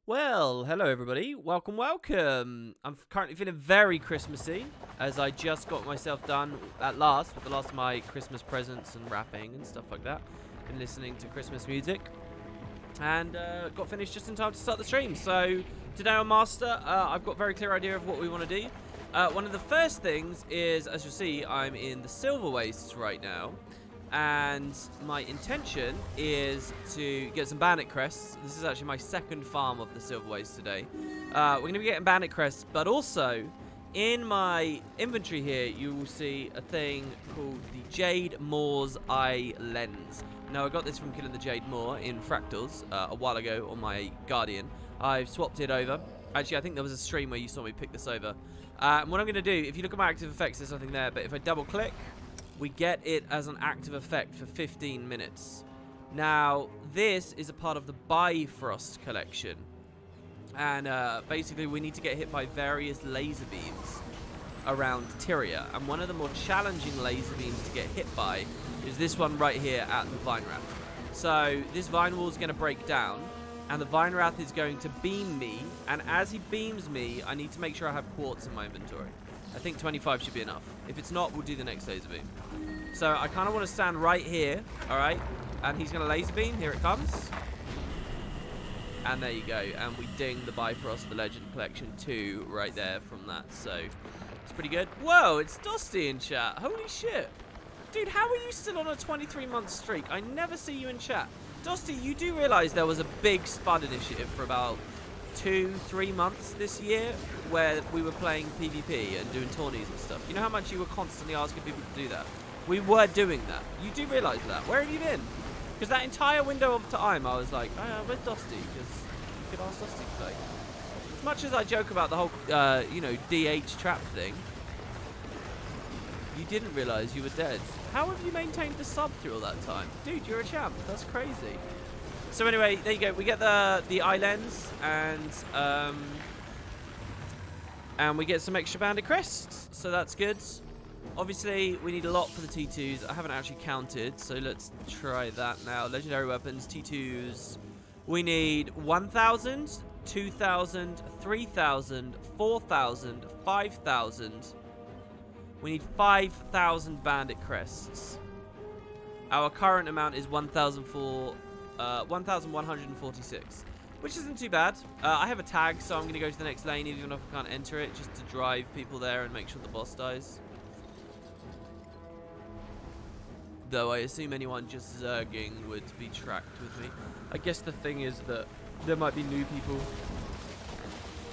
Well, hello everybody. Welcome, welcome. I'm currently feeling very Christmassy as I just got myself done at last with the last of my Christmas presents and wrapping and stuff like that. Been listening to Christmas music and got finished just in time to start the stream. So today on Master, I've got a very clear idea of what we want to do. One of the first things is, as you'll see, I'm in the Silver Wastes right now. And my intention is to get some bandit crests. This is actually my second farm of the Silver Waste today. We're going to be getting bandit crests, but also in my inventory here, you will see a thing called the Jade Moor's Eye Lens. Now, I got this from killing the Jade Moor in Fractals a while ago on my Guardian. I've swapped it over. Actually, I think there was a stream where you saw me pick this over. And what I'm going to do, if you look at my active effects, there's nothing there, but if I double click, we get it as an active effect for 15 minutes. Now, this is a part of the Bifrost collection. And basically, we need to get hit by various laser beams around Tyria. And one of the more challenging laser beams to get hit by is this one right here at the Vine Wrath. So, this Vine Wall is going to break down. And the Vine Wrath is going to beam me. And as he beams me, I need to make sure I have quartz in my inventory. I think 25 should be enough. If it's not, we'll do the next laser beam. So I kind of want to stand right here, all right? And he's going to laser beam. Here it comes. And there you go. And we ding the Bifrost, the Legend Collection 2 right there from that. So it's pretty good. Whoa, it's Dusty in chat. Holy shit. Dude, how are you still on a 23-month streak? I never see you in chat. Dusty, you do realize there was a big Spud initiative for about 2-3 months this year where we were playing PvP and doing tourneys and stuff. You know how much you were constantly asking people to do that? We were doing that. You do realise that. Where have you been? Because that entire window of time I was like, oh, where's Dusty? Because you could ask Dusty today. As much as I joke about the whole, you know, DH trap thing, you didn't realise you were dead. How have you maintained the sub through all that time? Dude, you're a champ. That's crazy. So anyway, there you go. We get the eye lens and we get some extra bandit crests. So that's good. Obviously, we need a lot for the T2s. I haven't actually counted, so let's try that now. Legendary weapons, T2s. We need 1,000, 2,000, 3,000, 4,000, 5,000. We need 5,000 bandit crests. Our current amount is 1,146, which isn't too bad. I have a tag, so I'm going to go to the next lane, even if I can't enter it, just to drive people there and make sure the boss dies. Though I assume anyone just zerging would be tracked with me. I guess the thing is that there might be new people,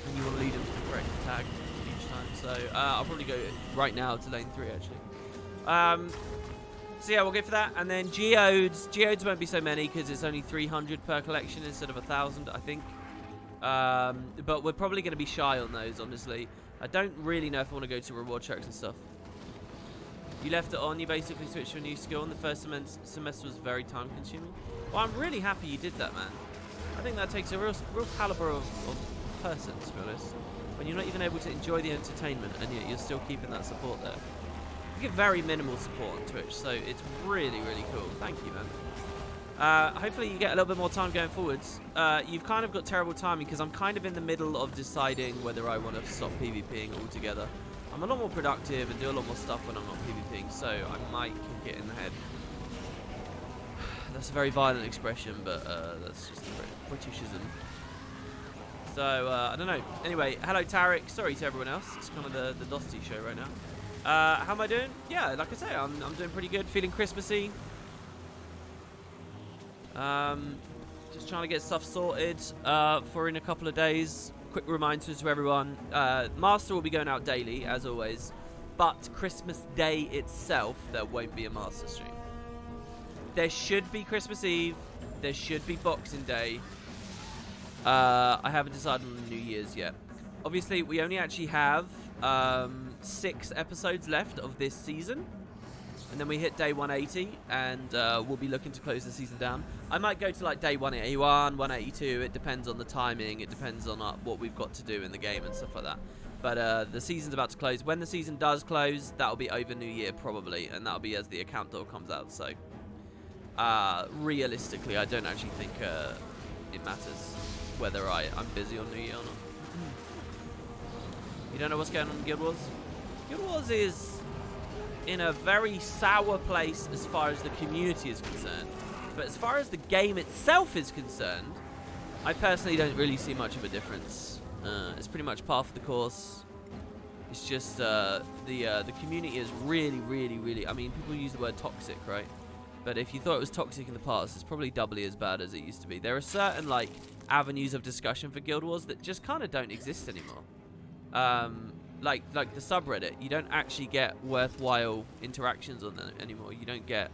and you want to lead them to the correct tag each time. So I'll probably go right now to lane 3, actually. So yeah, we'll go for that. And then geodes. Geodes won't be so many because it's only 300 per collection instead of 1,000, I think. But we're probably going to be shy on those, honestly. I don't really know if I want to go to reward tracks and stuff. You left it on, you basically switched to a new skill, and the first semester was very time consuming. Well, I'm really happy you did that, man. I think that takes a real caliber of person, to be honest. When you're not even able to enjoy the entertainment, and yet you're still keeping that support there. You get very minimal support on Twitch, so it's really, really cool. Thank you, man. Hopefully you get a little bit more time going forwards. You've kind of got terrible timing, because I'm kind of in the middle of deciding whether I want to stop PvPing altogether. I'm a lot more productive and do a lot more stuff when I'm not PvPing, so I might kick it in the head. That's a very violent expression, but that's just a Britishism. So, I don't know. Anyway, hello Tarek. Sorry to everyone else. It's kind of the Dosty show right now. How am I doing? Yeah, like I say, I'm doing pretty good. Feeling Christmassy. Just trying to get stuff sorted for in a couple of days. Quick reminder to everyone, Master will be going out daily, as always, but Christmas Day itself, there won't be a Master stream. There should be Christmas Eve, there should be Boxing Day. I haven't decided on the New Year's yet. Obviously, we only actually have 6 episodes left of this season. And then we hit day 180, and we'll be looking to close the season down. I might go to like day 181, 182. It depends on the timing. It depends on what we've got to do in the game and stuff like that. But the season's about to close. When the season does close, that'll be over New Year probably, and that'll be as the account door comes out. So realistically, I don't actually think it matters. whether I'm busy on New Year or not. You don't know what's going on in Guild Wars? Guild Wars is in a very sour place as far as the community is concerned. But as far as the game itself is concerned, I personally don't really see much of a difference. It's pretty much par for the course. It's just the community is really, I mean, people use the word toxic, right? But if you thought it was toxic in the past, it's probably doubly as bad as it used to be. There are certain, like, avenues of discussion for Guild Wars that just kind of don't exist anymore. Like the subreddit, you don't actually get worthwhile interactions on them anymore. You don't get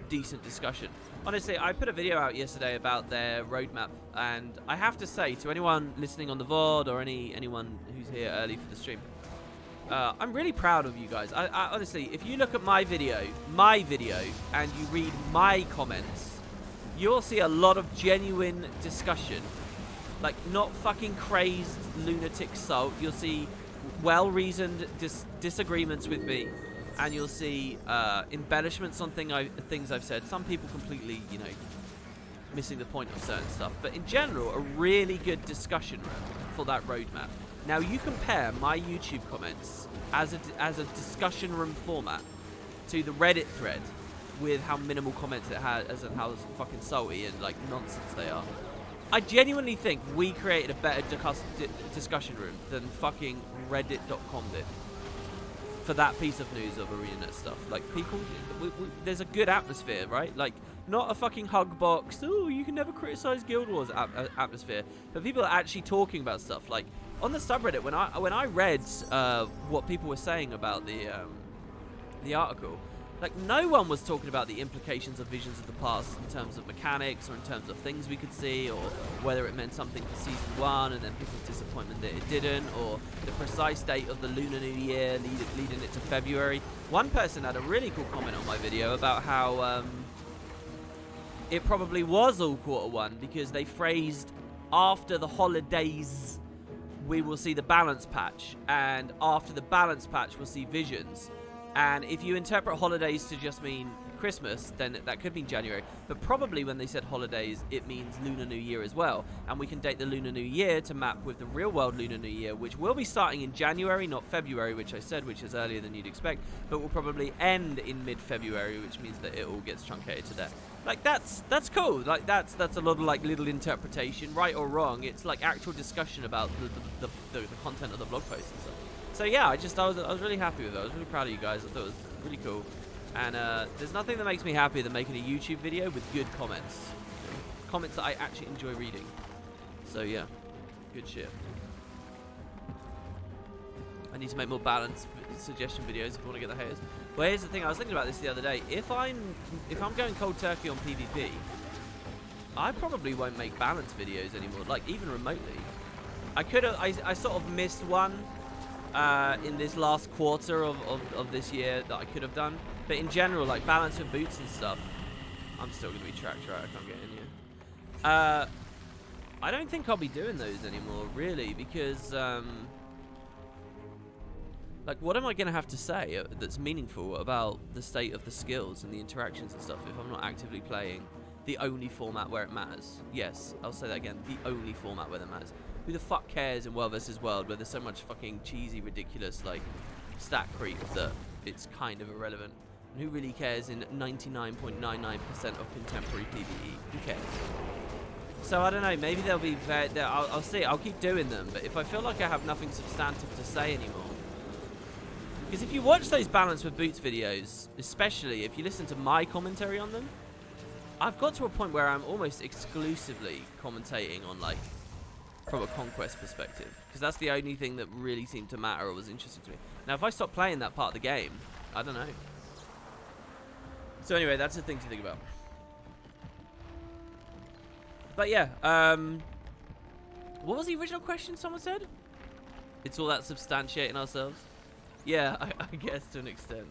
decent discussion. Honestly, I put a video out yesterday about their roadmap, and I have to say to anyone listening on the VOD or anyone who's here early for the stream, I'm really proud of you guys. I honestly, if you look at my video, and you read my comments, you'll see a lot of genuine discussion. Like, not fucking crazed lunatic salt. You'll see well-reasoned disagreements with me, and you'll see embellishments on things I've said. Some people completely, you know, missing the point of certain stuff. But in general, a really good discussion room for that roadmap. Now, you compare my YouTube comments as a discussion room format to the Reddit thread with how minimal comments it has and how fucking salty and, like, nonsense they are. I genuinely think we created a better discussion room than fucking Reddit.com did for that piece of news of ArenaNet stuff. Like, people, there's a good atmosphere, right? Like, not a fucking hug box, oh, you can never criticize Guild Wars atmosphere, but people are actually talking about stuff. Like, on the subreddit, when I read what people were saying about the article, like, no one was talking about the implications of Visions of the Past in terms of mechanics or in terms of things we could see, or whether it meant something for Season 1 and then people's disappointment that it didn't, or the precise date of the Lunar New Year leading it to February. One person had a really cool comment on my video about how it probably was all Q1 because they phrased after the holidays we will see the balance patch, and after the balance patch we'll see Visions. And if you interpret holidays to just mean Christmas, then that could mean January. But probably when they said holidays, it means Lunar New Year as well. And we can date the Lunar New Year to map with the real-world Lunar New Year, which will be starting in January, not February, which I said, which is earlier than you'd expect, but will probably end in mid-February, which means that it all gets truncated to death. Like, that's cool. Like, that's a lot of, like, little interpretation, right or wrong. It's like actual discussion about the content of the blog post and stuff. So yeah, I was really happy with it. I was really proud of you guys. I thought it was really cool. And there's nothing that makes me happier than making a YouTube video with good comments. Comments that I actually enjoy reading. So yeah, good shit. I need to make more balanced suggestion videos if I want to get the haters. Well, here's the thing. I was thinking about this the other day. If I'm going cold turkey on PvP, I probably won't make balanced videos anymore. Like, even remotely. I sort of missed one in this last quarter of this year that I could have done. But in general, like, balance with boots and stuff, I'm still going to be tracked, right? I can't get in here. I don't think I'll be doing those anymore, really, because, like, what am I going to have to say that's meaningful about the state of the skills and the interactions and stuff if I'm not actively playing the only format where it matters? Yes, I'll say that again, the only format where it matters. Who the fuck cares in World vs. World where there's so much fucking cheesy, ridiculous, like, stat creep that it's kind of irrelevant? And who really cares in 99.99% of contemporary PvE? Who cares? So I don't know, maybe they'll be I'll see, I'll keep doing them, but if I feel like I have nothing substantive to say anymore. Because if you watch those Balance with Boots videos, especially if you listen to my commentary on them, I've got to a point where I'm almost exclusively commentating on, like, from a conquest perspective, because that's the only thing that really seemed to matter or was interesting to me. Now, if I stop playing that part of the game, I don't know. So anyway, that's the thing to think about. But yeah, what was the original question someone said? It's all that substantiating ourselves? Yeah, I guess to an extent.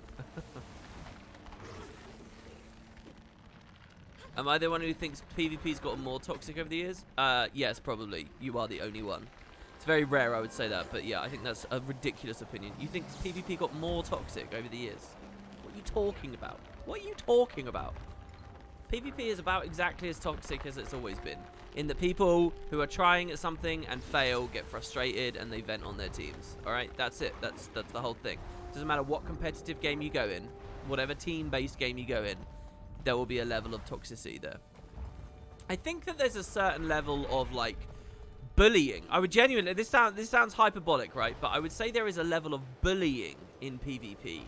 Am I the one who thinks PvP's gotten more toxic over the years? Yes, probably. You are the only one. It's very rare I would say that, but yeah, I think that's a ridiculous opinion. You think PvP got more toxic over the years? What are you talking about? What are you talking about? PvP is about exactly as toxic as it's always been. In that people who are trying at something and fail get frustrated and they vent on their teams. Alright, that's it. That's the whole thing. Doesn't matter what competitive game you go in, whatever team-based game you go in, there will be a level of toxicity there. I think that there's a certain level of, like, bullying. I would genuinely, this sounds hyperbolic, right? But I would say there is a level of bullying in PvP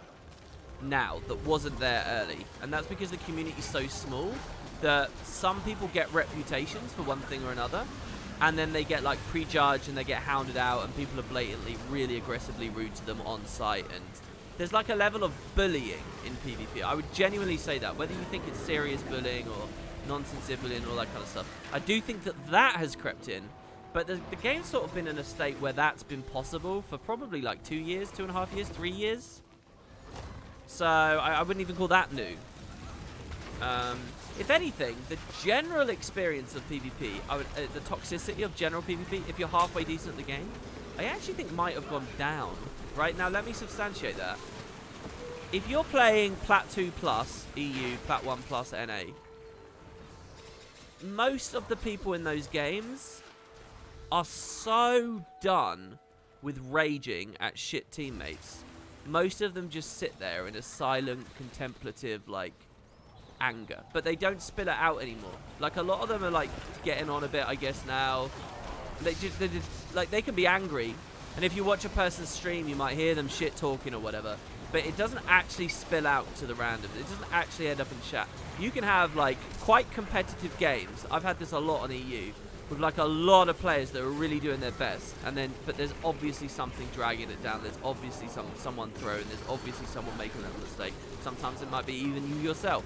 now that wasn't there early. And that's because the community is so small that some people get reputations for one thing or another, and then they get like prejudged and they get hounded out, and people are blatantly really aggressively rude to them on site, and there's like a level of bullying in PvP. I would genuinely say that, whether you think it's serious bullying or nonsense bullying and all that kind of stuff. I do think that that has crept in, but the game's sort of been in a state where that's been possible for probably like 2 years, 2.5 years, 3 years. So I wouldn't even call that new. If anything, the general experience of PvP, the toxicity of general PvP, if you're halfway decent at the game, I actually think might have gone down. Right, now let me substantiate that. If you're playing Plat 2 plus EU, Plat 1 plus NA, most of the people in those games are so done with raging at shit teammates. Most of them just sit there in a silent, contemplative, like, anger, but they don't spill it out anymore. Like, a lot of them are like getting on a bit, I guess, now. They just like, they can be angry, and if you watch a person's stream you might hear them shit talking or whatever, but it doesn't actually spill out to the random. It doesn't actually end up in chat. You can have like quite competitive games. I've had this a lot on EU with like a lot of players that are really doing their best, and then but there's obviously something dragging it down. There's obviously someone throwing. There's obviously someone making a mistake. Sometimes it might be even you yourself.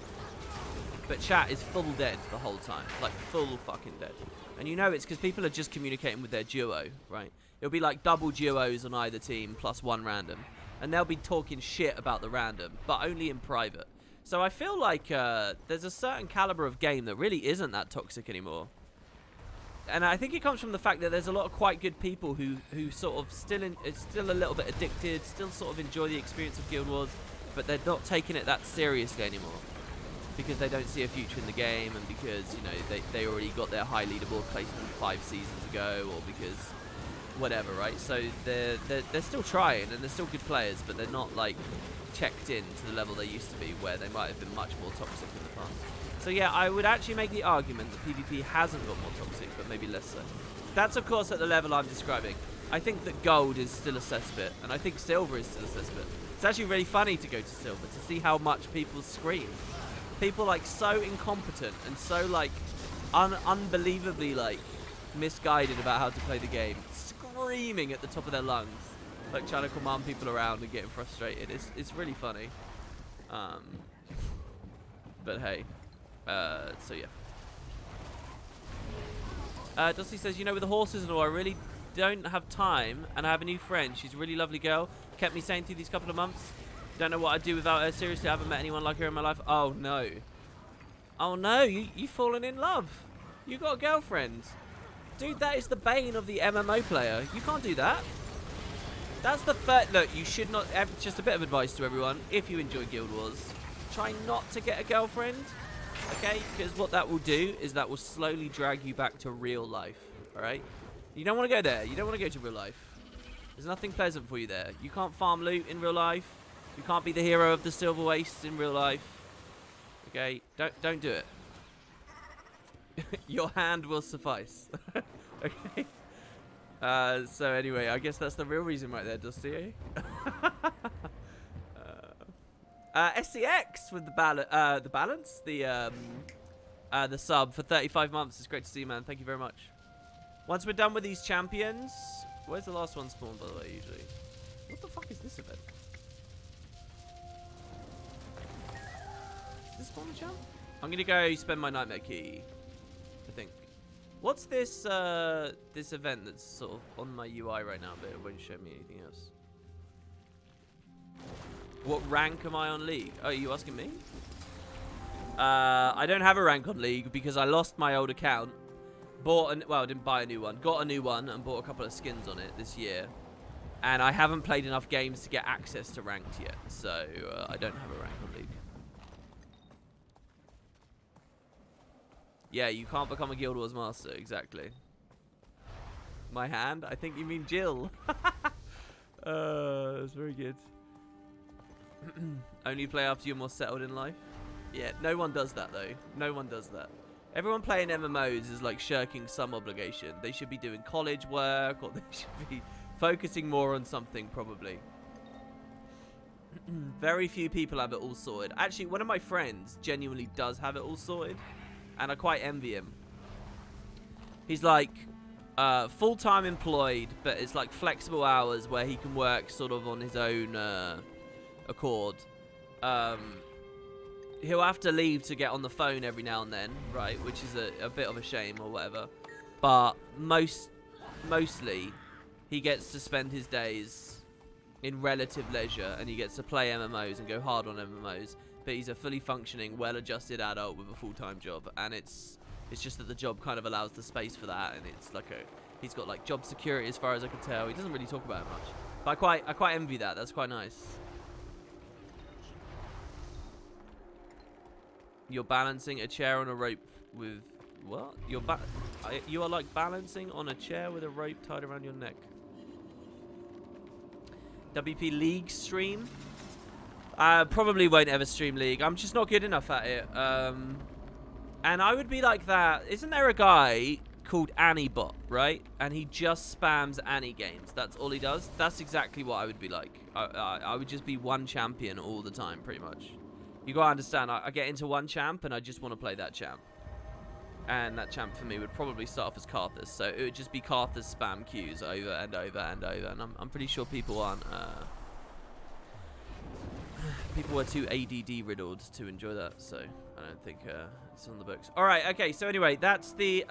But chat is full dead the whole time, like full fucking dead. And you know it's because people are just communicating with their duo, right? It'll be like double duos on either team plus one random, and they'll be talking shit about the random, but only in private. So I feel like there's a certain caliber of game that really isn't that toxic anymore. And I think it comes from the fact that there's a lot of quite good people who sort of still a little bit addicted, still sort of enjoy the experience of Guild Wars, but they're not taking it that seriously anymore. Because they don't see a future in the game, and because, you know, they already got their high leaderboard placement 5 seasons ago, or because whatever, right? So they're still trying, and they're still good players, but they're not like checked in to the level they used to be, where they might have been much more toxic in the past. So yeah, I would actually make the argument that PvP hasn't got more toxic, but maybe less so. That's of course at the level I'm describing. I think that gold is still a cesspit, and I think silver is still a cesspit. It's actually really funny to go to silver to see how much people scream. People like so incompetent and so like unbelievably like misguided about how to play the game, screaming at the top of their lungs, like trying to command people around and getting frustrated. It's really funny. But hey, so yeah. Dusty says, you know, with the horses and all, I really don't have time, and I have a new friend. She's a really lovely girl. Kept me sane through these couple of months. Don't know what I'd do without her. Seriously, I haven't met anyone like her in my life. Oh no. Oh no, you've fallen in love. You got a girlfriend. Dude, that is the bane of the MMO player. You can't do that. That's the first. Look, you should not. Just a bit of advice to everyone. If you enjoy Guild Wars, try not to get a girlfriend. Okay? Because what that will do is that will slowly drag you back to real life. Alright? You don't want to go there. You don't want to go to real life. There's nothing pleasant for you there. You can't farm loot in real life. You can't be the hero of the Silver Wastes in real life. Okay, don't do it. Your hand will suffice. Okay. So anyway, I guess that's the real reason right there, Dusty. SCX with the the sub for 35 months. It's great to see you, man. Thank you very much. Once we're done with these champions, where's the last one spawned, by the way? Usually, what the fuck is this event? Is this spawn a champ? I'm gonna go spend my nightmare key, I think. What's this this event that's sort of on my UI right now, but it won't show me anything else? What rank am I on League? Oh, are you asking me? I don't have a rank on League because I lost my old account. Well, I didn't buy a new one. Got a new one and bought a couple of skins on it this year. And I haven't played enough games to get access to ranked yet. So I don't have a rank on League. Yeah, you can't become a Guild Wars Master, exactly. My hand? I think you mean Jill. That's very good. Only play after you're more settled in life? Yeah, no one does that though. No one does that. Everyone playing MMOs is like shirking some obligation. They should be doing college work, or they should be focusing more on something, probably. Very few people have it all sorted. Actually, one of my friends genuinely does have it all sorted, and I quite envy him. He's like full-time employed, but it's like flexible hours where he can work sort of on his own accord. He'll have to leave to get on the phone every now and then, right, which is a bit of a shame or whatever. But mostly he gets to spend his days in relative leisure, and he gets to play MMOs and go hard on MMOs. But he's a fully functioning, well-adjusted adult with a full-time job, and it's just that the job kind of allows the space for that, and it's like he's got like job security as far as I can tell. He doesn't really talk about it much, but I quite envy that. That's quite nice. You're balancing a chair on a rope with what? You are like balancing on a chair with a rope tied around your neck. WP League stream? Probably won't ever stream League. I'm just not good enough at it. And I would be like that. Isn't there a guy called Annibot, right? And he just spams Annie games. That's all he does. That's exactly what I would be like. I would just be one champion all the time, pretty much. You gotta understand, I get into one champ and I just want to play that champ. And that champ for me would probably start off as Karthus. So it would just be Karthus spam queues over and over and over. And I'm pretty sure people aren't... people are too ADD riddled to enjoy that. So I don't think it's on the books. Alright, okay. So anyway, that's the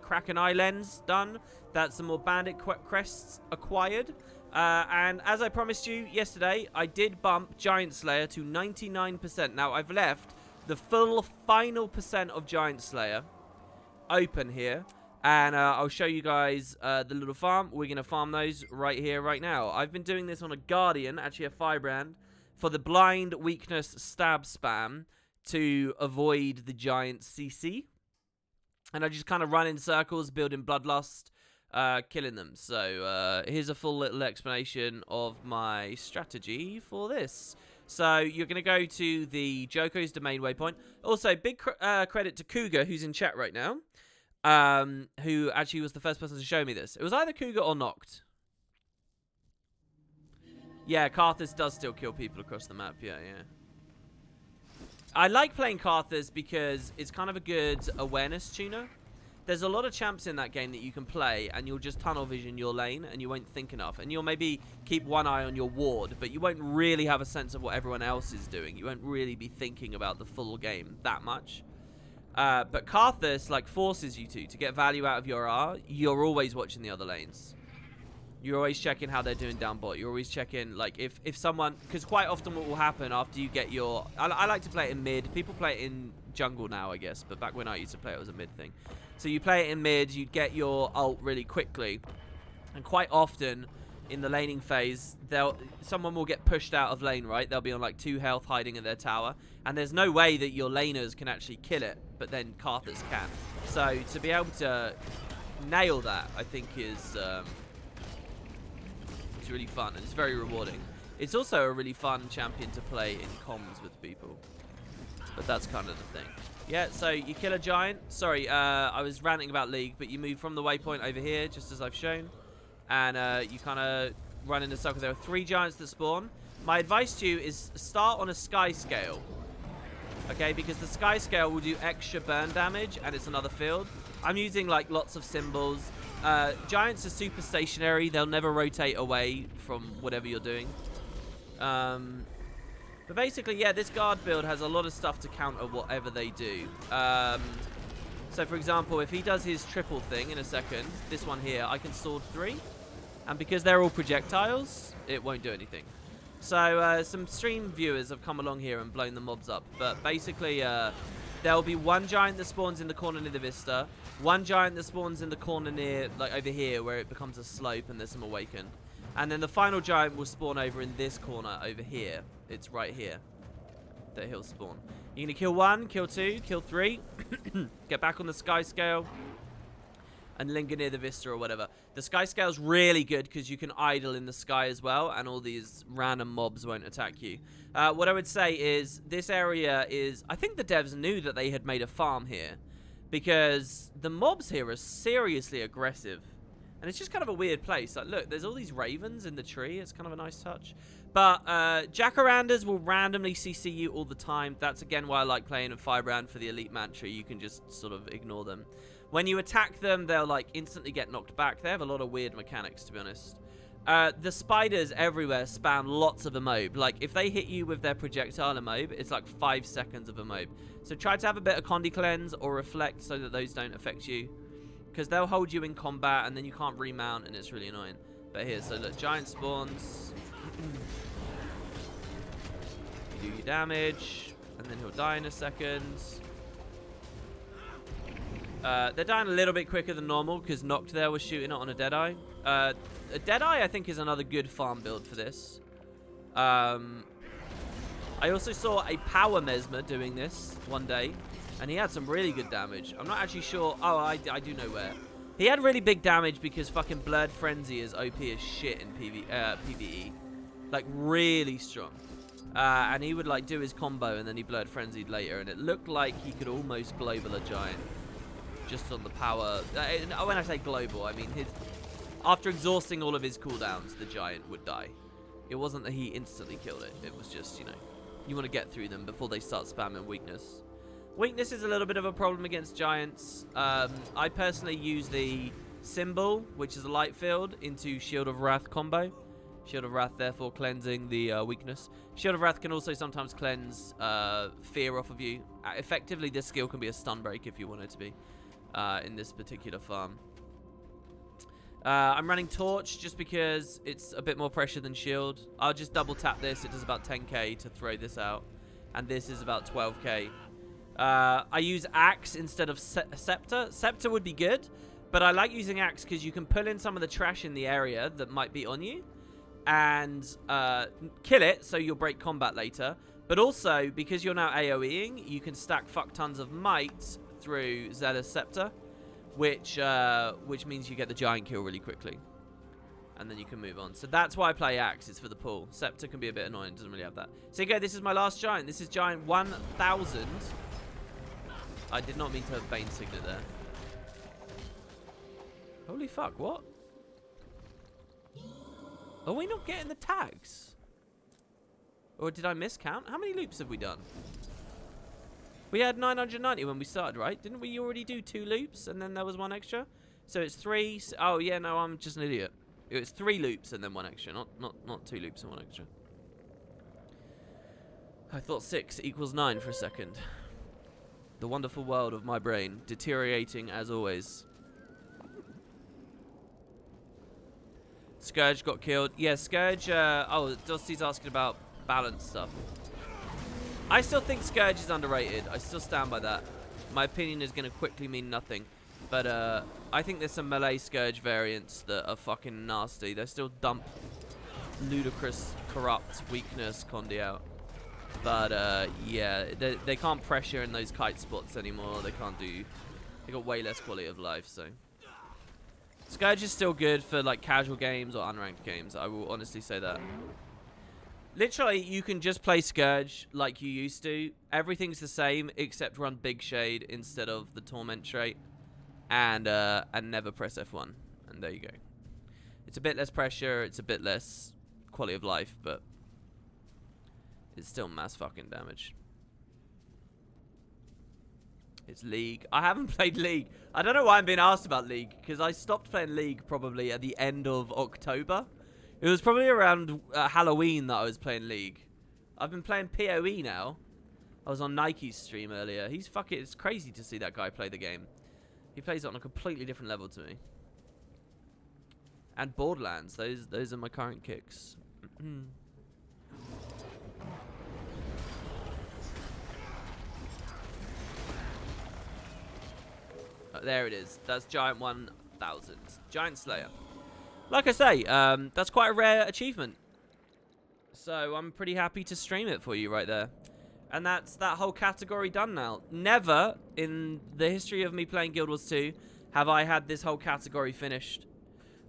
Kraken Eye lens done. That's some more bandit crests acquired. And as I promised you yesterday, I did bump Giant Slayer to 99%. Now, I've left the full final percent of Giant Slayer open here. And I'll show you guys the little farm. We're going to farm those right here, right now. I've been doing this on a Guardian, actually a Firebrand, for the blind weakness stab spam to avoid the Giant CC. And I just kind of run in circles, building Bloodlust, killing them. So here's a full little explanation of my strategy for this. So you're going to go to the Joko's domain waypoint. Also, big credit to Cougar, who's in chat right now, who actually was the first person to show me this. It was either Cougar or Noct. Yeah, Karthus does still kill people across the map. Yeah. I like playing Karthus because it's kind of a good awareness tuner. There's a lot of champs in that game that you can play, and you'll just tunnel vision your lane, and you won't think enough. And you'll maybe keep one eye on your ward, but you won't really have a sense of what everyone else is doing. You won't really be thinking about the full game that much. But Karthus, like, forces you to get value out of your R. You're always watching the other lanes. You're always checking how they're doing down bot. You're always checking, like, if someone... Because quite often what will happen after you get your... I like to play it in mid. People play it in jungle now, I guess. But back when I used to play it was a mid thing. So you play it in mid, you get your ult really quickly. And quite often, in the laning phase, someone will get pushed out of lane, right? They'll be on, like, 2 health hiding in their tower. And there's no way that your laners can actually kill it. But then Karthus can. So to be able to nail that, I think is... it's really fun, and it's very rewarding. It's also a really fun champion to play in comms with people. But that's kind of the thing. Yeah, so you kill a giant. Sorry, I was ranting about League, but you move from the waypoint over here, just as I've shown. And you kind of run in a circle. There are 3 giants that spawn. My advice to you is start on a Sky Scale. Okay, because the Sky Scale will do extra burn damage, and it's another field. I'm using, like, lots of symbols. Giants are super stationary. They'll never rotate away from whatever you're doing. But basically, yeah, this guard build has a lot of stuff to counter whatever they do. So, for example, if he does his triple thing in a second, this one here, I can sword 3. And because they're all projectiles, it won't do anything. So, some stream viewers have come along here and blown the mobs up. But basically, there'll be 1 giant that spawns in the corner near the Vista. 1 giant that spawns in the corner near, like, over here, where it becomes a slope and there's some Awaken. And then the final giant will spawn over in this corner over here. It's right here. that he'll spawn. You're going to kill 1, kill 2, kill 3, get back on the sky scale, and linger near the vista or whatever. The sky scale's really good because you can idle in the sky as well, and all these random mobs won't attack you. What I would say is this area is... I think the devs knew that they had made a farm here, because the mobs here are seriously aggressive. And it's just kind of a weird place. Like, look, there's all these ravens in the tree. It's kind of a nice touch. But Jacarandas will randomly CC you all the time. That's, again, why I like playing in Firebrand for the Elite Mantra. You can just sort of ignore them. When you attack them, they'll, like, instantly get knocked back. They have a lot of weird mechanics, to be honest. The spiders everywhere spam lots of Emobe. Like, if they hit you with their projectile Emobe, it's like 5 seconds of Emobe. So try to have a bit of Condi Cleanse or Reflect so that those don't affect you. Because they'll hold you in combat, and then you can't remount, and it's really annoying. But here, so look, giant spawns. You do your damage, and then he'll die in a second. They're dying a little bit quicker than normal, because Noct there was shooting it on a Deadeye. A Deadeye, I think, is another good farm build for this. I also saw a Power Mesmer doing this one day. And he had some really good damage. I'm not actually sure. Oh, I do know where. He had really big damage because fucking Blurred Frenzy is OP as shit in PvE. Like, really strong. And he would, like, do his combo and then he Blurred Frenzied later. And it looked like he could almost global a giant. Just on the power. When I say global, I mean after exhausting all of his cooldowns, the giant would die. It wasn't that he instantly killed it. It was just, you know, you want to get through them before they start spamming weakness. Weakness is a little bit of a problem against giants. I personally use the Symbol, which is a light field, into Shield of Wrath combo. Shield of Wrath, therefore, cleansing the weakness. Shield of Wrath can also sometimes cleanse fear off of you. Effectively, this skill can be a stun break if you want it to be in this particular farm. I'm running Torch just because it's a bit more pressure than Shield. I'll just double tap this. It does about 10k to throw this out. And this is about 12k. I use Axe instead of Scepter. Scepter would be good, but I like using Axe because you can pull in some of the trash in the area that might be on you and kill it, so you'll break combat later. But also, because you're now AoEing, you can stack fuck tons of might through Zealous Scepter, which means you get the giant kill really quickly. And then you can move on. So that's why I play Axe, is for the pull. Scepter can be a bit annoying, doesn't really have that. So you go, this is my last giant. This is giant 1000. I did not mean to have Bane Signet there. Holy fuck, what? Are we not getting the tags? Or did I miscount? How many loops have we done? We had 990 when we started, right? Didn't we already do 2 loops and then there was 1 extra? So it's 3. Oh, yeah, no, I'm just an idiot. It was 3 loops and then 1 extra, not 2 loops and 1 extra. I thought 6 equals 9 for a second. The wonderful world of my brain, deteriorating as always. Scourge got killed. Yeah, Scourge, oh, Dusty's asking about balance stuff. I still think Scourge is underrated. I still stand by that. My opinion is going to quickly mean nothing. But I think there's some melee Scourge variants that are fucking nasty. They still dump ludicrous, corrupt, weakness Condi out. But yeah, they can't pressure in those kite spots anymore. They can't do... They got way less quality of life, so... Scourge is still good for like casual games or unranked games. I will honestly say that. Literally, you can just play Scourge like you used to. Everything's the same except run Big Shade instead of the Torment trait. And never press F1. And there you go. It's a bit less pressure. It's a bit less quality of life, but... It's still mass fucking damage. It's League. I haven't played League. I don't know why I'm being asked about League, because I stopped playing League probably at the end of October. It was probably around Halloween that I was playing League. I've been playing PoE now. I was on Nike's stream earlier. He's fucking... It's crazy to see that guy play the game. He plays it on a completely different level to me. And Borderlands. Those are my current kicks. There it is. That's Giant 1000. Giant Slayer. Like I say, that's quite a rare achievement. So I'm pretty happy to stream it for you right there. And that's that whole category done now. Never in the history of me playing Guild Wars 2 have I had this whole category finished.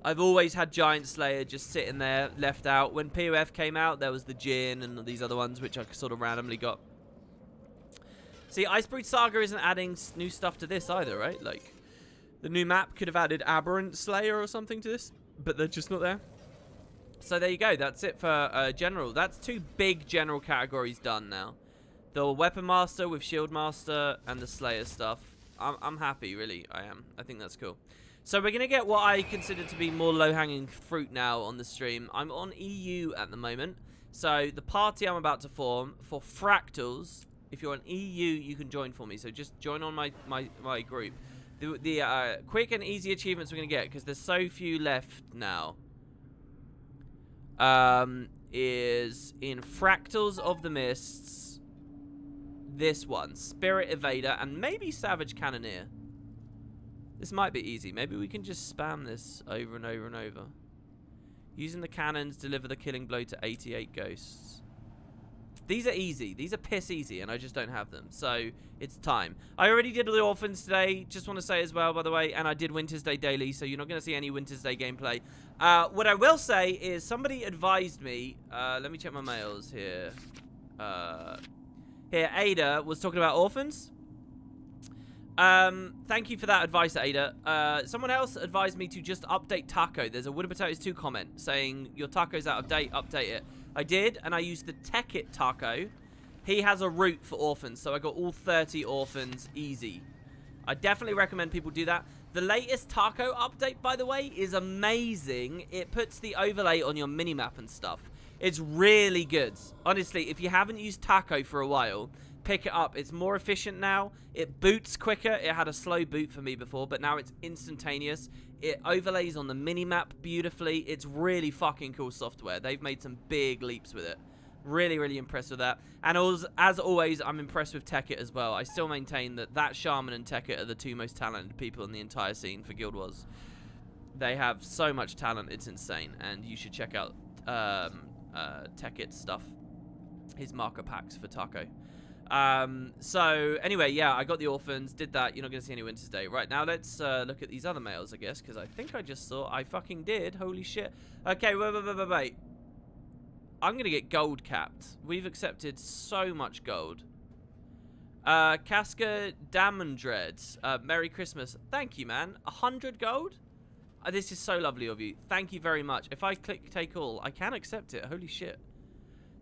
I've always had Giant Slayer just sitting there, left out. When POF came out, there was the Jin and these other ones, which I sort of randomly got. See, Icebreed Saga isn't adding new stuff to this either, right? Like, the new map could have added Aberrant Slayer or something to this, but they're just not there. So there you go. That's it for General. That's 2 big General categories done now. The Weapon Master with Shield Master and the Slayer stuff. I'm happy, really. I am. I think that's cool. So we're going to get what I consider to be more low-hanging fruit now on the stream. I'm on EU at the moment. So the party I'm about to form for Fractals, if you're on EU, you can join for me. So just join on my group. The quick and easy achievements we're going to get, because there's so few left now, is in Fractals of the Mists, this one, Spirit Evader, and maybe Savage Cannoneer. This might be easy. Maybe we can just spam this over and over and over. Using the cannons, deliver the killing blow to 88 ghosts. These are easy. These are piss easy, and I just don't have them. So, it's time. I already did the Orphans today. Just want to say as well, by the way, and I did Winter's Day daily, so you're not going to see any Winter's Day gameplay. What I will say is somebody advised me. Let me check my mails here. Here, Ada was talking about Orphans. Thank you for that advice, Ada. Someone else advised me to just update Taco. There's a Wood and Potatoes 2 comment saying your taco's out of date, update it. I did, and I used the Tekkit taco. He has a route for orphans, so I got all 30 orphans easy. I definitely recommend people do that. The latest taco update, by the way, is amazing. It puts the overlay on your minimap and stuff. It's really good. Honestly, if you haven't used taco for a while, pick it up. It's more efficient now. It boots quicker. It had a slow boot for me before, but now it's instantaneous. It overlays on the minimap beautifully. It's really fucking cool software. They've made some big leaps with it. Really, really impressed with that. And as always, I'm impressed with Tekkit as well. I still maintain that Shaman and Tekkit are the 2 most talented people in the entire scene for Guild Wars. They have so much talent, it's insane. And you should check out Tekkit's stuff. His marker packs for Taco. So anyway, yeah, I got the orphans, did that. You're not going to see any Winter's Day. Right, now let's look at these other males, I guess, because I think I just saw, I fucking did. Holy shit. Okay, wait. I'm going to get gold capped. We've accepted so much gold. Casca Damondred, Merry Christmas. Thank you, man. 100 gold? This is so lovely of you. Thank you very much. If I click take all, I can accept it. Holy shit.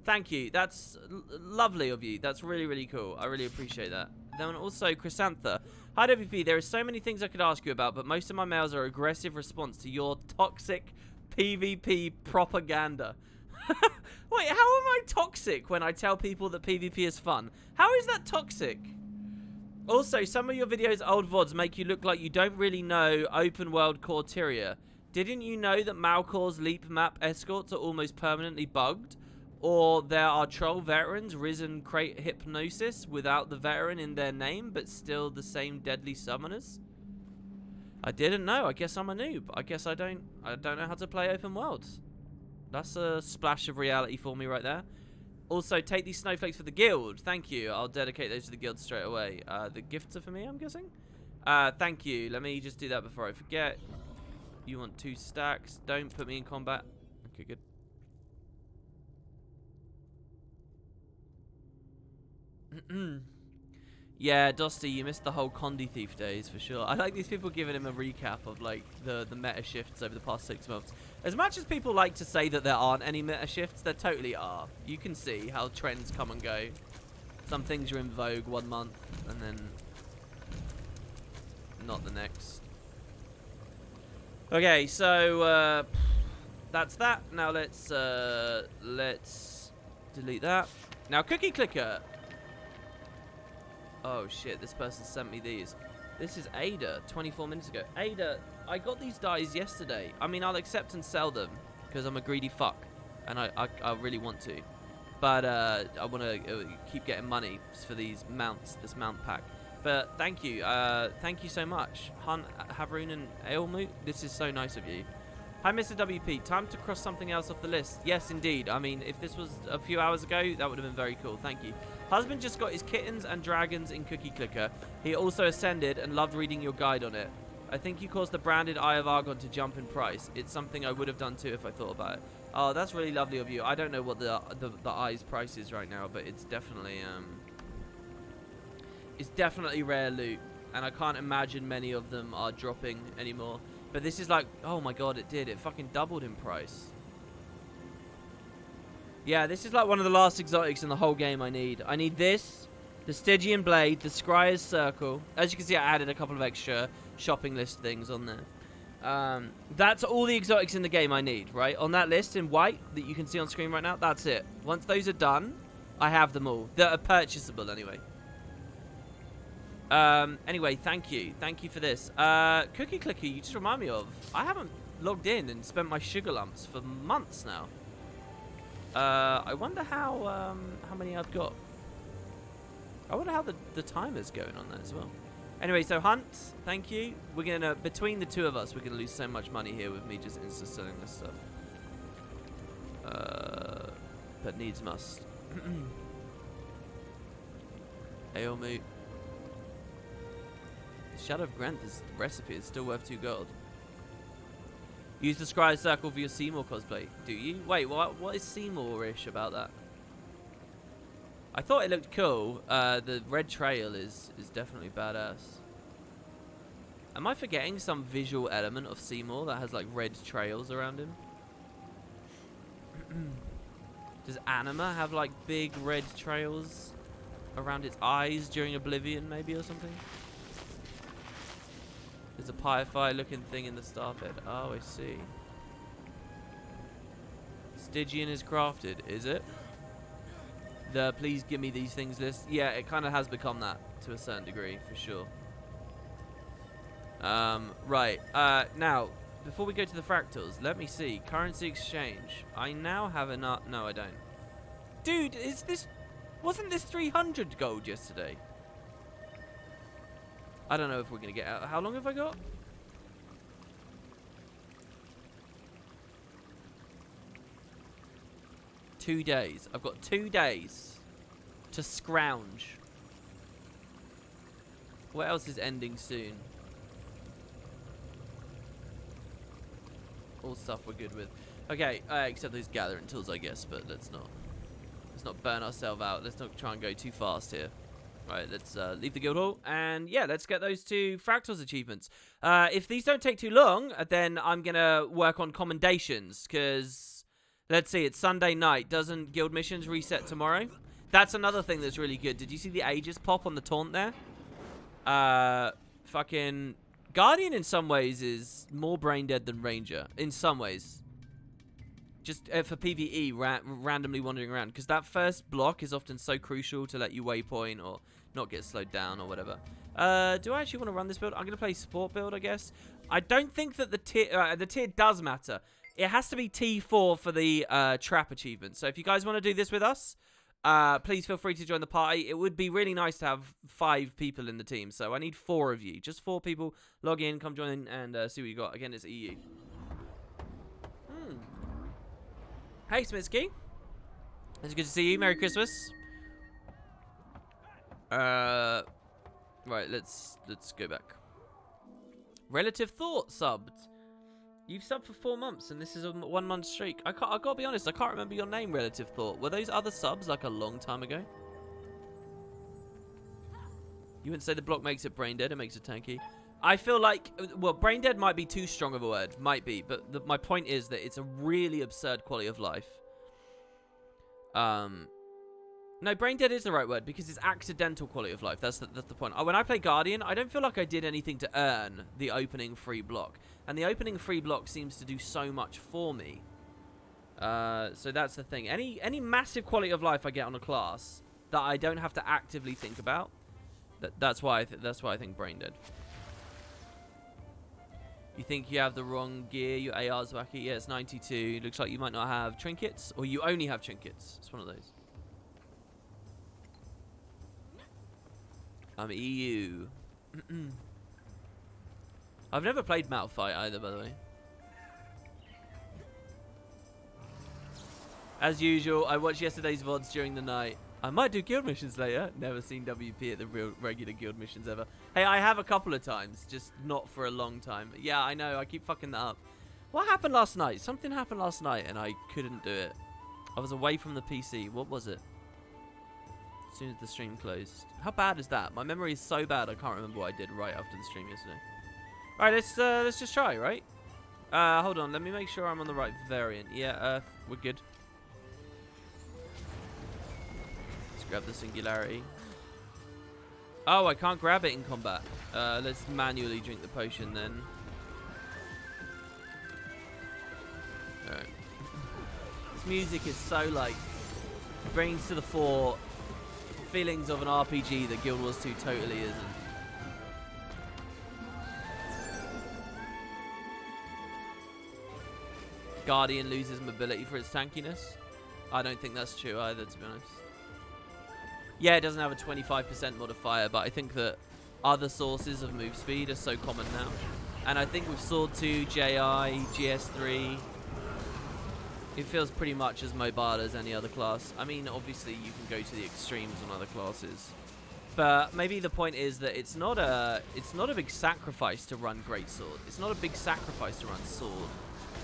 Thank you. That's lovely of you. That's really, really cool. I really appreciate that. Then also, Chrysantha. Hi, WP. There are so many things I could ask you about, but most of my mails are aggressive response to your toxic PvP propaganda. Wait, how am I toxic when I tell people that PvP is fun? How is that toxic? Also, some of your videos' old VODs make you look like you don't really know open world Corteria. Didn't you know that Malcor's Leap map escorts are almost permanently bugged? Or there are troll veterans, Risen Crate Hypnosis, without the veteran in their name, but still the same deadly summoners? I didn't know. I guess I'm a noob. I guess I don't know how to play open worlds. That's a splash of reality for me right there. Also, take these snowflakes for the guild. Thank you. I'll dedicate those to the guild straight away. The gifts are for me, I'm guessing? Thank you. Let me just do that before I forget. You want 2 stacks. Don't put me in combat. Okay, good. Yeah, Dosty, you missed the whole Condi Thief days for sure. I like these people giving him a recap of like the meta shifts over the past 6 months. As much as people like to say that there aren't any meta shifts, there totally are. You can see how trends come and go. Some things are in vogue 1 month and then not the next. Okay, so that's that. Now let's delete that. Now Cookie Clicker. Oh shit, this person sent me these. This is Ada, 24 minutes ago. Ada, I got these dies yesterday. I mean, I'll accept and sell them because I'm a greedy fuck and I really want to. But I want to keep getting money for these mounts, this mount pack. But thank you so much. Hunt, Havrun and Ailmoot, this is so nice of you. Hi, Mr. WP. Time to cross something else off the list. Yes, indeed. I mean, if this was a few hours ago, that would have been very cool. Thank you. Husband just got his kittens and dragons in Cookie Clicker. He also ascended and loved reading your guide on it. I think you caused the branded Eye of Argon to jump in price. It's something I would have done too if I thought about it. Oh, that's really lovely of you. I don't know what the Eye's price is right now, but it's definitely rare loot, and I can't imagine many of them are dropping anymore. But this is like, oh my god, it did. It fucking doubled in price. Yeah, this is like one of the last exotics in the whole game I need. I need this, the Stygian Blade, the Scryer's Circle. As you can see, I added a couple of extra shopping list things on there. That's all the exotics in the game I need, right? On that list in white that you can see on screen right now, that's it. Once those are done, I have them all. That are purchasable anyway. Anyway, thank you. Thank you for this. Cookie Clicker, you just remind me of. I haven't logged in and spent my sugar lumps for months now. I wonder how many I've got. I wonder how the timer's going on that as well. Anyway, so Hunt, thank you. We're gonna, between the two of us, we're gonna lose so much money here with me just insta-selling this stuff. But needs must. Ailmoot. Shadow of Granth's recipe is still worth 2 gold. Use the Scryer's Circle for your Seymour cosplay. Do you? Wait, what is Seymour-ish about that? I thought it looked cool. The red trail is definitely badass. Am I forgetting some visual element of Seymour that has like red trails around him? Does Anima have like big red trails around its eyes during Oblivion maybe or something? There's a Pyfire looking thing in the Starped. Oh, I see. Stygian is crafted, is it? The please give me these things list. Yeah, it kind of has become that to a certain degree, for sure. Right. Now, before we go to the fractals, let me see. Currency exchange. I now have enough. No, I don't. Dude, is this... Wasn't this 300 gold yesterday? I don't know if we're going to get out. How long have I got? Two days. I've got 2 days to scrounge. What else is ending soon? All stuff we're good with. Okay, except those gathering tools, I guess, but let's not burn ourselves out. Let's not try and go too fast here. Right, let's leave the guild hall, and yeah, let's get those 2 Fractals achievements. If these don't take too long, then I'm gonna work on commendations, because, let's see, it's Sunday night. Doesn't guild missions reset tomorrow? That's another thing that's really good. Did you see the Aegis pop on the taunt there? Fucking Guardian in some ways is more brain dead than Ranger, in some ways. Just for PvE, randomly wandering around. Because that first block is often so crucial to let you waypoint or not get slowed down or whatever. Do I actually want to run this build? I'm going to play support build, I guess. I don't think that the tier does matter. It has to be T4 for the trap achievement. So if you guys want to do this with us, please feel free to join the party. It would be really nice to have 5 people in the team. So I need 4 of you. Just 4 people. Log in, come join, and see what you got. Again, it's EU. Hey, Smitsky. It's good to see you. Merry Christmas. Right, let's go back. Relative Thought subbed. You've subbed for 4 months, and this is a 1 month streak. I gotta be honest, I can't remember your name, Relative Thought. Were those other subs like a long time ago? You wouldn't say the block makes it brain dead, it makes it tanky. I feel like, well, brain dead might be too strong of a word. Might be, but my point is that it's a really absurd quality of life. No, brain dead is the right word because it's accidental quality of life. That's the point. When I play Guardian, I don't feel like I did anything to earn the opening free block. And the opening free block seems to do so much for me. So that's the thing. Any massive quality of life I get on a class that I don't have to actively think about, that's why I think brain dead. You think you have the wrong gear, your AR's wacky. Yeah, it's 92. Looks like you might not have trinkets, or you only have trinkets. It's one of those. I'm EU. I've never played Malphite either, by the way. As usual, I watched yesterday's VODs during the night. I might do guild missions later. Never seen WP at the real regular guild missions ever. Hey, I have a couple of times, just not for a long time. Yeah, I know, I keep fucking that up. What happened last night? Something happened last night and I couldn't do it. I was away from the PC. What was it? As soon as the stream closed. How bad is that? My memory is so bad I can't remember what I did right after the stream yesterday. Alright, let's just try, right? Hold on, let me make sure I'm on the right variant. Yeah, we're good. Let's grab the singularity. Oh, I can't grab it in combat. Let's manually drink the potion then. Alright. This music is so like brings to the fore feelings of an RPG that Guild Wars 2 totally isn't. Guardian loses mobility for its tankiness. I don't think that's true either, to be honest. Yeah, it doesn't have a 25% modifier, but I think that other sources of move speed are so common now. And I think with Sword 2, JI, GS3, it feels pretty much as mobile as any other class. I mean, obviously, you can go to the extremes on other classes. But maybe the point is that it's not a big sacrifice to run Greatsword. It's not a big sacrifice to run Sword.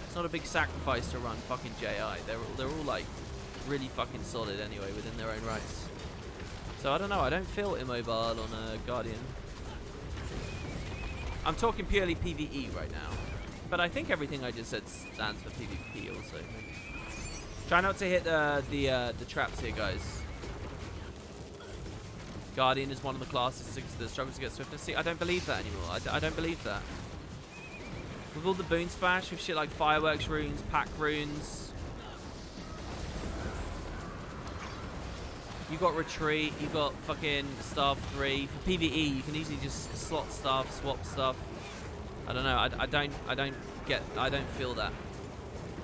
It's not a big sacrifice to run fucking JI. They're all like really fucking solid anyway within their own rights. So I don't know. I don't feel immobile on a Guardian. I'm talking purely PvE right now, but I think everything I just said stands for PvP also. Try not to hit the traps here, guys. Guardian is one of the classes that struggles to get swiftness. See, I don't believe that anymore. I don't believe that. With all the boon splash, with shit like fireworks runes, pack runes. You got retreat, you got fucking staff 3. For PvE, you can easily just slot stuff, swap stuff. I don't know. I don't feel that.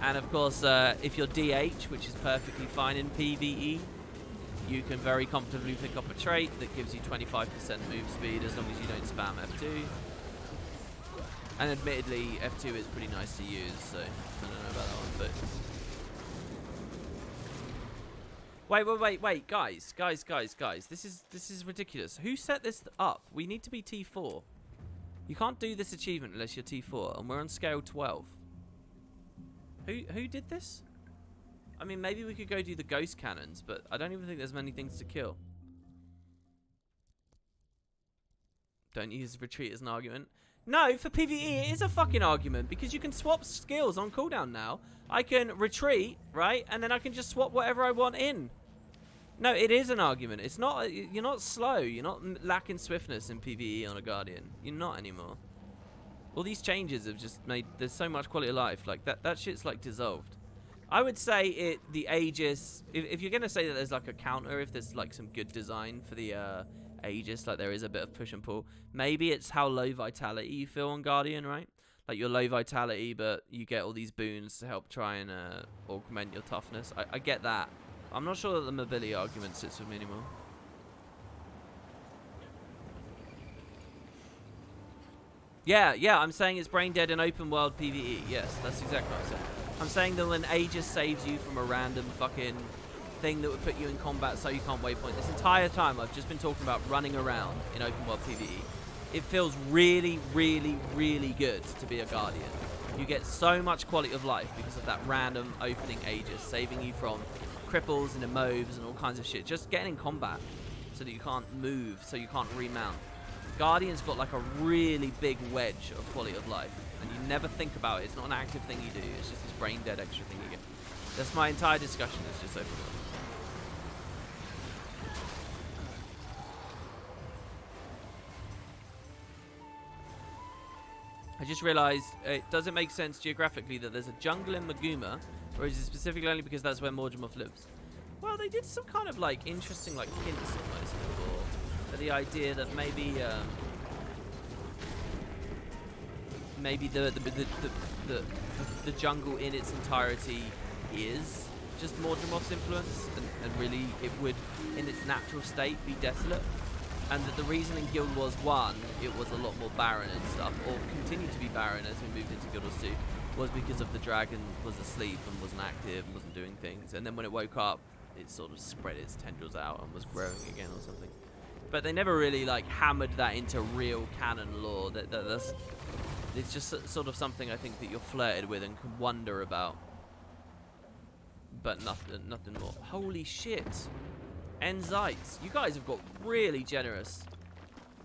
And of course, if you're DH, which is perfectly fine in PvE, you can very comfortably pick up a trait that gives you 25% move speed as long as you don't spam F2. And admittedly, F2 is pretty nice to use, so I don't know about that one, but... Wait, guys. This is ridiculous. Who set this up? We need to be T4. You can't do this achievement unless you're T4, and we're on scale 12. Who did this? I mean, maybe we could go do the ghost cannons, but I don't even think there's many things to kill. Don't use retreat as an argument. No, for PvE it is a fucking argument because you can swap skills on cooldown now. I can retreat, right? And then I can just swap whatever I want in. No, it is an argument. It's not. You're not slow. You're not lacking swiftness in PvE on a Guardian. You're not anymore. All these changes have just made... There's so much quality of life. Like, that shit's, like, dissolved. I would say the Aegis... If you're going to say that there's, like, a counter, if there's, like, some good design for the Aegis, like, there is a bit of push and pull, maybe it's how low vitality you feel on Guardian, right? Like, you're low vitality, but you get all these boons to help try and augment your toughness. I get that. I'm not sure that the mobility argument sits with me anymore. Yeah, I'm saying it's brain dead in open world PvE. Yes, that's exactly what I said. I'm saying that when Aegis saves you from a random fucking thing that would put you in combat so you can't waypoint. This entire time I've just been talking about running around in open world PvE. It feels really, really, really good to be a Guardian. You get so much quality of life because of that random opening Aegis, saving you from cripples and immobes and all kinds of shit. Just getting in combat so that you can't move, so you can't remount. Guardian's got like a really big wedge of quality of life, and you never think about it. It's not an active thing you do. It's just this brain dead extra thing you get. That's my entire discussion. It's just open world. I just realised it doesn't make sense geographically that there's a jungle in Maguma, or is it specifically only because that's where Morgemoth lives? Well, they did some kind of like interesting like hints almost before. For the idea that maybe the jungle in its entirety is just Morgemoth's influence, and really it would in its natural state be desolate, and that the reason in Guild Wars 1 it was a lot more barren and stuff, or continued to be barren as we moved into Guild Wars 2, was because of the dragon was asleep and wasn't active and wasn't doing things. And then when it woke up, it sort of spread its tendrils out and was growing again or something. But they never really like hammered that into real canon lore. That's it's just sort of something I think that you're flirted with and can wonder about. But nothing more. Holy shit. Enzites. You guys have got really generous.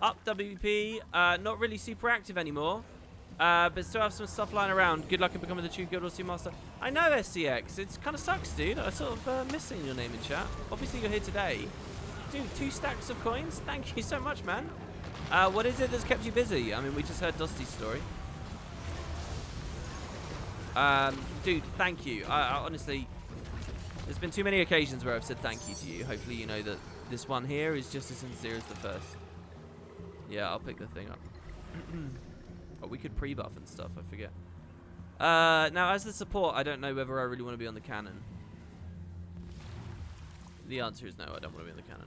Up WP. Not really super active anymore. But still have some stuff lying around. Good luck in becoming the true Guild Wars 2 Master. I know, SCX. It kind of sucks, dude. I sort of missing your name in chat. Obviously, you're here today. Dude, 2 stacks of coins. Thank you so much, man. What is it that's kept you busy? I mean, we just heard Dusty's story. Dude, thank you. I honestly, there's been too many occasions where I've said thank you to you. Hopefully, you know that this one here is just as sincere as the first. Yeah, I'll pick the thing up. Oh, we could pre-buff and stuff, I forget. Now, as the support, I don't know whether I really want to be on the cannon. The answer is no, I don't want to be on the cannon.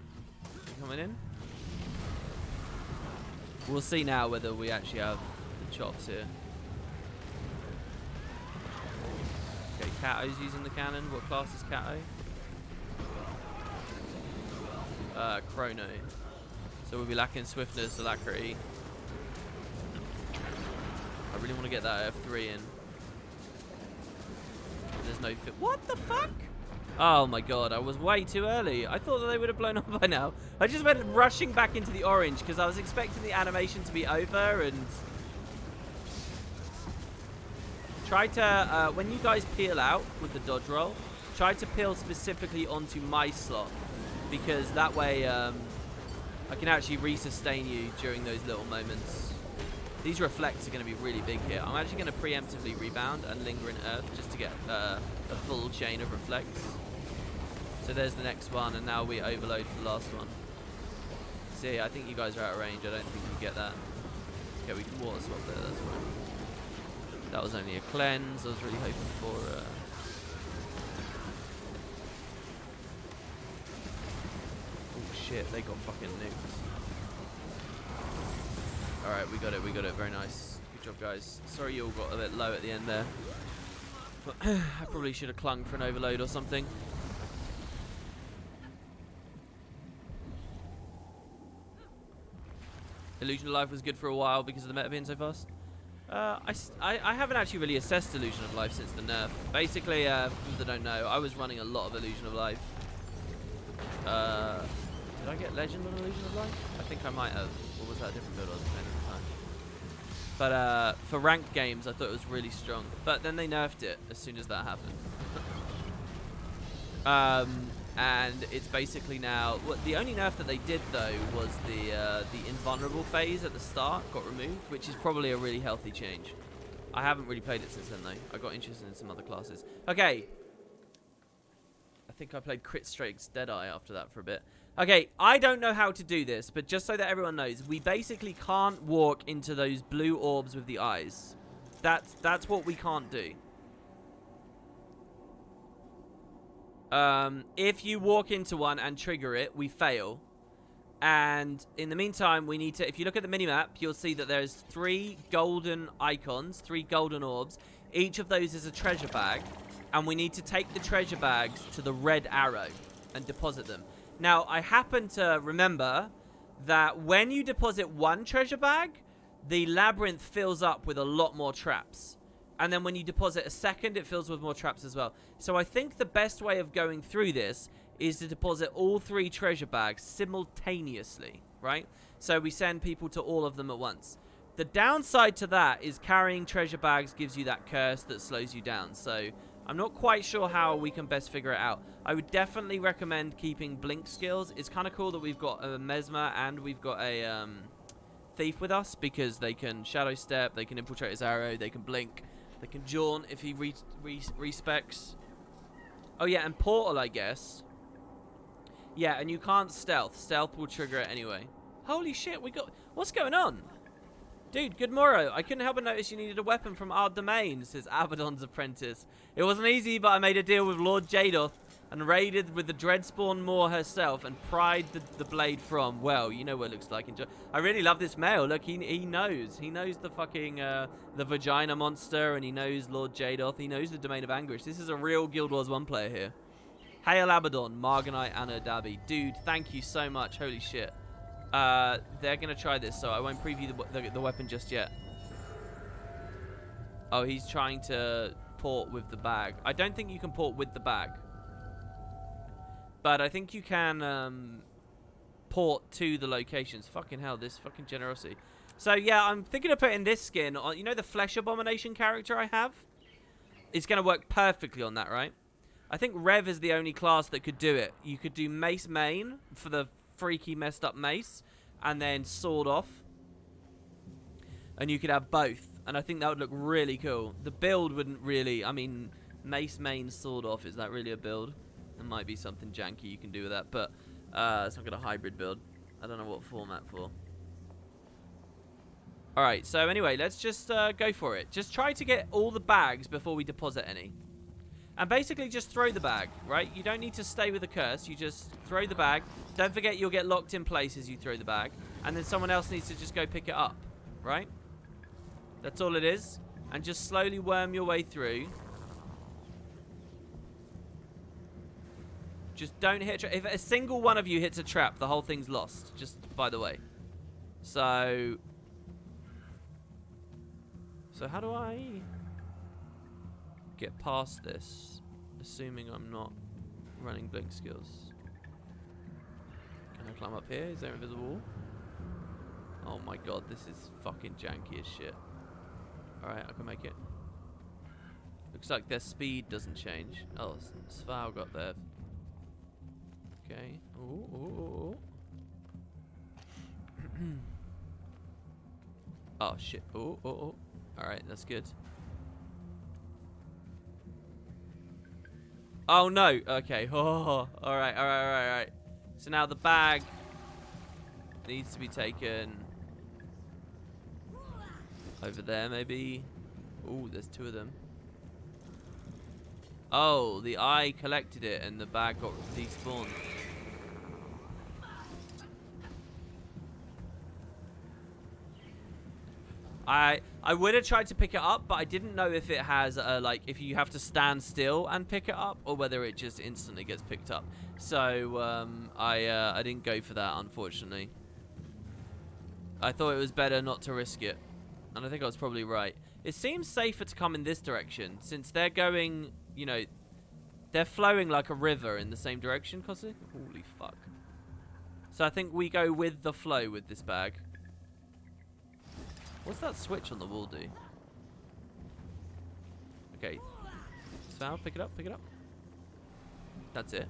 You coming in? We'll see now whether we actually have the chops here. Okay, Kato's using the cannon. What class is Kato? Chrono. So we'll be lacking swiftness, alacrity. I really want to get that F3 in. There's no fit. What the fuck? Oh my god, I was way too early. I thought that they would have blown up by now. I just went rushing back into the orange because I was expecting the animation to be over and... Try to, when you guys peel out with the dodge roll, try to peel specifically onto my slot. Because that way, I can actually resustain you during those little moments. These reflects are going to be really big here. I'm actually going to preemptively rebound and linger in earth just to get a full chain of reflects. So there's the next one, and now we overload for the last one. See, I think you guys are out of range. I don't think you get that. Okay, we can water swap there. That's fine. That was only a cleanse. I was really hoping for... Oh shit, they got fucking nuked. Alright, we got it, very nice. Good job, guys. Sorry you all got a bit low at the end there. But I probably should have clung for an overload or something. Illusion of Life was good for a while because of the meta being so fast. I haven't actually really assessed Illusion of Life since the nerf. Basically, for people that don't know, I was running a lot of Illusion of Life. Did I get Legend on Illusion of Life? I think I might have. Or was that a different build I was playing at the time? But for ranked games, I thought it was really strong. But then they nerfed it as soon as that happened. And it's basically now... Well, the only nerf that they did, though, was the invulnerable phase at the start got removed, which is probably a really healthy change. I haven't really played it since then, though. I got interested in some other classes. Okay. I think I played Crit Strake's Deadeye after that for a bit. Okay, I don't know how to do this, but just so that everyone knows, we basically can't walk into those blue orbs with the eyes. That's what we can't do. If you walk into one and trigger it, we fail. And in the meantime, we need to... If you look at the minimap, you'll see that there's 3 golden icons, 3 golden orbs. Each of those is a treasure bag. And we need to take the treasure bags to the red arrow and deposit them. Now, I happen to remember that when you deposit one treasure bag, the labyrinth fills up with a lot more traps. And then when you deposit a second, it fills with more traps as well. So I think the best way of going through this is to deposit all 3 treasure bags simultaneously, right? So we send people to all of them at once. The downside to that is carrying treasure bags gives you that curse that slows you down. So I'm not quite sure how we can best figure it out. I would definitely recommend keeping blink skills. It's kind of cool that we've got a Mesmer and we've got a Thief with us because they can shadow step, they can infiltrate his arrow, they can blink. They can jaunt if he respecs. Oh yeah, and portal, I guess. Yeah, and you can't stealth. Stealth will trigger it anyway. Holy shit, we got... What's going on? Dude, good morrow. I couldn't help but notice you needed a weapon from our domain, says Abaddon's Apprentice. It wasn't easy, but I made a deal with Lord Jadoth. and raided with the Dreadspawn Moor herself and pried the blade from, well, you know what it looks like. I really love this male. Look, he knows. He knows the fucking, the vagina monster, and he knows Lord Jadoth. He knows the Domain of Anguish. This is a real Guild Wars 1 player here. Hail Abaddon, Marganite, Anna Dabi. Dude, thank you so much. Holy shit. They're going to try this, so I won't preview the weapon just yet. Oh, he's trying to port with the bag. I don't think you can port with the bag. But I think you can port to the locations. Fucking hell, this fucking generosity. So, yeah, I'm thinking of putting this skin on. You know the Flesh Abomination character I have? It's going to work perfectly on that, right? I think Rev is the only class that could do it. You could do Mace Main for the freaky messed up mace, and then Sword Off. And you could have both. And I think that would look really cool. The build wouldn't really... I mean, Mace Main, Sword Off, is that really a build? There might be something janky you can do with that, but it's not got a hybrid build. I don't know what format for. Alright, so anyway, let's just go for it. Just try to get all the bags before we deposit any. And basically just throw the bag, right? You don't need to stay with the curse. You just throw the bag. Don't forget you'll get locked in place as you throw the bag. And then someone else needs to just go pick it up, right? That's all it is. And just slowly worm your way through. Just don't hit a trap. If a single one of you hits a trap, the whole thing's lost. Just by the way. So how do I get past this? Assuming I'm not running blink skills. Can I climb up here? Is there an invisible wall? Oh my god, this is fucking janky as shit. Alright, I can make it. Looks like their speed doesn't change. Oh, Sval got there. Okay. Ooh, ooh, ooh. Oh shit. Ooh, ooh, ooh. Alright, that's good. Oh no. Okay. Oh, alright, alright. So now the bag needs to be taken over there, maybe. Ooh, there's two of them. Oh, the eye collected it and the bag got despawned. I would have tried to pick it up, but I didn't know if it has like if you have to stand still and pick it up, or whether it just instantly gets picked up. So I didn't go for that, unfortunately. I thought it was better not to risk it, and I think I was probably right. It seems safer to come in this direction since they're going, you know, they're flowing like a river in the same direction. Cosy? Holy fuck! So I think we go with the flow with this bag. What's that switch on the wall do? Okay. Sal, pick it up, pick it up. That's it.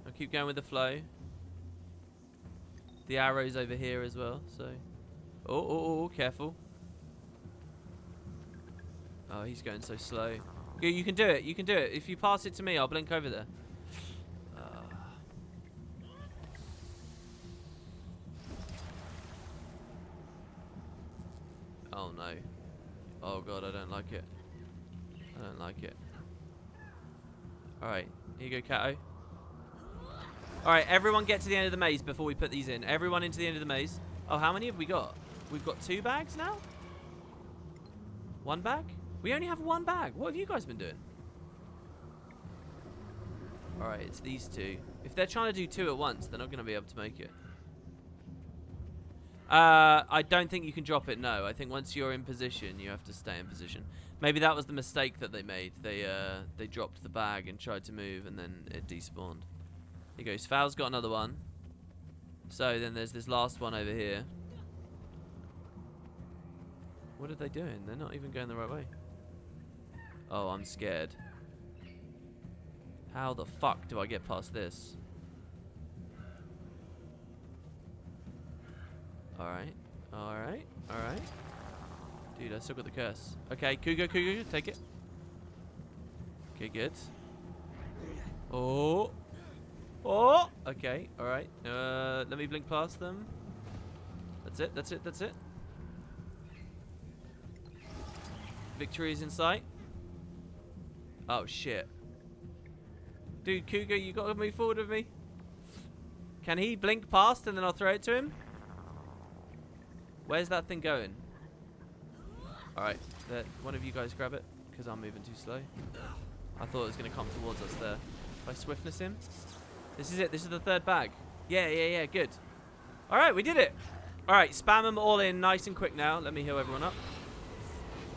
I'll keep going with the flow. The arrow's over here as well, so... Oh, careful. Oh, he's going so slow. You can do it, you can do it. If you pass it to me, I'll blink over there. Oh no. Oh god, I don't like it. I don't like it. Alright, here you go, Cato. Alright, everyone get to the end of the maze before we put these in. Everyone into the end of the maze. Oh, how many have we got? We've got 2 bags now? 1 bag? We only have 1 bag. What have you guys been doing? Alright, it's these 2. If they're trying to do 2 at once, they're not going to be able to make it. I don't think you can drop it, no. I think once you're in position, you have to stay in position. Maybe that was the mistake that they made. They dropped the bag and tried to move, and then it despawned. Here goes. Fal's got another one. So then there's this last one over here. What are they doing? They're not even going the right way. Oh, I'm scared. How the fuck do I get past this? Alright. Alright. Alright. Dude, I still got the curse. Okay, Cougar, take it. Okay, good. Oh. Oh! Okay, alright. Let me blink past them. That's it, that's it, that's it. Victory is in sight. Oh, shit. Dude, Cougar, you got to move forward with me. Can he blink past and then I'll throw it to him? Where's that thing going? Alright, one of you guys grab it, because I'm moving too slow. I thought it was going to come towards us there. If I swiftness him. This is it. This is the third bag. Yeah, good. Alright, we did it. Alright, spam them all in nice and quick now. Let me heal everyone up.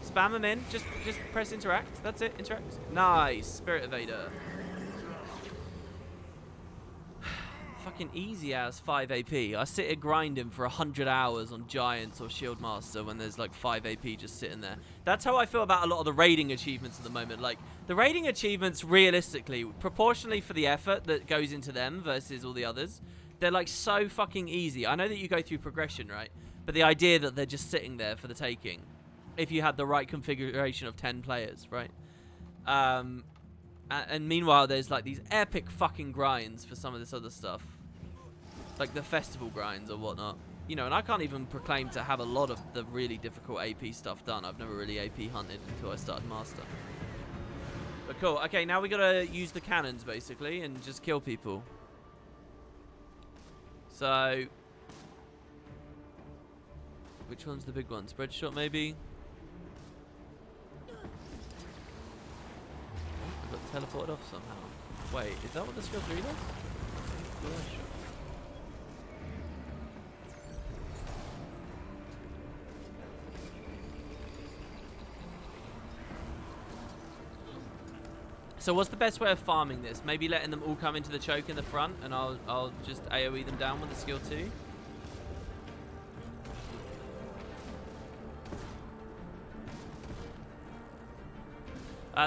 Spam them in. Just press interact. That's it. Interact. Nice. Spirit Evader. Fucking easy as 5 AP. I sit here grinding for 100 hours on Giants or Shield Master when there's like 5 AP just sitting there. That's how I feel about a lot of the raiding achievements at the moment. Like, the raiding achievements, realistically, proportionally for the effort that goes into them versus all the others, they're like so fucking easy. I know that you go through progression, right? But the idea that they're just sitting there for the taking, if you had the right configuration of 10 players, right? And meanwhile, there's like these epic fucking grinds for some of this other stuff. Like the festival grinds or whatnot. You know, and I can't even proclaim to have a lot of the really difficult AP stuff done. I've never really AP hunted until I started Master. But cool. Okay, now we gotta use the cannons, basically, and just kill people. So... which one's the big one? Spread shot, maybe? I got teleported off somehow. Wait, is that what the skill 3 does? Yeah, sure. So what's the best way of farming this? Maybe letting them all come into the choke in the front and I'll just AoE them down with the skill 2?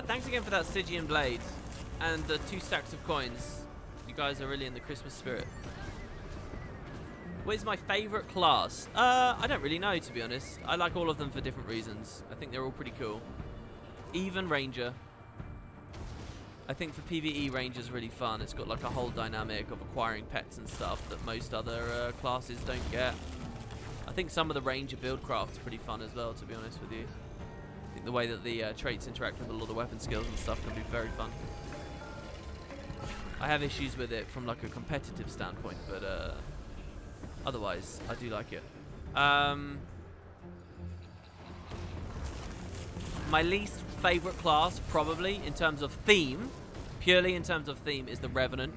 Thanks again for that Stygian blade and the 2 stacks of coins. You guys are really in the Christmas spirit. What is my favourite class? I don't really know, to be honest. I like all of them for different reasons. I think they're all pretty cool. Even Ranger. I think for PvE, Ranger's really fun. It's got like a whole dynamic of acquiring pets and stuff that most other classes don't get. I think some of the Ranger buildcraft's pretty fun as well, to be honest with you. I think the way that the traits interact with a lot of the weapon skills and stuff can be very fun. I have issues with it from like a competitive standpoint, but otherwise, I do like it. My least favourite class, probably, in terms of theme, purely in terms of theme, is the Revenant.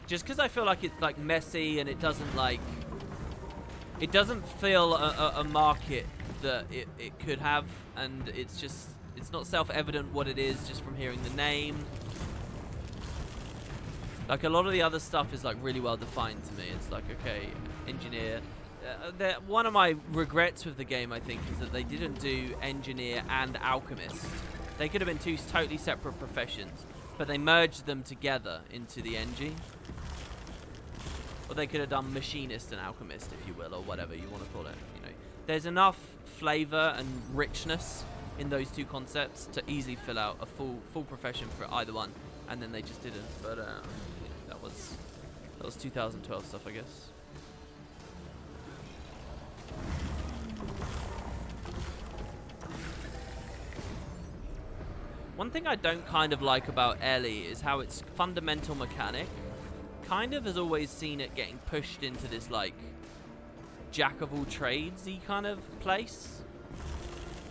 Just because I feel like it's like messy and it doesn't like... it doesn't feel a market that it could have, and it's just... it's not self-evident what it is just from hearing the name. Like, a lot of the other stuff is like really well defined to me. It's like, okay, engineer... one of my regrets with the game, I think, is that they didn't do engineer and alchemist. They could have been 2 totally separate professions, but they merged them together into the Engie. Or they could have done machinist and alchemist, if you will, or whatever you want to call it. You know, there's enough flavor and richness in those 2 concepts to easily fill out a full profession for either one, and then they just didn't. But you know, that was 2012 stuff, I guess. One thing I don't kind of like about Ellie is how its fundamental mechanic kind of has always seen it getting pushed into this like jack of all trades-y kind of place.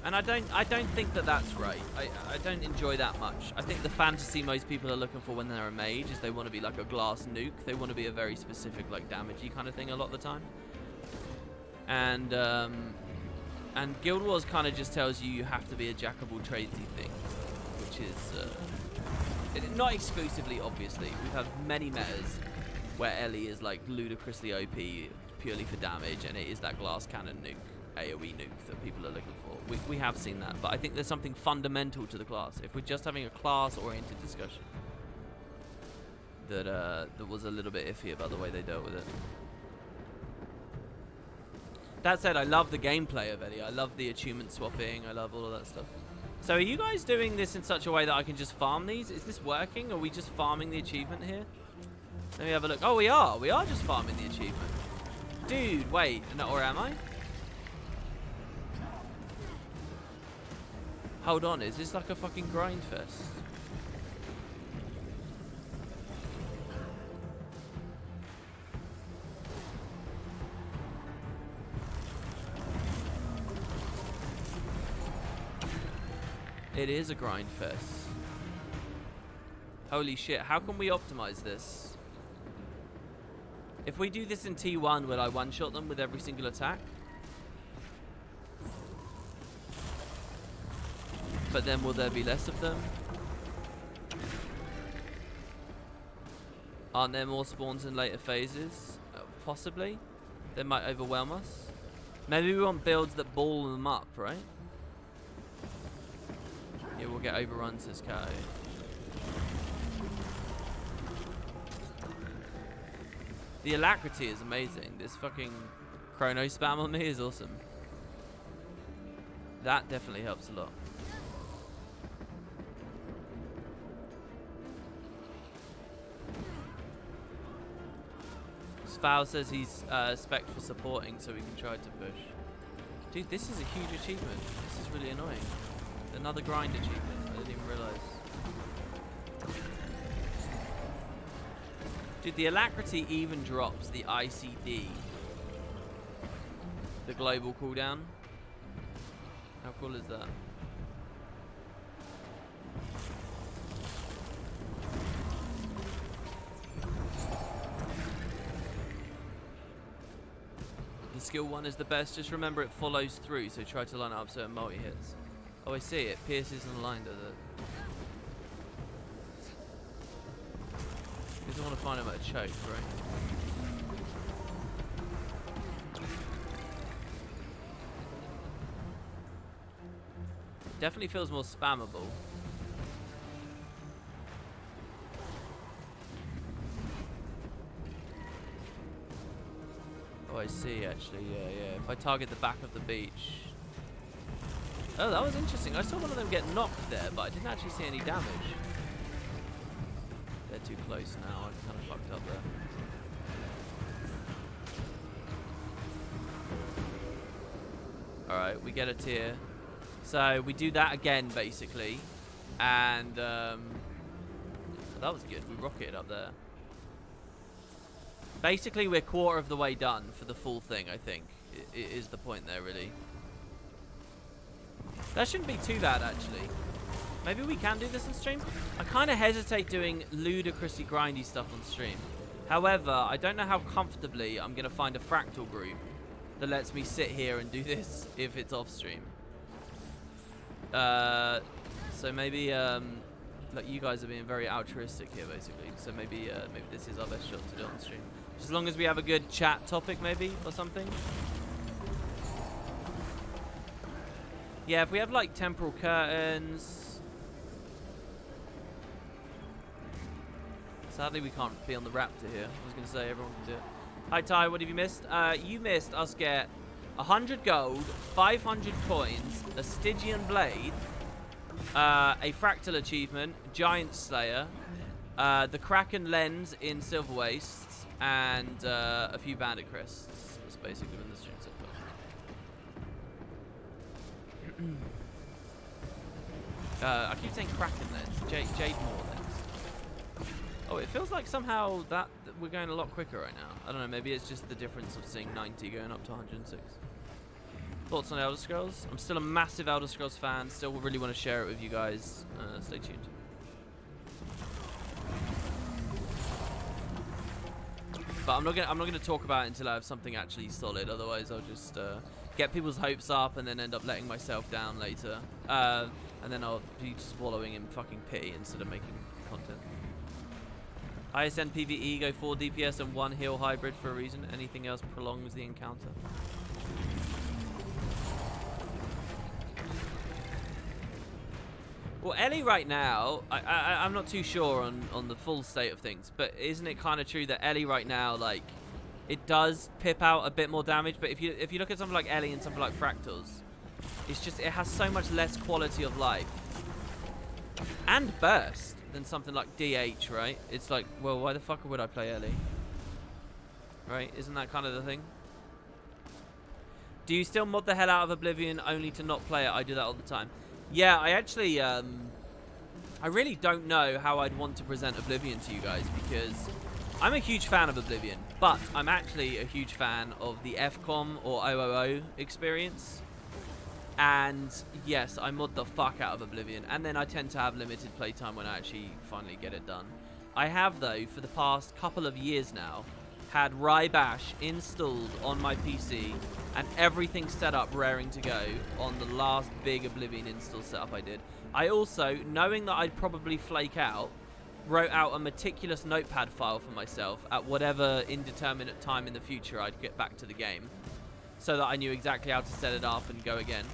And I don't think that that's right. I don't enjoy that much. I think the fantasy most people are looking for when they're a mage is they want to be like a glass nuke. They want to be a very specific like damagey kind of thing a lot of the time. And Guild Wars kind of just tells you have to be a jack of all tradesy thing, which is not exclusively, obviously. We've had many metas where Ellie is like ludicrously OP purely for damage, and it is that glass cannon nuke, AoE nuke that people are looking for. We have seen that, but I think there's something fundamental to the class. If we're just having a class-oriented discussion, that was a little bit iffy about the way they dealt with it. That said, I love the gameplay of Ellie. I love the achievement swapping. I love all of that stuff. So are you guys doing this in such a way that I can just farm these? Is this working? Are we just farming the achievement here? Let me have a look. Oh, we are. We are just farming the achievement. Dude, wait. No, or am I? Hold on. Is this like a fucking grind fest? It is a grind fest. Holy shit, how can we optimize this? If we do this in T1, will I one-shot them with every single attack? But then will there be less of them? Aren't there more spawns in later phases? Possibly. They might overwhelm us. Maybe we want builds that ball them up, right? Yeah, we'll get overrun, says Kai. The alacrity is amazing. This fucking chrono spam on me is awesome. That definitely helps a lot. Foul says he's spec for supporting, so we can try to push. Dude, this is a huge achievement. This is really annoying. Another grind achievement. I didn't even realize. Dude, the alacrity even drops the ICD. The global cooldown. How cool is that? The skill one is the best. Just remember it follows through, so try to line up certain multi-hits. Oh, I see. It pierces and line, does it? Because I want to find him at a choke, right? Definitely feels more spammable. Oh, I see, actually, yeah. If I target the back of the beach. Oh, that was interesting. I saw one of them get knocked there, but I didn't actually see any damage. They're too close now. I kind of fucked up there. Alright, we get a tier. So, we do that again, basically. And, that was good. We rocketed up there. Basically, we're quarter of the way done for the full thing, I think. It is the point there, really. That shouldn't be too bad, actually. Maybe we can do this on stream? I kind of hesitate doing ludicrously grindy stuff on stream. However, I don't know how comfortably I'm going to find a fractal group that lets me sit here and do this if it's off stream. So maybe, like, you guys are being very altruistic here, basically. So maybe this is our best shot to do on stream. Just as long as we have a good chat topic, maybe, or something. Yeah, if we have, like, temporal curtains. Sadly, we can't be on the Raptor here. I was going to say everyone can do it. Hi, Ty, what have you missed? You missed us get 100 gold, 500 coins, a Stygian blade, a fractal achievement, Giant Slayer, the Kraken lens in Silver Wastes, and a few bandit crests. That's basically been the stream so far. I keep saying Kraken lens, Jade Moore lens. Oh, it feels like somehow that we're going a lot quicker right now. I don't know, maybe it's just the difference of seeing 90 going up to 106. Thoughts on Elder Scrolls? I'm still a massive Elder Scrolls fan. Still really want to share it with you guys. Stay tuned. But I'm not gonna talk about it until I have something actually solid. Otherwise, I'll just get people's hopes up and then end up letting myself down later. And then I'll be just wallowing in fucking pity instead of making content. ISN PvE go 4 DPS and 1 heal hybrid for a reason. Anything else prolongs the encounter. Well, Ellie right now, I'm not too sure on the full state of things, but isn't it kind of true that Ellie right now, like, it does pip out a bit more damage, but if you look at something like Ellie and something like Fractals, it's just, it has so much less quality of life and burst than something like DH, right? It's like, well, why the fuck would I play Ellie? Right? Isn't that kind of the thing? Do you still mod the hell out of Oblivion only to not play it? I do that all the time. Yeah, I actually, I really don't know how I'd want to present Oblivion to you guys, because I'm a huge fan of Oblivion, but I'm actually a huge fan of the FCOM or OOO experience. And yes, I mod the fuck out of Oblivion, and then I tend to have limited playtime when I actually finally get it done. I have, though, for the past couple of years now, had Rybash installed on my PC and everything set up raring to go on the last big Oblivion install setup I did. I also, knowing that I'd probably flake out, wrote out a meticulous notepad file for myself at whatever indeterminate time in the future I'd get back to the game, so that I knew exactly how to set it up and go again.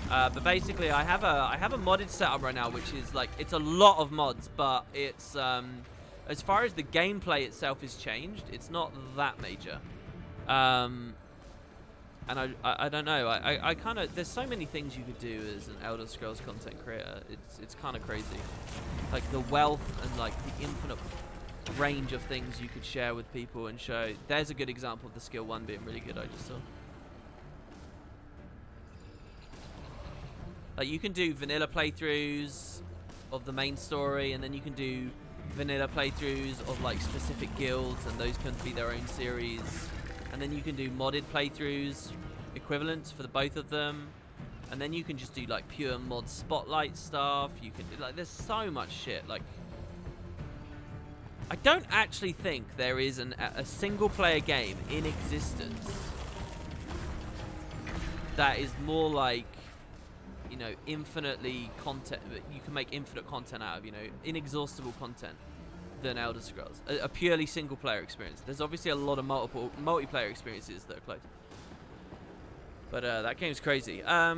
But basically, I have a modded setup right now, which is like, it's a lot of mods, but it's as far as the gameplay itself is changed, it's not that major. And I don't know. I kind of, there's so many things you could do as an Elder Scrolls content creator. It's kind of crazy. Like the wealth and like the infinite range of things you could share with people and show. There's a good example of the skill 1 being really good. I just saw. Like you can do vanilla playthroughs of the main story, and then you can do vanilla playthroughs of like specific guilds, and those can be their own series. And then you can do modded playthroughs, equivalents for the both of them. And then you can just do like pure mod spotlight stuff. You can do like, there's so much shit. Like, I don't actually think there is a single player game in existence that is more like, you know, infinitely content, you can make infinite content out of, you know, inexhaustible content than Elder Scrolls. A purely single player experience. There's obviously a lot of multiplayer experiences that are close. But that game's crazy. I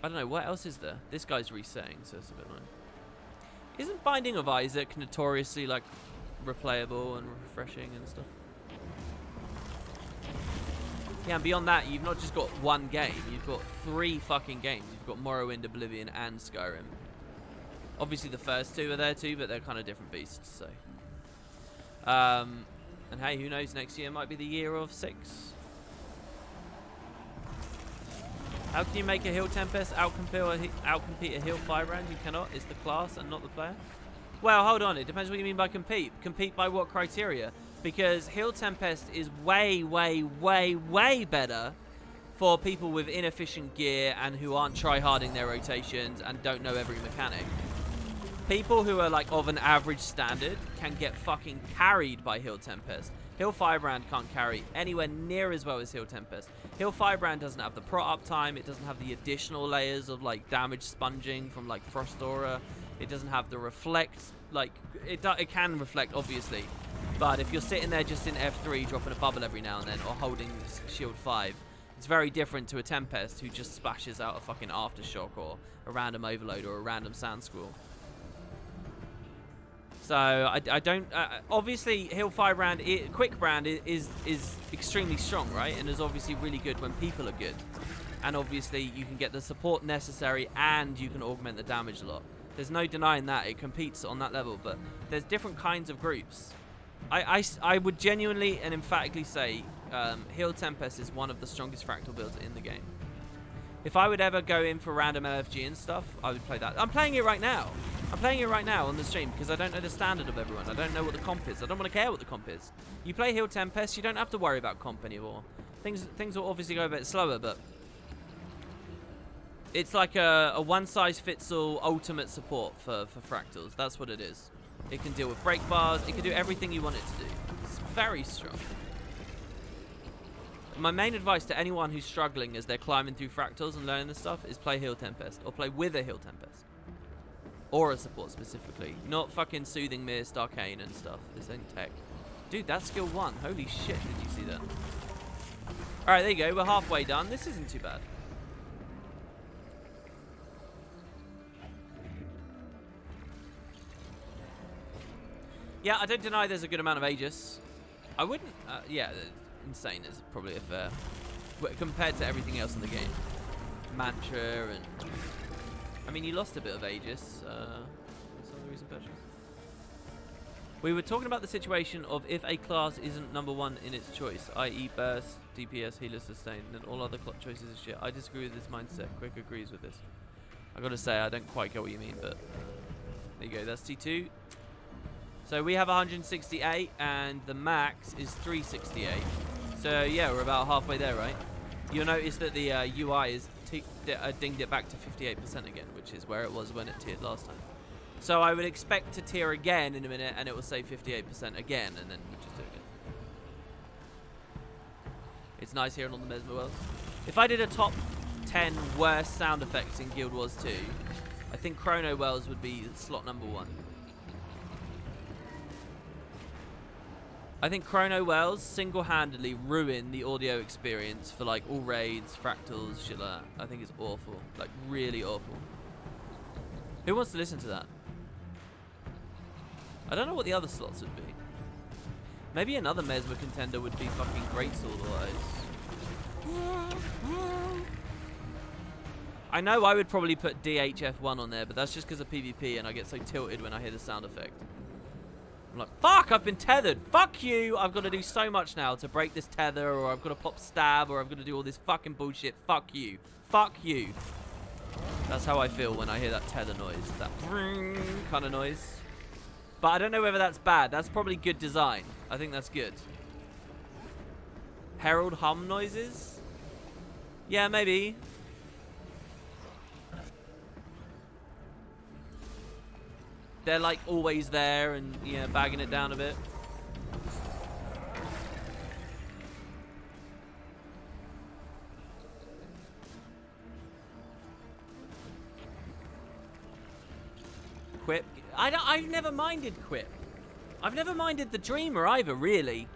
don't know, what else is there? This guy's resetting, so it's a bit annoying. Isn't Binding of Isaac notoriously like replayable and refreshing and stuff? Yeah, and beyond that, you've not just got one game, you've got 3 fucking games. You've got Morrowind, Oblivion, and Skyrim. Obviously the first 2 are there too, but they're kind of different beasts, so. And hey, who knows, next year might be the year of 6. How can you make a Hill Tempest outcompete a Hill Firebrand? You cannot. It's the class and not the player. Well, hold on. It depends what you mean by compete. Compete by what criteria? Because Hill Tempest is way, way, way, way better for people with inefficient gear and who aren't try-harding their rotations and don't know every mechanic. People who are like of an average standard can get fucking carried by Hill Tempest. Hill Firebrand can't carry anywhere near as well as Hill Tempest. Hill Firebrand doesn't have the prot uptime. It doesn't have the additional layers of like damage sponging from like Frost Aura. It doesn't have the reflect. Like it can reflect obviously, but if you're sitting there just in F3 dropping a bubble every now and then or holding shield 5, it's very different to a Tempest who just splashes out a fucking aftershock or a random overload or a random sand squall. So I don't obviously Hill Firebrand, Quickbrand is extremely strong, right? And is obviously really good when people are good. And obviously you can get the support necessary and you can augment the damage a lot. There's no denying that it competes on that level, but there's different kinds of groups. I would genuinely and emphatically say Hill Tempest is one of the strongest fractal builds in the game. If I would ever go in for random LFG and stuff, I would play that. I'm playing it right now. I'm playing it right now on the stream because I don't know the standard of everyone. I don't know what the comp is. I don't want to care what the comp is. You play Hill Tempest, you don't have to worry about comp anymore. Things will obviously go a bit slower, but it's like a one-size-fits-all ultimate support for fractals. That's what it is. It can deal with break bars. It can do everything you want it to do. It's very strong. My main advice to anyone who's struggling as they're climbing through fractals and learning this stuff is play Hill Tempest or play with a Hill Tempest. Or a support specifically. Not fucking Soothing Mist, Arcane and stuff. This ain't tech. Dude, that's skill 1. Holy shit, did you see that? Alright, there you go. We're halfway done. This isn't too bad. Yeah, I don't deny there's a good amount of Aegis. I wouldn't... yeah, insane is probably a fair... compared to everything else in the game. Mantra and... I mean, you lost a bit of Aegis. Some of the recent patches. We were talking about the situation of if a class isn't #1 in its choice, i.e. burst, DPS, healer, sustain, then all other choices are shit. I disagree with this mindset. Quick agrees with this. I gotta say, I don't quite get what you mean, but there you go. That's T2. So we have 168, and the max is 368. So yeah, we're about halfway there, right? You'll notice that the UI is dinged it back to 58% again, which is where it was when it tiered last time. So I would expect to tier again in a minute, and it will say 58% again, and then you just do it again. It's nice hearing on the Mesmer Wells. If I did a top 10 worst sound effects in Guild Wars 2, I think Chrono Wells would be slot number 1. I think Chrono Wells single-handedly ruined the audio experience for like all raids, fractals, shit like that. I think it's awful, like really awful. Who wants to listen to that? I don't know what the other slots would be. Maybe another Mesmer contender would be fucking Greatsword wise. I know I would probably put DHF1 on there, but that's just because of PvP and I get so tilted when I hear the sound effect. I'm like, fuck, I've been tethered. Fuck you. I've got to do so much now to break this tether, or I've got to pop stab, or I've got to do all this fucking bullshit. Fuck you. Fuck you. That's how I feel when I hear that tether noise. That kind of noise. But I don't know whether that's bad. That's probably good design. I think that's good. Herald hum noises? Yeah, maybe. They're like always there and, yeah, bagging it down a bit. Quip. I've never minded Quip. I've never minded the Dreamer either, really.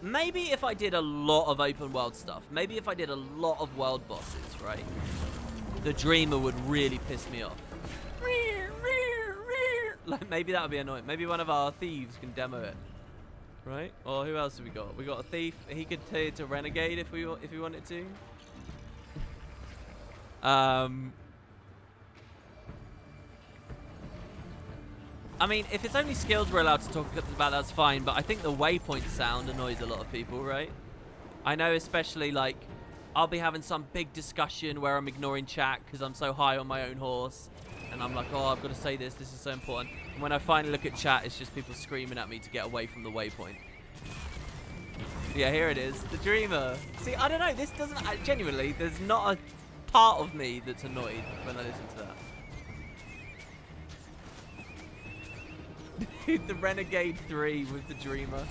Maybe if I did a lot of open world stuff, maybe if I did a lot of world bosses, right? The Dreamer would really piss me off. Like, maybe that would be annoying. Maybe one of our thieves can demo it, right? Or who else have we got? We got a thief. He could turn it to Renegade if we wanted to. I mean, if it's only skills we're allowed to talk about, that's fine. But I think the waypoint sound annoys a lot of people, right? I know, especially like, I'll be having some big discussion where I'm ignoring chat because I'm so high on my own horse. And I'm like, oh, I've got to say this. This is so important. And when I finally look at chat, it's just people screaming at me to get away from the waypoint. Yeah, here it is. The Dreamer. See, I don't know. This doesn't... genuinely, there's not a part of me that's annoyed when I listen to that. The Renegade 3 with the Dreamer.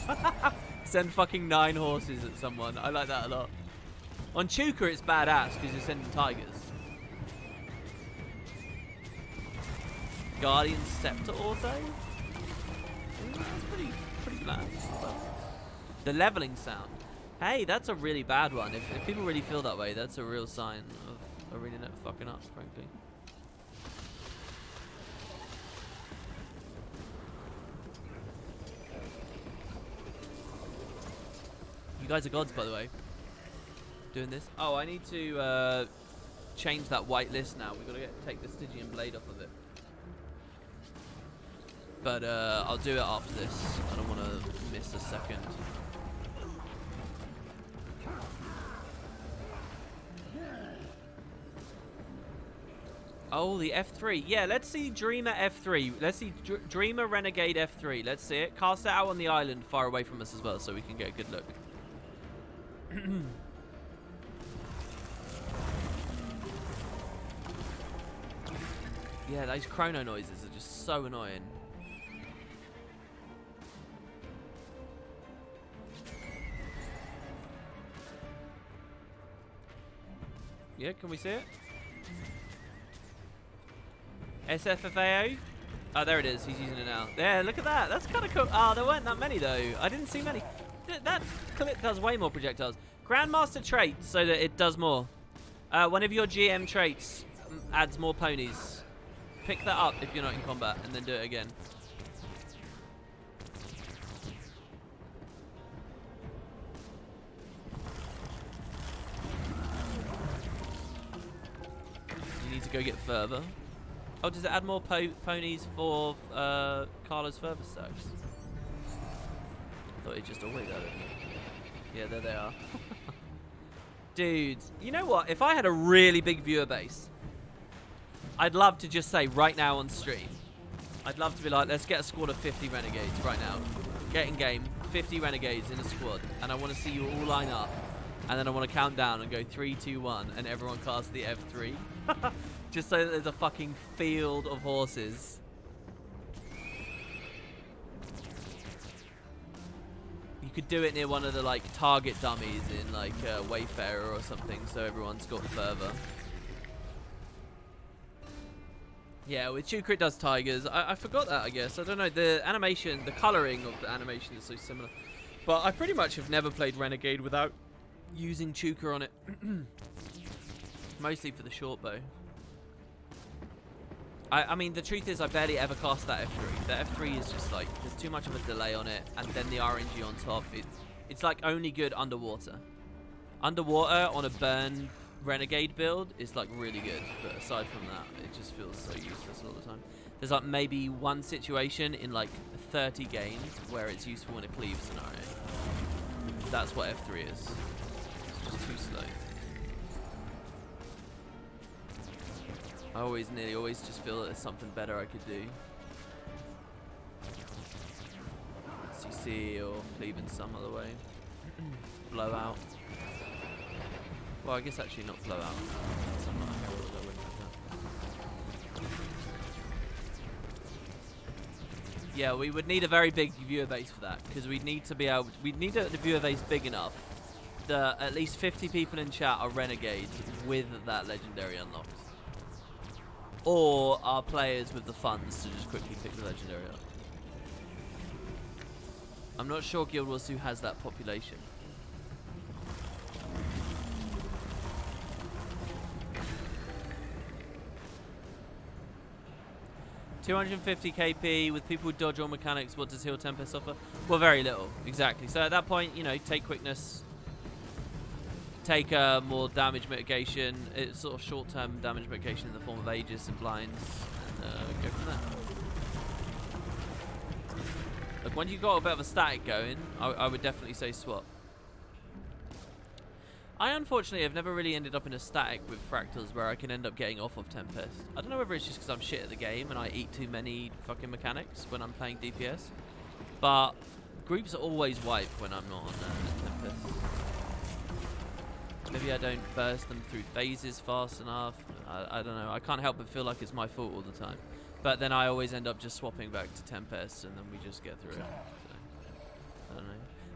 Send fucking 9 horses at someone. I like that a lot. On Chuka, it's badass because you're sending tigers. Guardian Scepter auto? That's pretty bland. The leveling sound. Hey, that's a really bad one. If people really feel that way, that's a real sign of arena net fucking up, frankly. You guys are gods, by the way. Doing this. Oh, I need to change that white list now. We've got to take the Stygian blade off of it. But I'll do it after this. I don't want to miss a second. Oh, the F3. Yeah, let's see Dreamer F3. Let's see Dreamer Renegade F3. Let's see it. Cast it out on the island far away from us as well so we can get a good look. Yeah, those chrono noises are just so annoying. Yeah, can we see it? SFFAO? Oh, there it is. He's using it now. Yeah, look at that. That's kind of cool. Oh, there weren't that many, though. I didn't see many. That clip does way more projectiles. Grandmaster trait, so that it does more. One of your GM traits adds more ponies. Pick that up if you're not in combat, and then do it again. You need to go get further. Oh, does it add more ponies for Carla's further stacks? I thought it just always added. Yeah, there they are. Dude, you know what? If I had a really big viewer base, I'd love to just say right now on stream, I'd love to be like, let's get a squad of 50 Renegades right now. Get in game, 50 Renegades in a squad, and I want to see you all line up And then I want to count down and go 3, 2, 1, and everyone casts the F3. Just so that there's a fucking field of horses. You could do it near one of the like target dummies in like Wayfarer or something, so everyone's got further. Yeah, with Chuka it does tigers. I forgot that, I guess. I don't know, the animation, the colouring of the animation is so similar. But I pretty much have never played Renegade without using Chuka on it. Mostly for the short bow. I mean, the truth is I barely ever cast that F3. The F3 is just like, there's too much of a delay on it, and then the RNG on top. It's like only good underwater. Underwater on a burn Renegade build is like really good, but aside from that, it just feels so useless all the time. There's like maybe one situation in like 30 games where it's useful in a cleave scenario. That's what F3 is. It's just too slow. I nearly always just feel that there's something better I could do. CC or cleave in some other way. Blowout. Well, I guess actually not blowout. Yeah, we would need a very big viewer base for that, because we'd need to be able. We'd need a viewer base big enough that at least 50 people in chat are renegades with that legendary unlocked, or are players with the funds to just quickly pick the legendary up. I'm not sure Guild Wars 2 has that population. $250 KP with people with dodge or mechanics. What does Heal Tempest offer? Well, very little. Exactly. So at that point, you know, take quickness, take more damage mitigation. It's sort of short-term damage mitigation in the form of Aegis and blinds, and go from there. Look, when you've got a bit of a static going, I would definitely say swap. I unfortunately have never really ended up in a static with Fractals where I can end up getting off of Tempest. I don't know whether it's just because I'm shit at the game and I eat too many fucking mechanics when I'm playing DPS, but groups are always wipe when I'm not on Tempest. Maybe I don't burst them through phases fast enough. I don't know. I can't help but feel like it's my fault all the time. But then I always end up just swapping back to Tempest and then we just get through it. So, I don't know.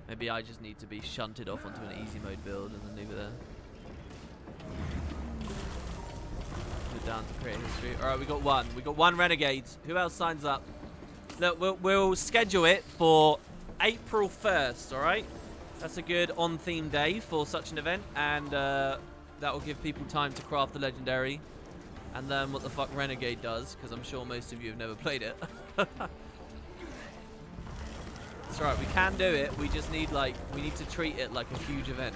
Maybe I just need to be shunted off onto an easy mode build and then leave it there. Put it down to create history. Alright, we got one. We got one Renegade. Who else signs up? Look, we'll schedule it for April 1st, alright? That's a good on-theme day for such an event, and that will give people time to craft the legendary and learn what the fuck Renegade does, because I'm sure most of you have never played it. That's right, we can do it. We just need we need to treat it like a huge event.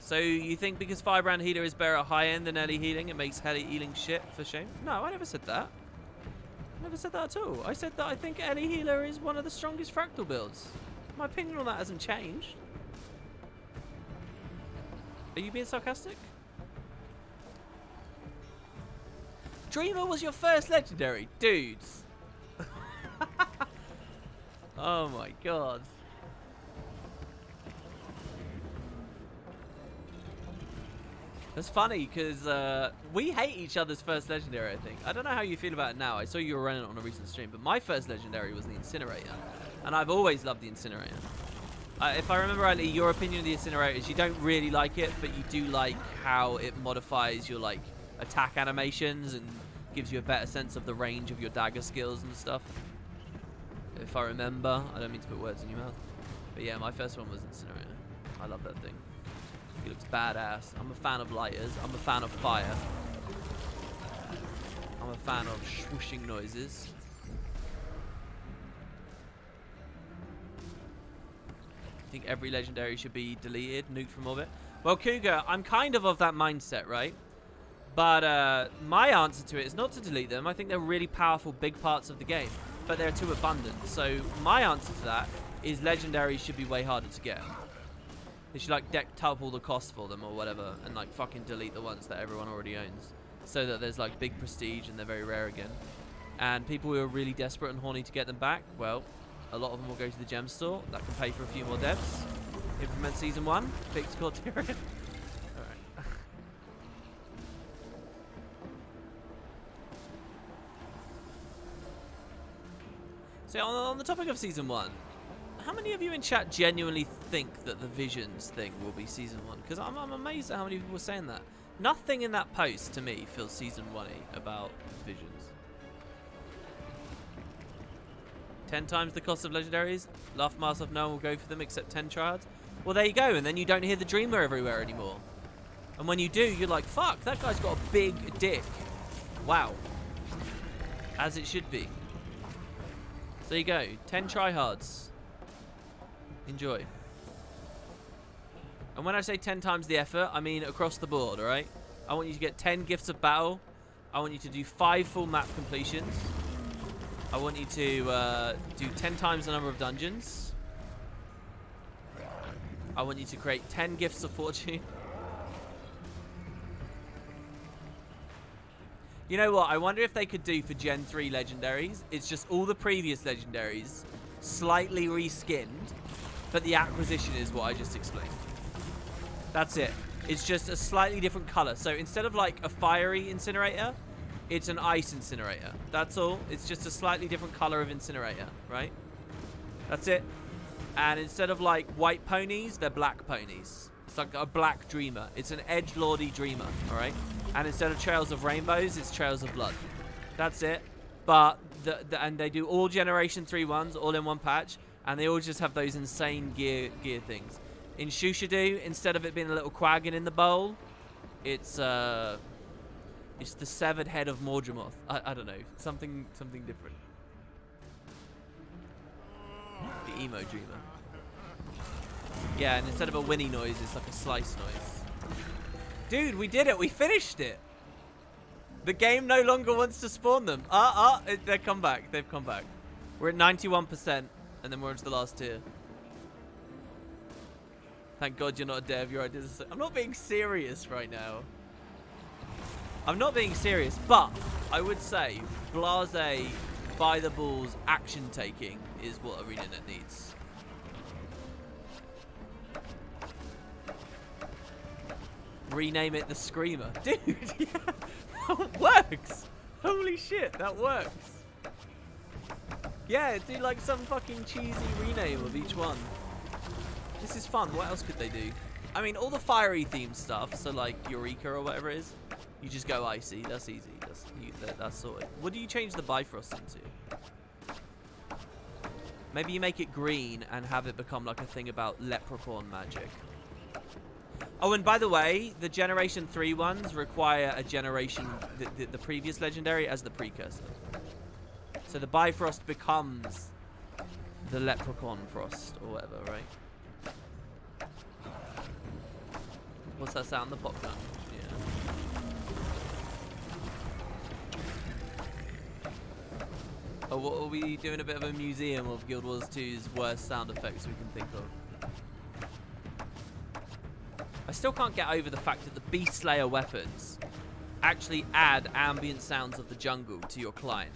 So you think because Firebrand Healer is better at high end than Ellie Healing, it makes Ellie Healing shit for shame? No, I never said that. I never said that at all. I said that I think Ellie Healer is one of the strongest Fractal builds. My opinion on that hasn't changed. Are you being sarcastic? Dreamer was your first legendary, dudes. Oh my god. That's funny because we hate each other's first legendary, I think. I don't know how you feel about it now. I saw you were running it on a recent stream, but my first legendary was the Incinerator. And I've always loved the Incinerator. If I remember rightly, your opinion of the Incinerator is you don't really like it, but you do like how it modifies your attack animations and gives you a better sense of the range of your dagger skills and stuff. If I remember. I don't mean to put words in your mouth. But yeah, my first one was Incinerator. I love that thing. He looks badass. I'm a fan of lighters. I'm a fan of fire. I'm a fan of swooshing noises. I think every legendary should be deleted, nuked from orbit. Well, Cougar, I'm kind of that mindset, right? But my answer to it is not to delete them. I think they're really powerful, big parts of the game. But they're too abundant. So my answer to that is legendaries should be way harder to get. They should deck-tuple the cost for them or whatever and fucking delete the ones that everyone already owns. So that there's big prestige and they're very rare again. And people who are really desperate and horny to get them back, well, a lot of them will go to the gem store. That can pay for a few more devs. Implement Season 1. Fix Corteria. Alright. So on the topic of Season 1, how many of you in chat genuinely think that the Visions thing will be Season 1? Because I'm amazed at how many people were saying that. Nothing in that post, to me, feels Season 1-y about Visions. 10 times the cost of legendaries. Laugh myself, no one will go for them except 10 tryhards. Well, there you go, and then you don't hear the Dreamer everywhere anymore. And when you do, you're like, fuck, that guy's got a big dick. Wow. As it should be. So there you go, 10 tryhards. Enjoy. And when I say 10 times the effort, I mean across the board, alright? I want you to get 10 Gifts of Battle. I want you to do 5 full map completions. I want you to do 10 times the number of dungeons. I want you to create 10 Gifts of Fortune. You know what? I wonder if they could do for Gen 3 legendaries. It's just all the previous legendaries slightly reskinned, but the acquisition is what I just explained. That's it. It's just a slightly different color. So instead of like a fiery incinerator, it's an ice incinerator. That's all. It's just a slightly different color of incinerator, right? That's it. And instead of like white ponies, they're black ponies. It's like a black Dreamer. It's an edgelordy Dreamer, all right? And instead of Trails of Rainbows, it's Trails of Blood. That's it. But, and they do all Generation 3 ones, all in one patch. And they all just have those insane gear things. In Shushadu, instead of it being a little quaggin in the bowl, it's the severed head of Mordramoth. I don't know. Something different. The emo Dreamer. Yeah, and instead of a whinny noise, it's like a slice noise. Dude, we did it. We finished it. The game no longer wants to spawn them. They've come back. They've come back. We're at 91%, and then we're into the last tier. Thank God you're not a dev. You're right. I'm not being serious right now. I'm not being serious, but I would say blase, by the balls, action taking is what ArenaNet needs. Rename it the Screamer. Dude, yeah, that works. Holy shit, that works. Yeah, do like some fucking cheesy rename of each one. This is fun. What else could they do? I mean, all the fiery themed stuff, so like Eureka or whatever it is, you just go icy. That's easy. That's sorted. What do you change the Bifrost into? Maybe you make it green and have it become like a thing about leprechaun magic. Oh, and by the way, the Generation 3 ones require a generation, the previous legendary as the precursor. So the Bifrost becomes the Leprechaun Frost or whatever, right? What's that sound? The popgun. Yeah. Oh, what are we doing? A bit of a museum of Guild Wars 2's worst sound effects we can think of. I still can't get over the fact that the Beast Slayer weapons actually add ambient sounds of the jungle to your client,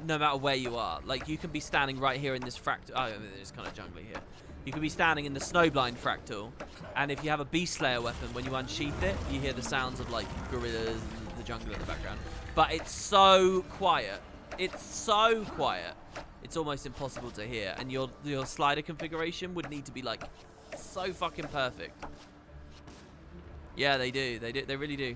no matter where you are. Like, you can be standing right here in this fractal. Oh, it's kind of jungly here. You can be standing in the Snowblind fractal, and if you have a Beast Slayer weapon, when you unsheath it, you hear the sounds of, like, gorillas and the jungle in the background. But it's so quiet. It's so quiet. It's almost impossible to hear. And your slider configuration would need to be, like, so fucking perfect. Yeah, they do. They do. They really do.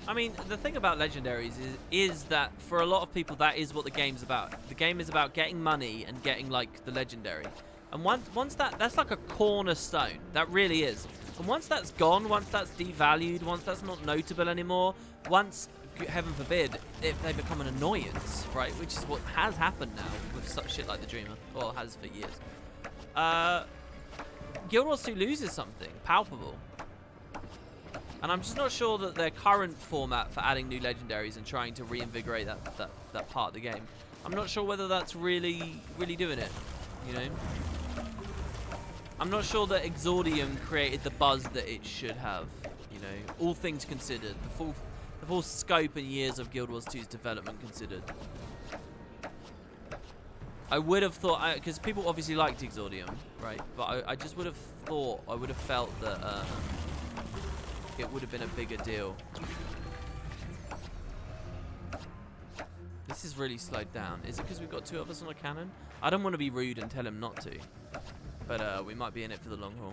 I mean, the thing about legendaries is that for a lot of people, that is what the game's about. The game is about getting money and getting, like, the legendary. And once that's like a cornerstone. That really is. And once that's gone, once that's devalued, once that's not notable anymore, once, heaven forbid, if they become an annoyance, right? Which is what has happened now with such shit like the Dreamer. Well, it has for years. Guild Wars 2 loses something palpable. And I'm just not sure that their current format for adding new legendaries and trying to reinvigorate that part of the game, I'm not sure whether that's really doing it, you know? I'm not sure that Exordium created the buzz that it should have, you know, all things considered, the full scope and years of Guild Wars 2's development considered. I would have thought, because people obviously liked Exordium, right? But I just would have thought, I would have felt that it would have been a bigger deal. This is really slowed down. Is it because we've got 2 of us on a cannon? I don't want to be rude and tell him not to. But we might be in it for the long haul.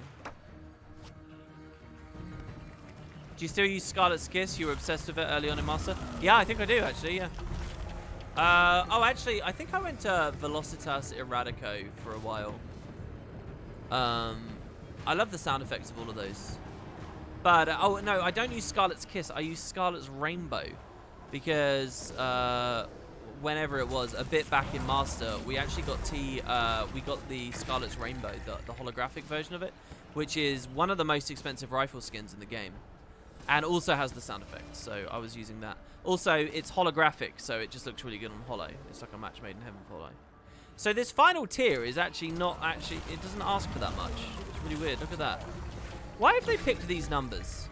Do you still use Scarlet's Kiss? You were obsessed with it early on in Master? Yeah, I think I do, actually, yeah. Oh, actually, I think I went to Velocitas Erradico for a while. I love the sound effects of all of those. But, oh, no, I don't use Scarlet's Kiss. I use Scarlet's Rainbow. Because, whenever it was, a bit back in Master, we actually got we got the Scarlet's Rainbow, the holographic version of it, which is one of the most expensive rifle skins in the game. And also has the sound effects, so I was using that. Also, it's holographic, so it just looks really good on Holo. It's like a match made in heaven for Holo. So this final tier is actually not it doesn't ask for that much. It's really weird, look at that. Why have they picked these numbers?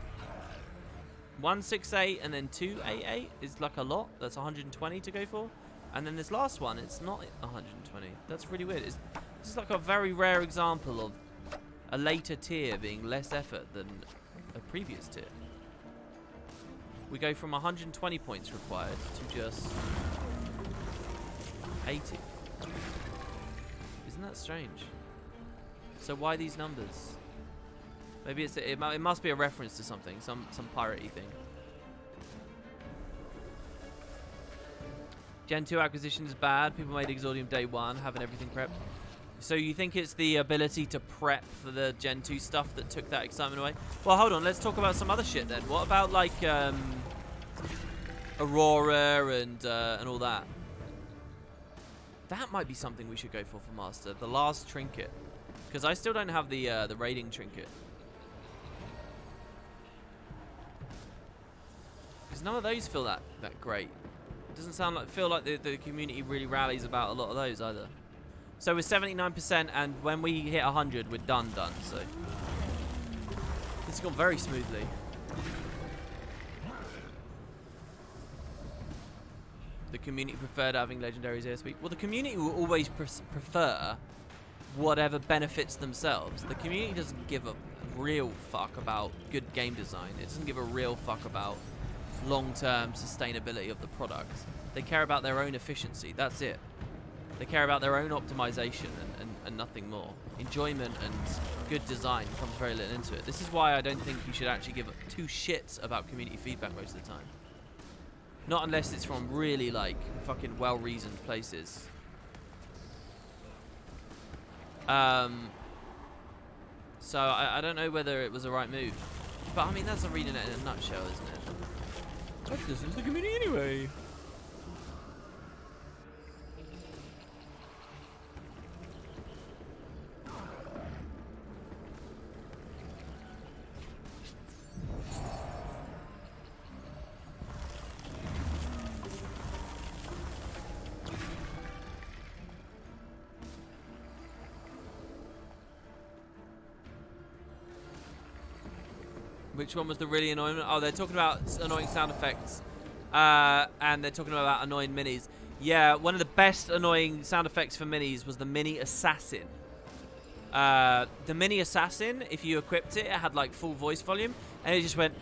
168 and then 288 is like a lot. That's 120 to go for. And then this last one, it's not 120. That's really weird. This is like a very rare example of a later tier being less effort than a previous tier. We go from 120 points required to just 80. Isn't that strange? So why these numbers? Maybe it must be a reference to something, some piratey thing. Gen 2 acquisition is bad. People made Exordium day 1, having everything prepped. So you think it's the ability to prep for the Gen 2 stuff that took that excitement away? Well, hold on. Let's talk about some other shit then. What about like Aurora and all that? That might be something we should go for Master. The last trinket, because I still don't have the raiding trinket. Because none of those feel that great. It doesn't feel like the community really rallies about a lot of those either. So we're 79%, and when we hit 100, we're done. So this has gone very smoothly. The community preferred having legendaries ASP. Well, the community will always prefer whatever benefits themselves. The community doesn't give a real fuck about good game design. It doesn't give a real fuck about long-term sustainability of the product. They care about their own efficiency. That's it. They care about their own optimization and nothing more. Enjoyment and good design comes very little into it. This is why I don't think you should actually give 2 shits about community feedback most of the time. Not unless it's from really, like, fucking well-reasoned places. So I don't know whether it was the right move. But, I mean, that's a reading it in a nutshell, isn't it? Let's listen to the community anyway. Which one was the really annoying one? Oh, they're talking about annoying sound effects. And they're talking about annoying minis. Yeah, one of the best annoying sound effects for minis was the Mini Assassin. The Mini Assassin, if you equipped it, it had like full voice volume. And it just went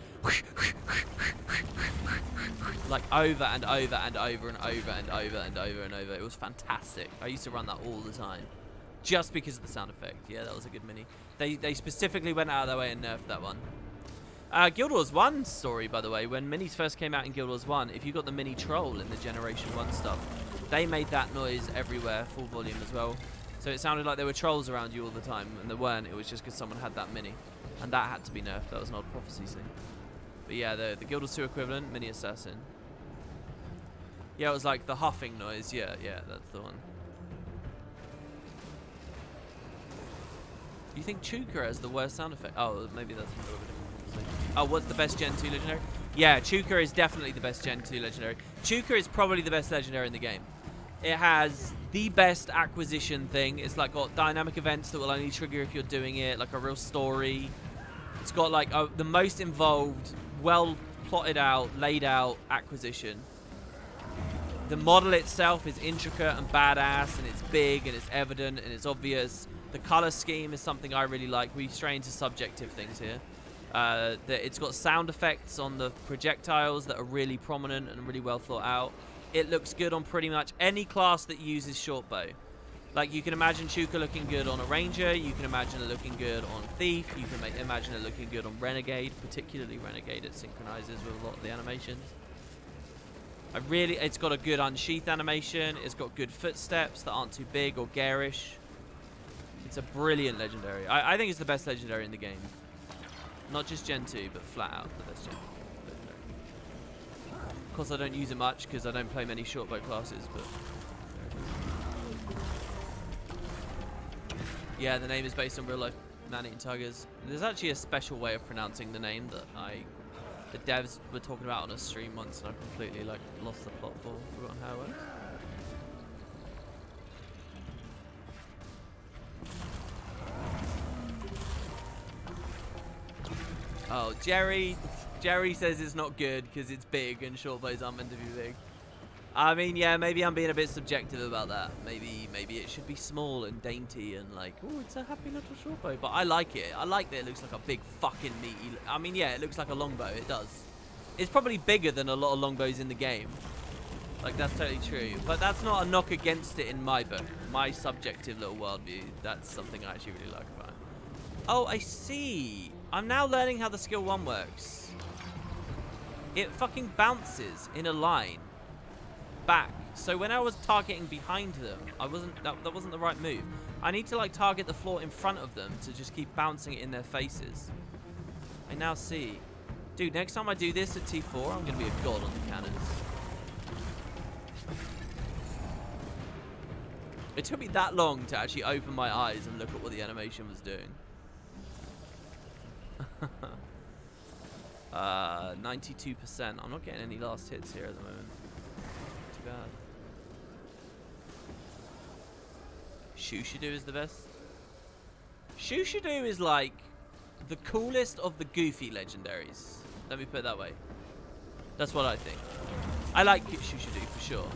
like over and over and over and over and over and over and over. It was fantastic. I used to run that all the time. Just because of the sound effect. Yeah, that was a good mini. They specifically went out of their way and nerfed that one. Guild Wars 1 story, by the way, when minis first came out in Guild Wars 1, if you got the mini troll in the Generation 1 stuff, they made that noise everywhere, full volume as well. So it sounded like there were trolls around you all the time, and there weren't. It was just because someone had that mini. And that had to be nerfed. That was an old prophecy thing. But yeah, the Guild Wars 2 equivalent, Mini Assassin. Yeah, it was like the huffing noise. Yeah, that's the one. Do you think Chuka has the worst sound effect? Oh, maybe that's a little bit different. Oh, what's the best Gen 2 legendary? Yeah, Chuka is definitely the best Gen 2 legendary. Chuka is probably the best legendary in the game. It has the best acquisition thing. It's like got dynamic events that will only trigger if you're doing it, like a real story. It's got like the most involved, well plotted out, laid out acquisition. The model itself is intricate and badass, and it's big and it's evident and it's obvious. The color scheme is something I really like. We stray into subjective things here. It's got sound effects on the projectiles that are really prominent and really well thought out. It looks good on pretty much any class that uses short bow. Like, you can imagine Chuka looking good on a Ranger, you can imagine it looking good on Thief, you can imagine it looking good on Renegade, particularly Renegade. It synchronizes with a lot of the animations. It's got a good unsheath animation, it's got good footsteps that aren't too big or garish. It's a brilliant legendary. I think it's the best legendary in the game. Not just Gen 2, but flat out the best Gen 2 legendary. Of course, I don't use it much because I don't play many short bow classes, but... yeah, the name is based on real life man-eating tigers. There's actually a special way of pronouncing the name that the devs were talking about on a stream once, and I completely like lost the plot for, forgotten how it works. Oh, Jerry says it's not good because it's big and short bows aren't meant to be big. I mean, yeah, maybe I'm being a bit subjective about that. Maybe it should be small and dainty and like, oh, it's a happy little short bow. But I like it. I like that it looks like a big fucking meaty... I mean, yeah, it looks like a longbow. It does. It's probably bigger than a lot of longbows in the game. Like, that's totally true. But that's not a knock against it in my book. My subjective little worldview. That's something I actually really like about it. Oh, I see. I'm now learning how the skill 1 works. It fucking bounces in a line back. So when I was targeting behind them, that wasn't the right move. I need to like target the floor in front of them to just keep bouncing it in their faces. I now see. Dude, next time I do this at T4, I'm gonna be a god on the cannons. It took me that long to actually open my eyes and look at what the animation was doing. 92%. I'm not getting any last hits here at the moment. Too bad. Shushadu is the best. Shushadu is like the coolest of the goofy legendaries. Let me put it that way. That's what I think. I like Shushadu for sure.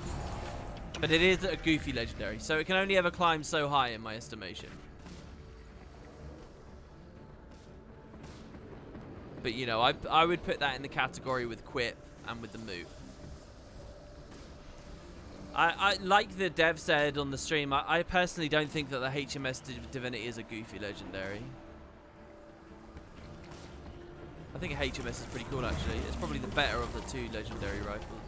But it is a goofy legendary, so it can only ever climb so high in my estimation. But, you know, I would put that in the category with Quip and with the Moot. I like the dev said on the stream, I personally don't think that the HMS Divinity is a goofy legendary. I think HMS is pretty cool, actually. It's probably the better of the two legendary rifles.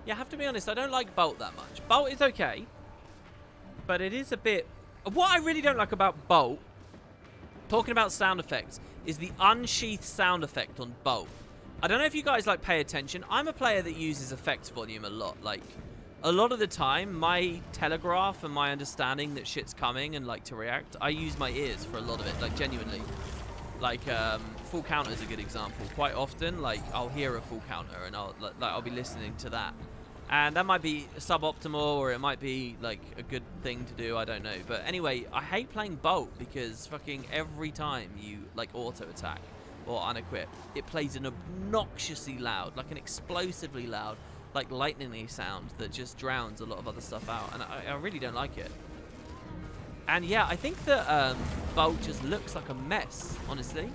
Yeah, I have to be honest, I don't like Bolt that much. Bolt is okay, but it is a bit... What I really don't like about Bolt, talking about sound effects, is the unsheathed sound effect on Bolt. I don't know if you guys like pay attention. I'm a player that uses effects volume a lot. Like, a lot of the time, my telegraph and my understanding that shit's coming and like to react, I use my ears for a lot of it, like genuinely. Like, full counter is a good example. Quite often, like, I'll hear a full counter and I'll be listening to that. And that might be suboptimal, or it might be like a good thing to do, I don't know. But anyway, I hate playing Bolt because fucking every time you like auto attack or unequip, it plays an obnoxiously loud, like an explosively loud, like lightning-y sound that just drowns a lot of other stuff out, and I really don't like it. And yeah, I think that Bolt just looks like a mess, honestly.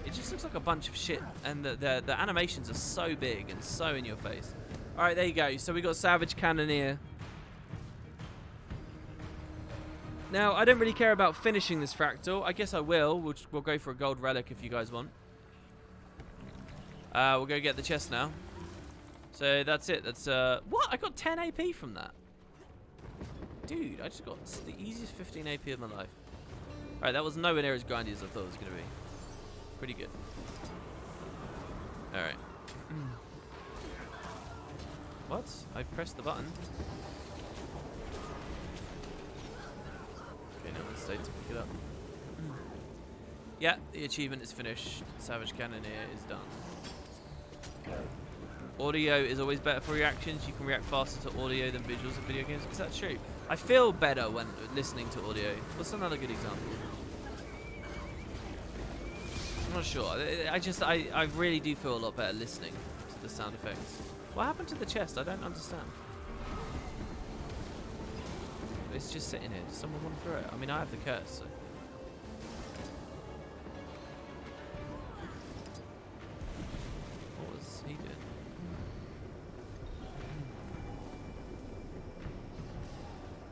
It just looks like a bunch of shit, and the animations are so big and so in your face. Alright, there you go. So we got Savage Cannoneer. Now, I don't really care about finishing this fractal. I guess I will. We'll go for a gold relic if you guys want. We'll go get the chest now. So that's it. That's what? I got 10 AP from that. Dude, I just got the easiest 15 AP of my life. Alright, that was nowhere near as grindy as I thought it was going to be. Pretty good. Alright. What? I pressed the button. Okay, no one stayed to pick it up. Yeah, the achievement is finished. Savage Cannoneer is done. Audio is always better for reactions. You can react faster to audio than visuals in video games. Is that true? I feel better when listening to audio. What's another good example? I'm not sure. I really do feel a lot better listening to the sound effects. What happened to the chest? I don't understand. It's just sitting here. Does someone want to throw it? I mean, I have the curse, so. What was he doing?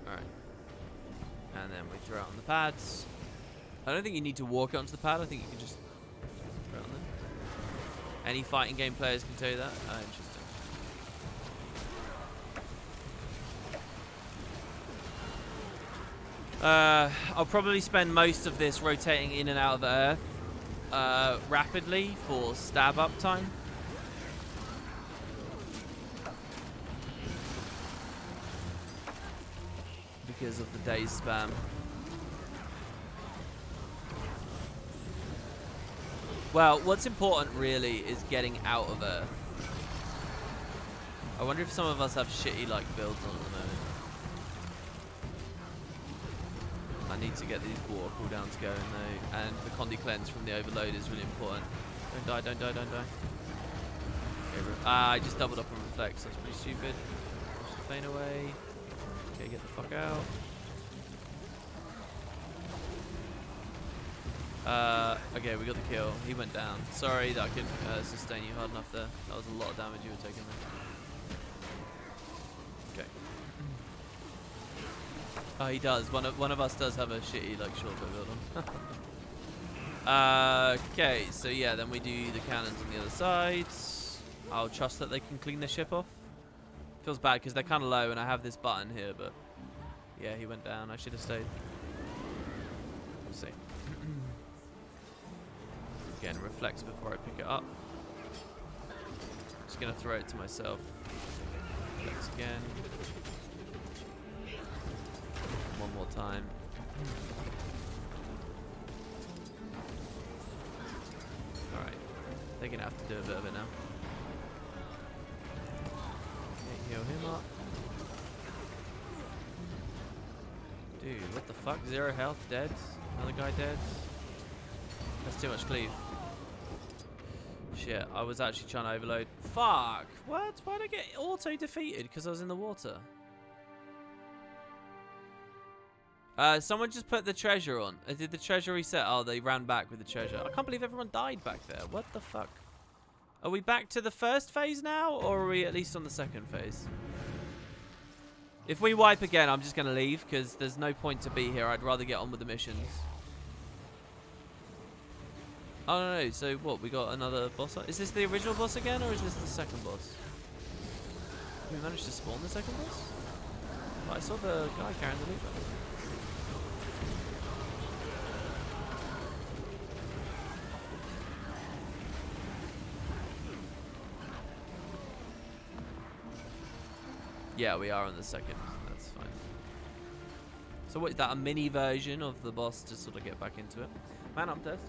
Alright. And then we throw it on the pads. I don't think you need to walk it onto the pad. I think you can just throw it on there. Any fighting game players can tell you that. Oh, interesting. I'll probably spend most of this rotating in and out of the earth rapidly for stab up time. Because of the day's spam. Well, what's important really is getting out of Earth. I wonder if some of us have shitty like builds on at the moment. I need to get these water cooldowns going though, and the Condi cleanse from the overload is really important. Don't die, don't die, don't die. Okay, I just doubled up on reflex, that's pretty stupid. Push the plane away. Okay, get the fuck out. Okay, we got the kill. He went down. Sorry that I couldn't sustain you hard enough there. That was a lot of damage you were taking there. Okay. Oh, he does. One of us does have a shitty like shortbow build on. Okay, so yeah, then we do the cannons on the other side. I'll trust that they can clean the ship off. Feels bad because they're kind of low, and I have this button here, but yeah, he went down. I should have stayed. We'll see. Again, reflex before I pick it up. Just gonna throw it to myself. Reflex again. One more time. Alright. They're gonna have to do a bit of it now. Okay, heal him up. Dude, what the fuck? 0 health, dead. Another guy dead. That's too much cleave. Shit, I was actually trying to overload. Fuck! What? Why'd I get auto-defeated? Because I was in the water. Someone just put the treasure on. Did the treasure reset? Oh, they ran back with the treasure. I can't believe everyone died back there. What the fuck? Are we back to the first phase now? Or are we at least on the second phase? If we wipe again, I'm just going to leave. Because there's no point to be here. I'd rather get on with the missions. Oh, no. So, what? We got another boss? Is this the original boss again? Or is this the second boss? Did we manage to spawn the second boss? Oh, I saw the guy carrying the loot bag. Yeah, we are on the second. That's fine. So what is that, a mini version of the boss to sort of get back into it? Man up test.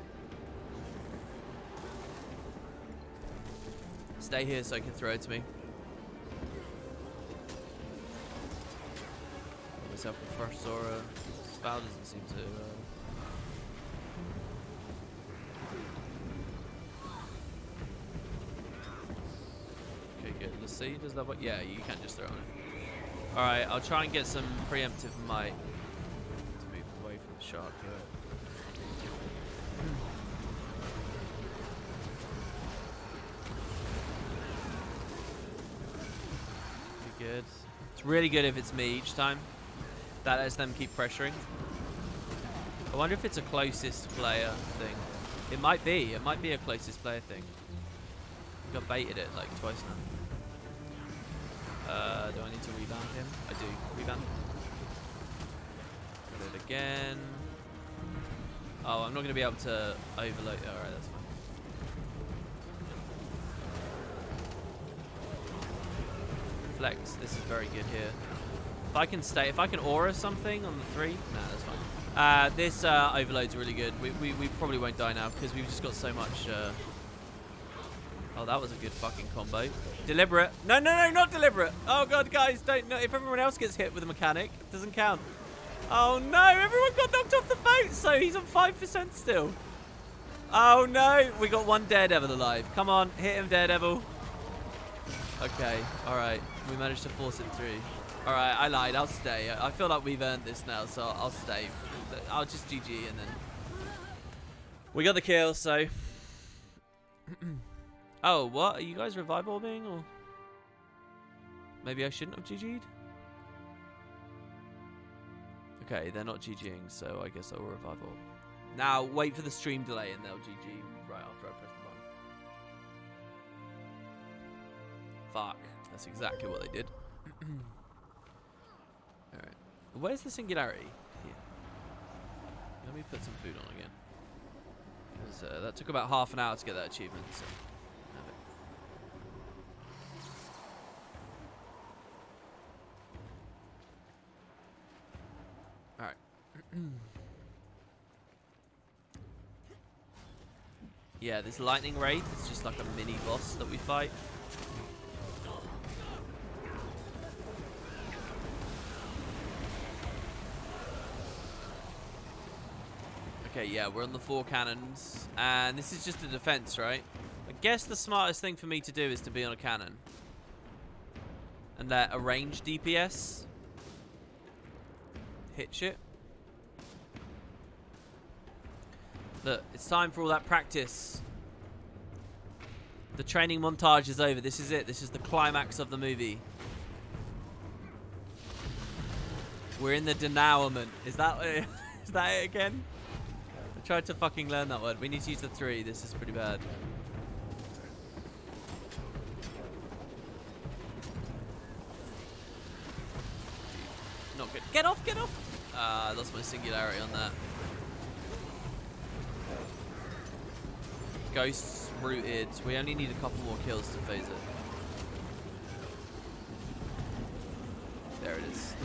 Stay here so I can throw it to me. Put myself with first Zora. Spell doesn't seem to... Okay, good. Let's see. Does that work? Yeah, you can just throw it on it. Alright, I'll try and get some preemptive might to move away from the shark here. Pretty good. It's really good if it's me each time. That lets them keep pressuring. I wonder if it's a closest player thing. It might be. It might be a closest player thing. I got baited it like twice now. Do I need to rebound him? I do. Rebound. Put it again. Oh, I'm not going to be able to overload. Alright, that's fine. Flex. This is very good here. If I can stay, if I can aura something on the 3, nah, that's fine. This overload's really good. We probably won't die now because we've just got so much Oh, that was a good fucking combo. Deliberate. No, no, no, not deliberate. Oh, God, guys, don't. No, if everyone else gets hit with a mechanic, it doesn't count. Oh, no, everyone got knocked off the boat, so he's on 5% still. Oh, no. We got one Daredevil alive. Come on, hit him, Daredevil. Okay, all right. We managed to force it through. All right, I lied. I'll stay. I feel like we've earned this now, so I'll stay. I'll just GG and then... We got the kill, so... Oh, what? Are you guys revive orbing, or... Maybe I shouldn't have GG'd? Okay, they're not GGing, so I guess I'll revive orb. Now, wait for the stream delay and they'll GG right after I press the button. Fuck. That's exactly what they did. Alright. Where's the singularity? Here. Let me put some food on again. Because that took about half an hour to get that achievement, so... have it. Alright. Yeah, this lightning wraith is just like a mini boss that we fight. Okay, yeah, we're on the 4 cannons, and this is just a defense, right? I guess the smartest thing for me to do is to be on a cannon. And let a ranged DPS hit shit. Look, it's time for all that practice. The training montage is over. This is it. This is the climax of the movie. We're in the denouement. Is that it again? I tried to fucking learn that word. We need to use the 3. This is pretty bad. Not good. Get off, get off! I lost my singularity on that. Ghosts rooted. We only need a couple more kills to phase it. There it is.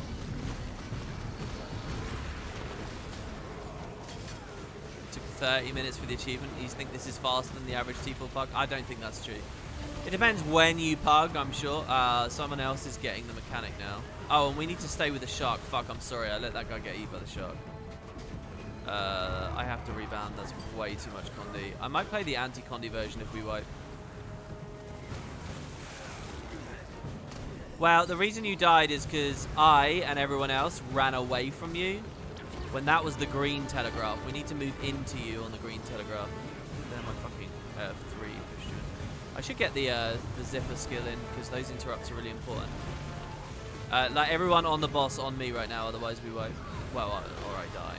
Took 30 minutes for the achievement. You think this is faster than the average T4 pug? I don't think that's true. It depends when you pug, I'm sure. Someone else is getting the mechanic now. Oh, and we need to stay with the shark. Fuck, I'm sorry. I let that guy get eaten by the shark. I have to rebound. That's way too much Condi. I might play the anti-Condi version if we wipe. Well, the reason you died is because I and everyone else ran away from you when that was the green telegraph. We need to move into you on the green telegraph. They're my fucking 3 Christian. I should get the zipper skill in because those interrupts are really important. Like everyone on the boss on me right now, otherwise we wipe. Well, or I die.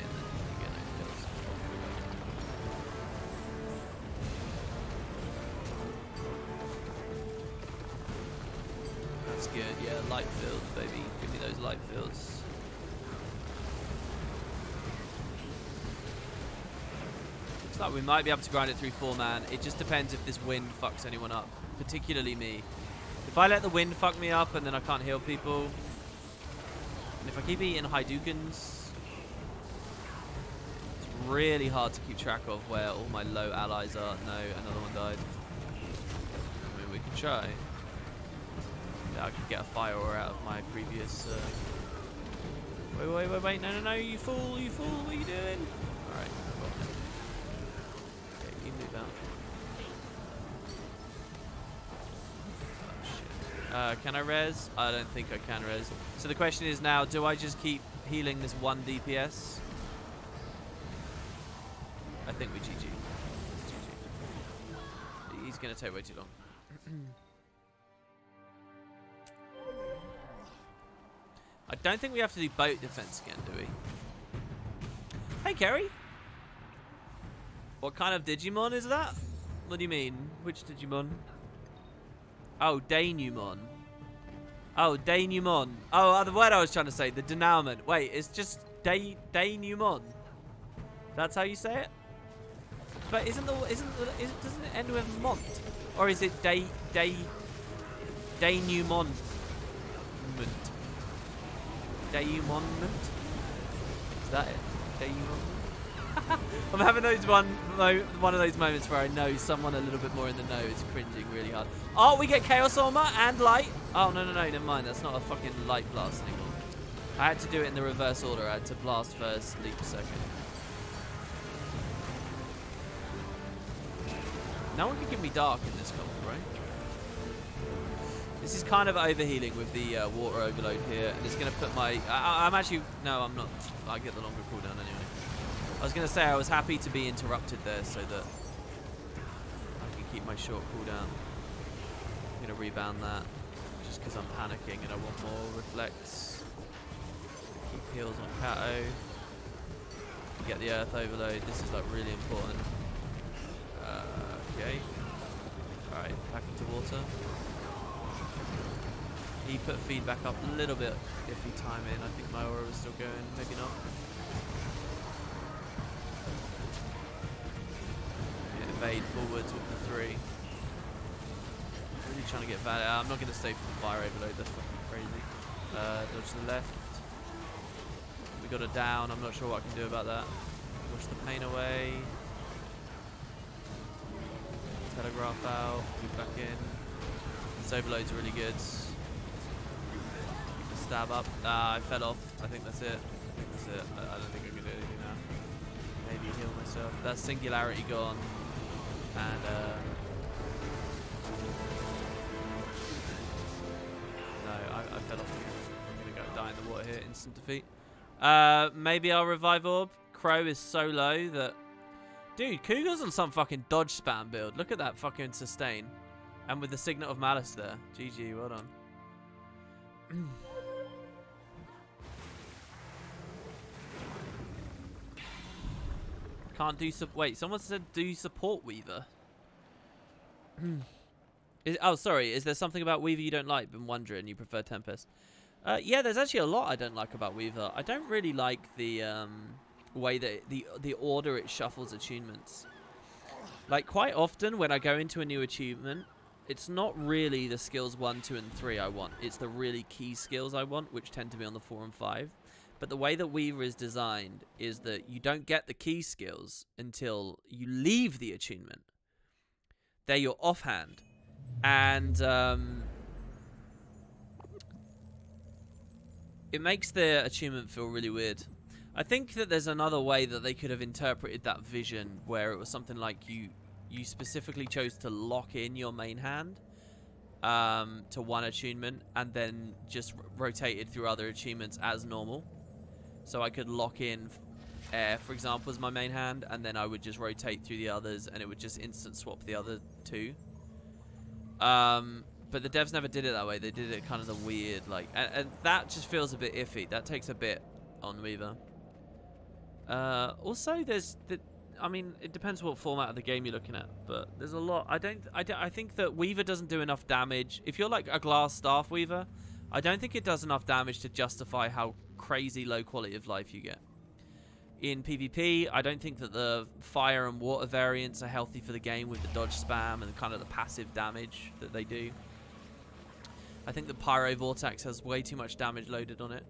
That's good, yeah, light fields, baby. Give me those light fields. Looks like we might be able to grind it through 4-man. It just depends if this wind fucks anyone up, particularly me. If I let the wind fuck me up and then I can't heal people, and if I keep eating Hadoukens, it's really hard to keep track of where all my low allies are. No, another one died. I mean, we can try. I could get a fire aura out of my previous... Wait, no, you fool, what are you doing? Alright, okay, you move out. Oh, shit. Can I res? I don't think I can res. So the question is now, do I just keep healing this 1 DPS? I think we GG. It's GG. He's going to take way too long. I don't think we have to do boat defense again, do we? Hey, Kerry. What kind of Digimon is that? What do you mean? Which Digimon? Oh, Dainumon. Oh, Dainumon. Oh, the word I was trying to say, the denouement. Wait, it's just Dainumon. That's how you say it? But doesn't it end with Mont? Or is it Dainumon? Daemonement? Is that it? Daemonement? I'm having those one of those moments where I know someone a little bit more in the know is cringing really hard. Oh, we get Chaos Armor and Light. Oh, no, never mind. That's not a fucking Light Blast anymore. I had to do it in the reverse order. I had to Blast first, Leap second. No one can give me Dark in this combo, right? This is kind of overhealing with the Water Overload here. And it's going to put my... I'm actually... No, I'm not. I get the longer cooldown anyway. I was going to say I was happy to be interrupted there so that I can keep my short cooldown. I'm going to rebound that just because I'm panicking and I want more reflects. Keep heals on Kato. Get the Earth Overload. This is like really important. Okay. Alright, back into water. He put feedback up a little bit iffy timing. I think my aura was still going, maybe not. Evade forwards with the 3. Really trying to get value. I'm not going to stay for the fire overload, that's fucking crazy. Dodge to the left. We got it down, I'm not sure what I can do about that. Push the pain away. Telegraph out, move back in. This overload's really good. Keep the stab up. I fell off. I think that's it. I don't think I can do anything now. Maybe heal myself. That's Singularity gone. And no, I fell off. I'm gonna go die in the water here. Instant defeat. Maybe I'll revive orb. Crow is so low that, dude, Cougar's on some fucking dodge spam build. Look at that fucking sustain, and with the Signet of Malice there. GG, well done. Can't do wait, someone said do support Weaver. Oh, sorry. Is there something about Weaver you don't like? Been wondering. You prefer Tempest? Yeah, there's actually a lot I don't like about Weaver. I don't really like the way that the order it shuffles attunements. Like quite often when I go into a new achievement, it's not really the skills 1, 2, and 3 I want. It's the really key skills I want, which tend to be on the 4 and 5. But the way that Weaver is designed is that you don't get the key skills until you leave the attunement. They're your offhand. And it makes the attunement feel really weird. I think that there's another way that they could have interpreted that vision, where it was something like you specifically chose to lock in your main hand to one attunement and then just rotated through other achievements as normal. So I could lock in air, for example, as my main hand, and then I would just rotate through the others, and it would just instant swap the other 2. But the devs never did it that way. They did it kind of the weird, like, and that just feels a bit iffy. That takes a bit on Weaver. Also, I mean, it depends what format of the game you're looking at, but there's a lot. I think that Weaver doesn't do enough damage. If you're like a Glass Staff Weaver, I don't think it does enough damage to justify how crazy low quality of life you get. In PvP, I don't think that the fire and water variants are healthy for the game with the dodge spam and kind of the passive damage that they do. I think the Pyro Vortex has way too much damage loaded on it.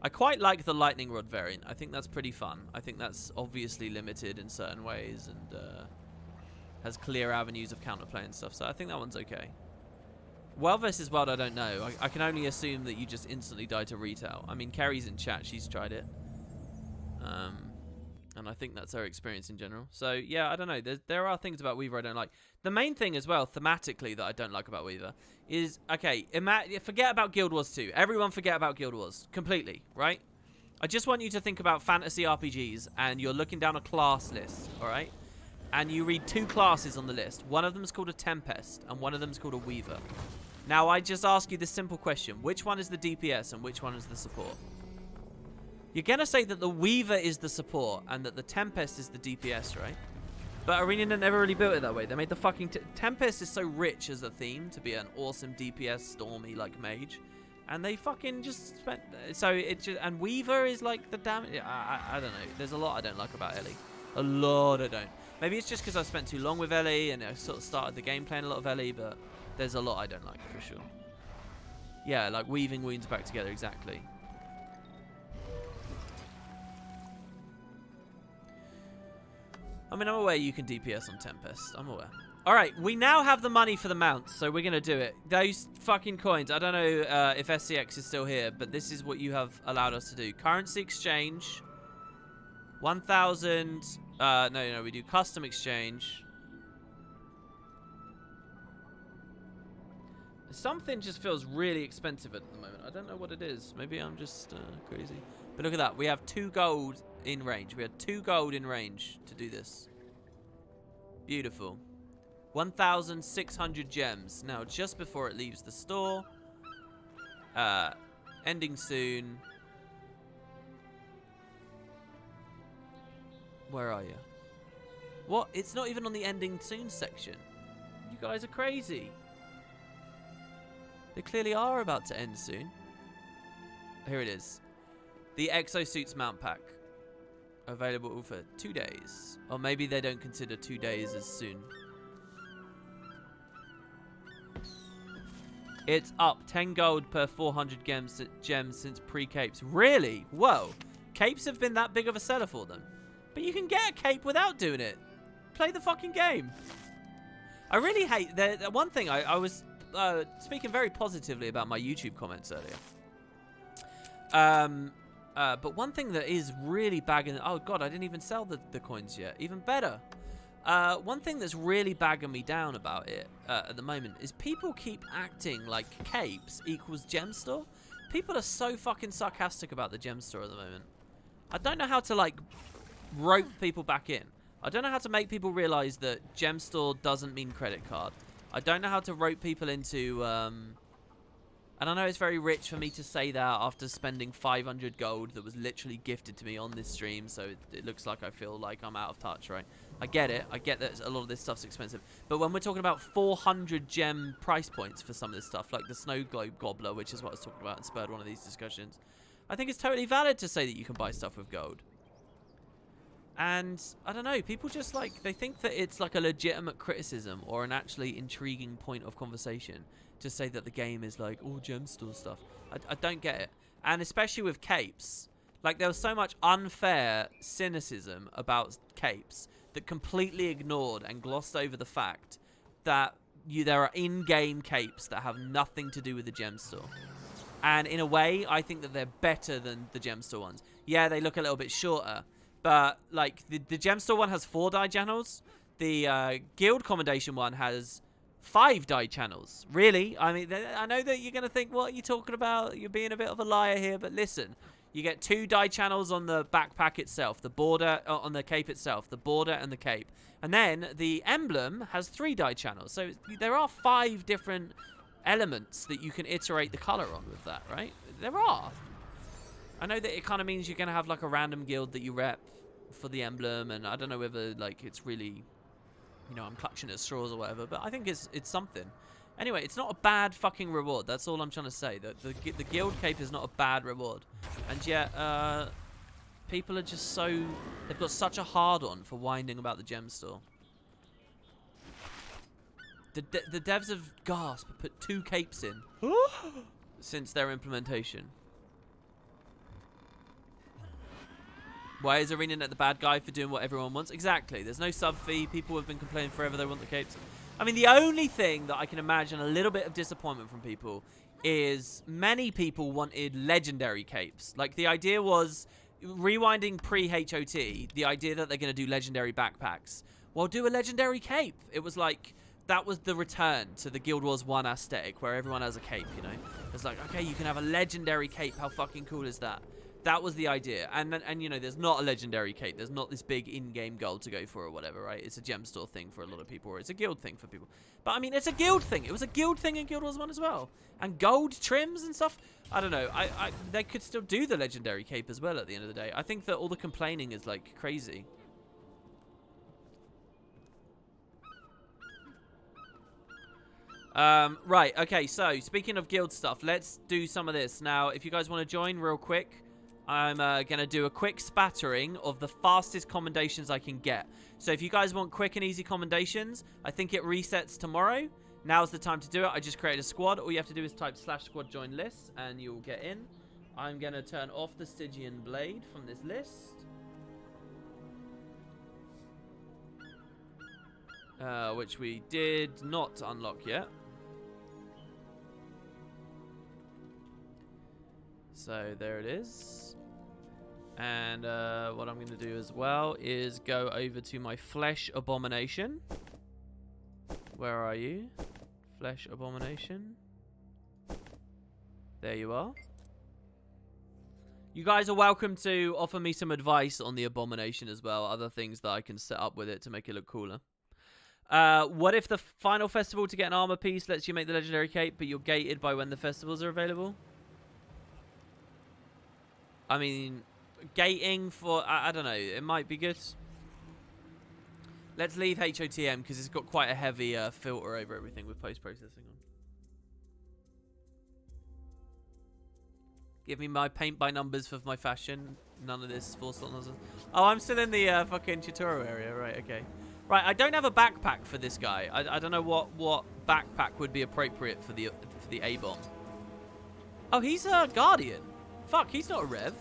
I quite like the Lightning Rod variant. I think that's pretty fun. I think that's obviously limited in certain ways and has clear avenues of counterplay and stuff, so I think that one's okay. World versus World, I don't know. I can only assume that you just instantly die to retail. I mean, Kerry's in chat. She's tried it. And I think that's her experience in general. So, yeah, I don't know. There are things about Weaver I don't like. The main thing as well, thematically, that I don't like about Weaver is, okay, forget about Guild Wars 2. Everyone forget about Guild Wars. Completely, right? I just want you to think about fantasy RPGs, and you're looking down a class list, all right? And you read 2 classes on the list. One of them is called a Tempest, and one of them is called a Weaver. Now, I just ask you this simple question. Which one is the DPS, and which one is the support? You're going to say that the Weaver is the support and that the Tempest is the DPS, right? But Arena never really built it that way. They made the fucking... Tempest is so rich as a theme to be an awesome DPS, stormy, like, mage. And they fucking just spent... So it just... And Weaver is like the damage... I don't know. There's a lot I don't like about Ellie. A lot I don't. Maybe it's just because I spent too long with Ellie and I sort of started the game playing a lot of Ellie, but there's a lot I don't like, for sure. Yeah, like weaving wounds back together, exactly. I mean, I'm aware you can DPS on Tempest. I'm aware. All right, we now have the money for the mounts, so we're going to do it. Those fucking coins, I don't know if SCX is still here, but this is what you have allowed us to do. Currency exchange, 1,000. No, we do custom exchange. Something just feels really expensive at the moment. I don't know what it is. Maybe I'm just crazy. But look at that. We have 2 gold in range. We had 2 gold in range to do this. Beautiful. 1,600 gems. Now, just before it leaves the store. Ending soon. Where are you? What? It's not even on the ending soon section. You guys are crazy. They clearly are about to end soon. Here it is. The Exosuits mount pack. Available for 2 days. Or maybe they don't consider 2 days as soon. It's up 10 gold per 400 gems since pre-capes. Really? Whoa. Capes have been that big of a seller for them. But you can get a cape without doing it. Play the fucking game. I really hate... The one thing I was speaking very positively about my YouTube comments earlier. But one thing that is really bagging... Oh, God, I didn't even sell the coins yet. Even better. One thing that's really bagging me down about it at the moment is people keep acting like capes equals gem store. People are so fucking sarcastic about the gem store at the moment. I don't know how to, like, rope people back in. I don't know how to make people realize that gem store doesn't mean credit card. I don't know how to rope people into... And I know it's very rich for me to say that after spending 500 gold that was literally gifted to me on this stream, so it looks like I feel like I'm out of touch, right? I get it. I get that a lot of this stuff's expensive. But when we're talking about 400 gem price points for some of this stuff, like the Snow Globe Gobbler, which is what I was talking about and spurred one of these discussions, I think it's totally valid to say that you can buy stuff with gold. And, I don't know, people just, like, they think that it's, like, a legitimate criticism or an actually intriguing point of conversation to say that the game is, like, all gem store stuff. I don't get it. And especially with capes. Like, there was so much unfair cynicism about capes that completely ignored and glossed over the fact that there are in-game capes that have nothing to do with the gem store. And, in a way, I think that they're better than the gem store ones. Yeah, they look a little bit shorter. But, like, the gem store one has 4 die channels. The guild commendation one has 5 die channels. Really? I mean, I know that you're going to think, what are you talking about? You're being a bit of a liar here. But listen, you get 2 die channels on the backpack itself. The border, on the cape itself. The border and the cape. And then the emblem has 3 die channels. So there are 5 different elements that you can iterate the color on with that, right? There are. I know that it kind of means you're going to have, like, a random guild that you rep for the emblem, and I don't know whether, like, it's really, you know, I'm clutching at straws or whatever, but I think it's something. Anyway, it's not a bad fucking reward. That's all I'm trying to say. The guild cape is not a bad reward. And yet, people are just so... They've got such a hard-on for whining about the gem store. The devs have gasped, put 2 capes in since their implementation. Why is ArenaNet the bad guy for doing what everyone wants? Exactly. There's no sub fee. People have been complaining forever they want the capes. I mean, the only thing that I can imagine a little bit of disappointment from people is many people wanted legendary capes. Like, the idea was, rewinding pre-HOT, the idea that they're going to do legendary backpacks. Well, do a legendary cape. It was like, that was the return to the Guild Wars 1 aesthetic, where everyone has a cape, you know? It's like, okay, you can have a legendary cape. How fucking cool is that? That was the idea. And you know, there's not a legendary cape. There's not this big in-game gold to go for or whatever, right? It's a gem store thing for a lot of people, or it's a guild thing for people. But, I mean, it's a guild thing. It was a guild thing in Guild Wars 1 as well. And gold trims and stuff. I don't know. They could still do the legendary cape as well at the end of the day. I think that all the complaining is, like, crazy. Right, okay, so, speaking of guild stuff, let's do some of this. Now, if you guys want to join real quick, I'm going to do a quick spattering of the fastest commendations I can get. So if you guys want quick and easy commendations, I think it resets tomorrow. Now's the time to do it. I just created a squad. All you have to do is type /squad join list, and you'll get in. I'm going to turn off the Stygian Blade from this list. which we did not unlock yet. So there it is. And what I'm going to do as well is go over to my Flesh Abomination. Where are you? Flesh Abomination. There you are. You guys are welcome to offer me some advice on the Abomination as well. Other things that I can set up with it to make it look cooler. What if the final festival to get an armor piece lets you make the legendary cape, but you're gated by when the festivals are available? I mean, gating for... I don't know. It might be good. Let's leave HOTM because it's got quite a heavy filter over everything with post-processing on. Give me my paint by numbers for my fashion. None of this four-slot nonsense. Oh, I'm still in the fucking tutorial area. Right, okay. Right, I don't have a backpack for this guy. I don't know what backpack would be appropriate for the A-bomb. Oh, he's a Guardian. Fuck, he's not a Rev.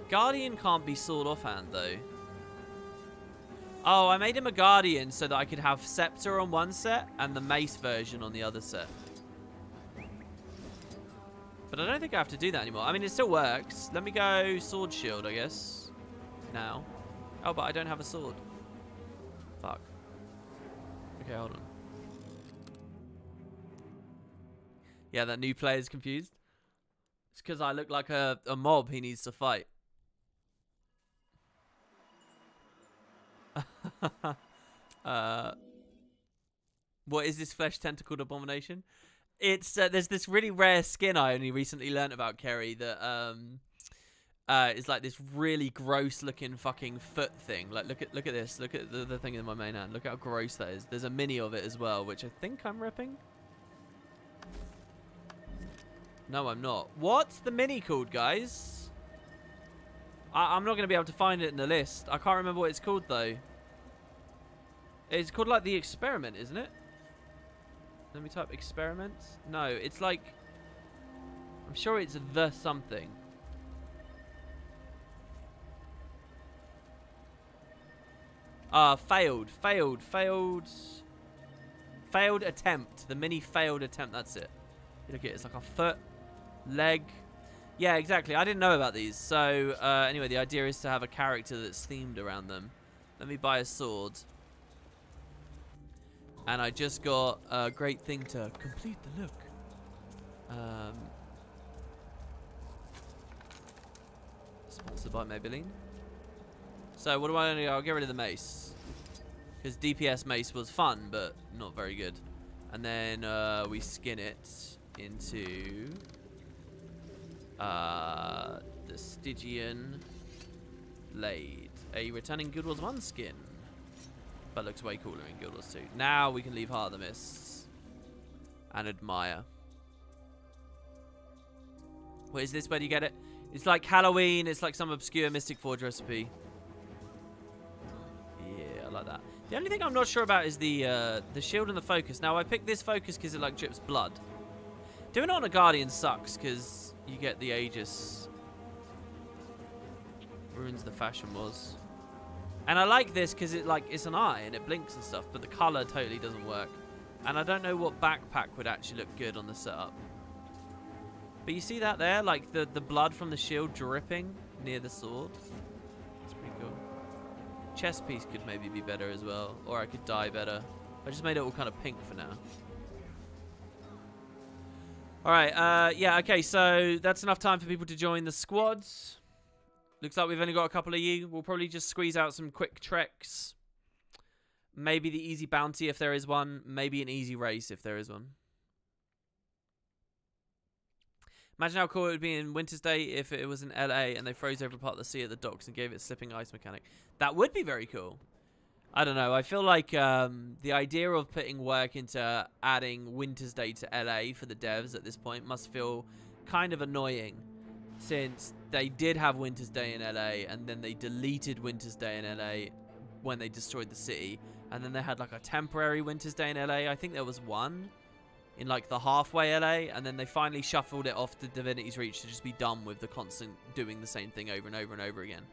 Guardian can't be sword offhand, though. Oh, I made him a Guardian so that I could have Scepter on one set and the Mace version on the other set. But I don't think I have to do that anymore. I mean, it still works. Let me go Sword Shield, I guess. Now. Oh, but I don't have a sword. Fuck. Okay, hold on. Yeah, that new player's confused. It's because I look like a mob he needs to fight. What is this flesh tentacled abomination? It's there's this really rare skin I only recently learnt about, Kerry, that is like this really gross looking fucking foot thing. Like look at this. Look at the thing in my main hand. Look how gross that is. There's a mini of it as well, which I think I'm ripping. No, I'm not. What's the mini called, guys? I'm not going to be able to find it in the list. I can't remember what it's called, though. It's called, like, the Experiment, isn't it? Let me type Experiment. No, it's like... I'm sure it's the something. Failed attempt. The mini failed attempt, that's it. Look at it, it's like a foot, leg. Yeah, exactly. I didn't know about these. So, anyway, the idea is to have a character that's themed around them. Let me buy a sword. And I just got a great thing to complete the look. Sponsored by Maybelline. So, what do I do? I'll get rid of the mace. Because DPS mace was fun, but not very good. And then we skin it into the Stygian Blade. A returning Guild Wars 1 skin. But looks way cooler in Guild Wars 2. Now we can leave Heart of the Mists and admire. What is this? Where do you get it? It's like Halloween. It's like some obscure Mystic Forge recipe. Yeah, I like that. The only thing I'm not sure about is the shield and the focus. Now, I picked this focus because it, like, drips blood. Doing it on a Guardian sucks because you get the Aegis. Ruins the Fashion Wars. And I like this because it, like, it's an eye and it blinks and stuff, but the color totally doesn't work. And I don't know what backpack would actually look good on the setup. But you see that there? Like, the blood from the shield dripping near the sword. It's pretty cool. Chest piece could maybe be better as well. Or I could dye better. I just made it all kind of pink for now. Alright, yeah, okay, so that's enough time for people to join the squads. Looks like we've only got a couple of you. We'll probably just squeeze out some quick treks. Maybe the easy bounty if there is one. Maybe an easy race if there is one. Imagine how cool it would be in Winter's Day if it was in LA and they froze over part of the sea at the docks and gave it a slipping ice mechanic. That would be very cool. I don't know. I feel like the idea of putting work into adding Winter's Day to LA for the devs at this point must feel kind of annoying, since they did have Winter's Day in LA and then they deleted Winter's Day in LA when they destroyed the city, and then they had like a temporary Winter's Day in LA. I think there was one in like the halfway LA, and then they finally shuffled it off to Divinity's Reach to just be done with the constant doing the same thing over and over and over again.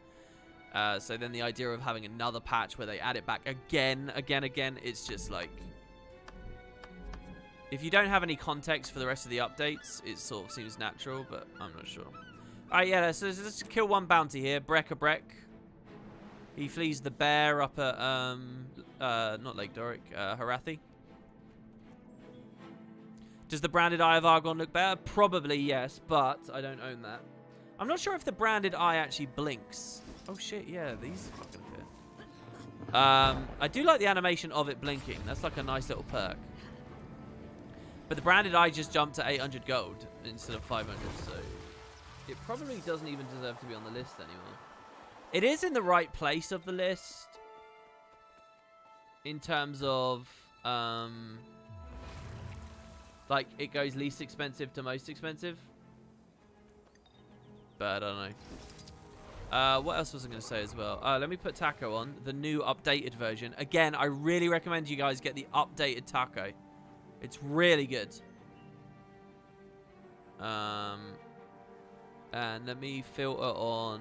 So then the idea of having another patch where they add it back again, it's just like... If you don't have any context for the rest of the updates, it sort of seems natural, but I'm not sure. Alright, yeah, so let's kill one bounty here. Breck. He flees the bear up at, not Lake Doric, Harathi. Does the branded eye of Argon look better? Probably, yes, but I don't own that. I'm not sure if the branded eye actually blinks. Oh shit, yeah, these fucking appear. I do like the animation of it blinking. That's like a nice little perk. But the branded eye just jumped to 800 gold instead of 500, so it probably doesn't even deserve to be on the list anymore. It is in the right place of the list in terms of, like, it goes least expensive to most expensive. But I don't know. What else was I going to say as well? Let me put Taco on, the new updated version. Again, I really recommend you guys get the updated Taco. It's really good. And let me filter on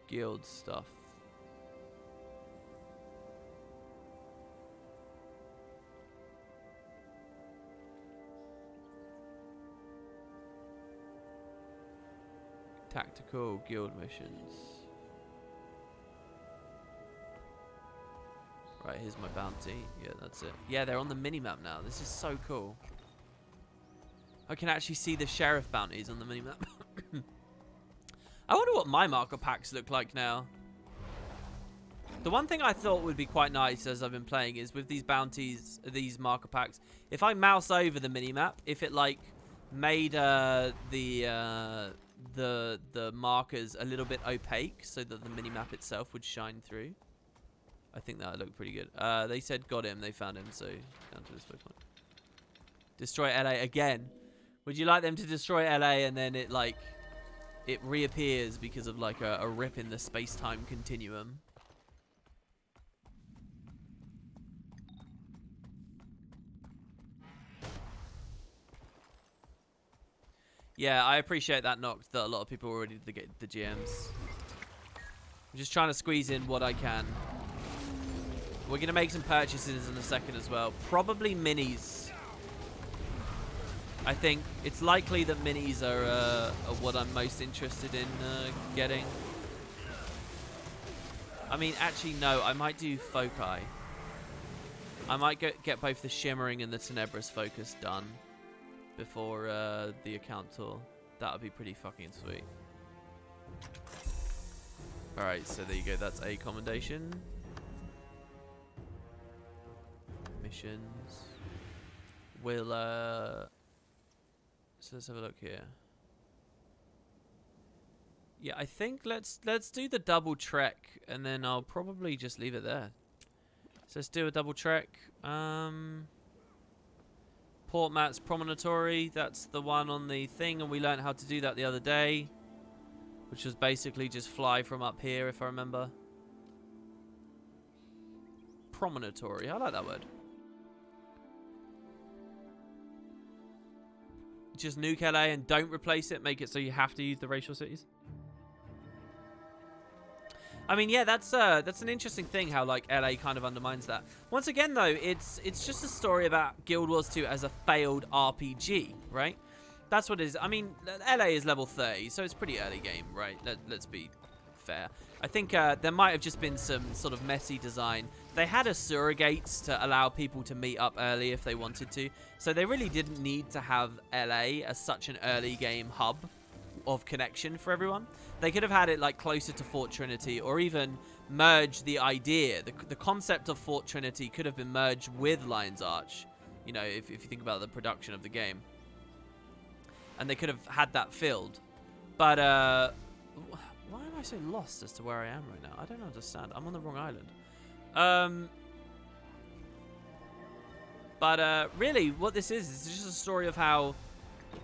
guild stuff. Tactical guild missions. Right, here's my bounty. Yeah, that's it. Yeah, they're on the minimap now. This is so cool. I can actually see the sheriff bounties on the minimap. I wonder what my marker packs look like now. The one thing I thought would be quite nice as I've been playing is with these bounties, these marker packs, if I mouse over the minimap, if it like made the markers a little bit opaque so that the minimap itself would shine through. I think that would look pretty good. They said got him, they found him, so down to this point. Destroy LA again. Would you like them to destroy LA and then it like it reappears because of like a rip in the space-time continuum? Yeah, I appreciate that knocked that a lot of people were ready to get the GMs. I'm just trying to squeeze in what I can. We're going to make some purchases in a second as well. Probably minis. I think it's likely that minis are what I'm most interested in getting. I mean, actually, no. I might do Foci. I might get both the Shimmering and the Tenebris Focus done before the account tour. That would be pretty fucking sweet. Alright, so there you go. That's a commendation. Missions. We'll so let's have a look here. Yeah, I think let's do the double trek and then I'll probably just leave it there. So let's do a double trek. Port Mat's Promontory, that's the one on the thing, and we learned how to do that the other day, which was basically just fly from up here, if I remember. Promontory, I like that word. Just nuke LA and don't replace it, make it so you have to use the racial cities. I mean, yeah, that's an interesting thing how like LA kind of undermines that. Once again, though, it's just a story about Guild Wars 2 as a failed RPG, right? That's what it is. I mean, LA is level 30, so it's pretty early game, right? Let's be fair. I think there might have just been some sort of messy design. They had a surrogates to allow people to meet up early if they wanted to, so they really didn't need to have LA as such an early game hub of connection for everyone. They could have had it like closer to Fort Trinity, or even merge the idea. The concept of Fort Trinity could have been merged with Lion's Arch, you know, if you think about the production of the game. And they could have had that filled. But, why am I so lost as to where I am right now? I don't understand. I'm on the wrong island. But really, what this is just a story of how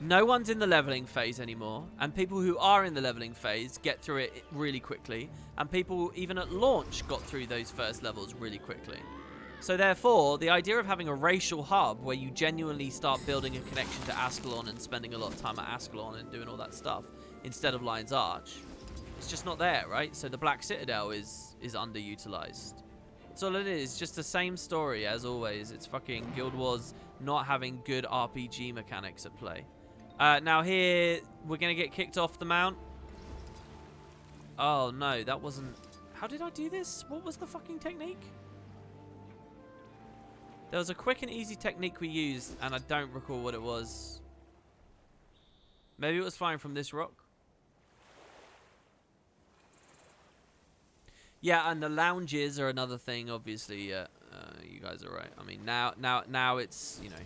no one's in the leveling phase anymore, and people who are in the leveling phase get through it really quickly, and people even at launch got through those first levels really quickly. So therefore, the idea of having a racial hub where you genuinely start building a connection to Ascalon and spending a lot of time at Ascalon and doing all that stuff instead of Lion's Arch It's just not there, right? So the Black Citadel is underutilized. That's all it is. Just the same story as always. It's fucking Guild Wars not having good RPG mechanics at play. Now here, we're going to get kicked off the mount. Oh, no, that wasn't... How did I do this? What was the fucking technique? There was a quick and easy technique we used, and I don't recall what it was. Maybe it was flying from this rock. Yeah, and the lounges are another thing, obviously. Yeah, you guys are right. I mean, now it's, you know...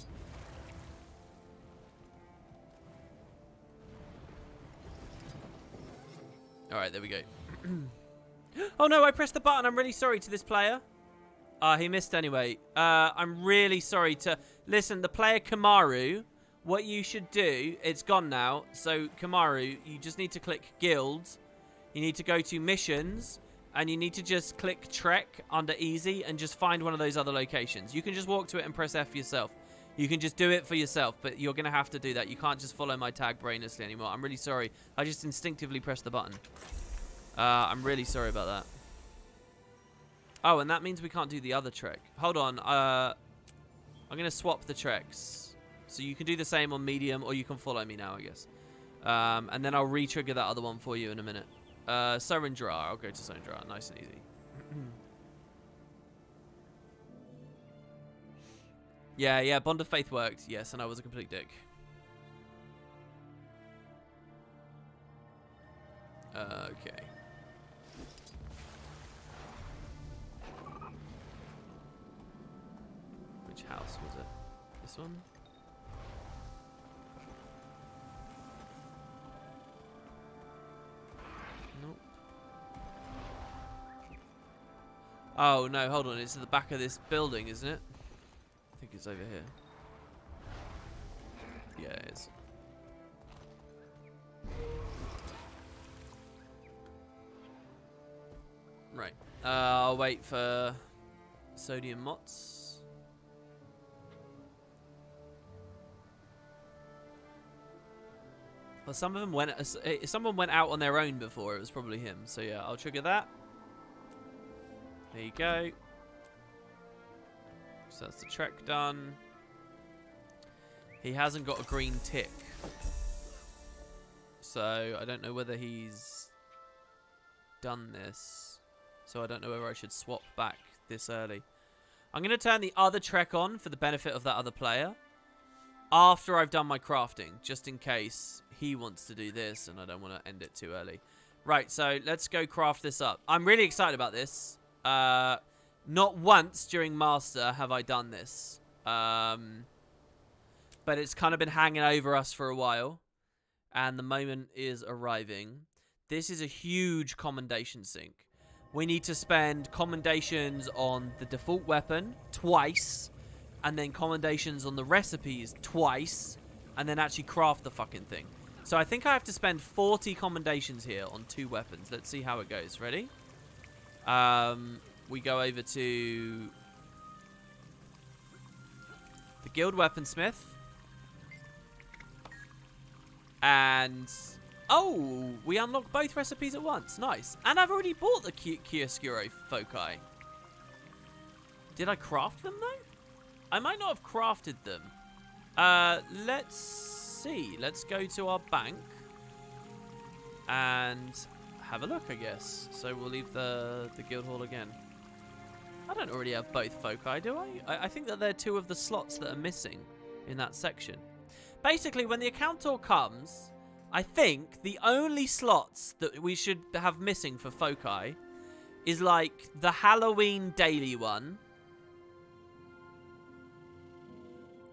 Alright, there we go. Oh no, I pressed the button. I'm really sorry to this player. He missed anyway. I'm really sorry to... Listen, the player Kamaru, what you should do... It's gone now. So, Kamaru, you just need to click Guild. You need to go to Missions. And you need to just click Trek under Easy and just find one of those other locations. You can just walk to it and press F yourself. You can just do it for yourself, but you're going to have to do that. You can't just follow my tag brainlessly anymore. I'm really sorry. I just instinctively pressed the button. I'm really sorry about that. Oh, and that means we can't do the other trek. Hold on. I'm going to swap the treks. So you can do the same on medium, or you can follow me now, I guess. And then I'll re-trigger that other one for you in a minute. Surrendrar. I'll go to Surrendrar. Nice and easy. Yeah, Bond of Faith worked. Yes, and I was a complete dick. Okay. Which house was it? This one? Nope. Oh, no, hold on. It's at the back of this building, isn't it? I think it's over here. Yeah, it is. Right. I'll wait for sodium mots. Well, some of them went. Someone went out on their own before. It was probably him. So yeah, I'll trigger that. There you go. So that's the trek done. He hasn't got a green tick. So I don't know whether he's done this. So I don't know whether I should swap back this early. I'm going to turn the other trek on for the benefit of that other player. After I've done my crafting. Just in case he wants to do this and I don't want to end it too early. Right, so let's go craft this up. I'm really excited about this. Not once during Master have I done this. But it's kind of been hanging over us for a while. And the moment is arriving. This is a huge commendation sink. We need to spend commendations on the default weapon twice. And then commendations on the recipes twice. And then actually craft the fucking thing. So I think I have to spend 40 commendations here on 2 weapons. Let's see how it goes. Ready? We go over to the Guild Weaponsmith. And... oh, we unlock both recipes at once. Nice. And I've already bought the Chiaroscuro foci. Did I craft them, though? I might not have crafted them. Let's see. Let's go to our bank. And have a look, I guess. So we'll leave the guild hall again. I don't already have both foci, do I? I think that they're 2 of the slots that are missing in that section. Basically, when the account tour comes, I think the only slots that we should have missing for foci is like the Halloween daily one,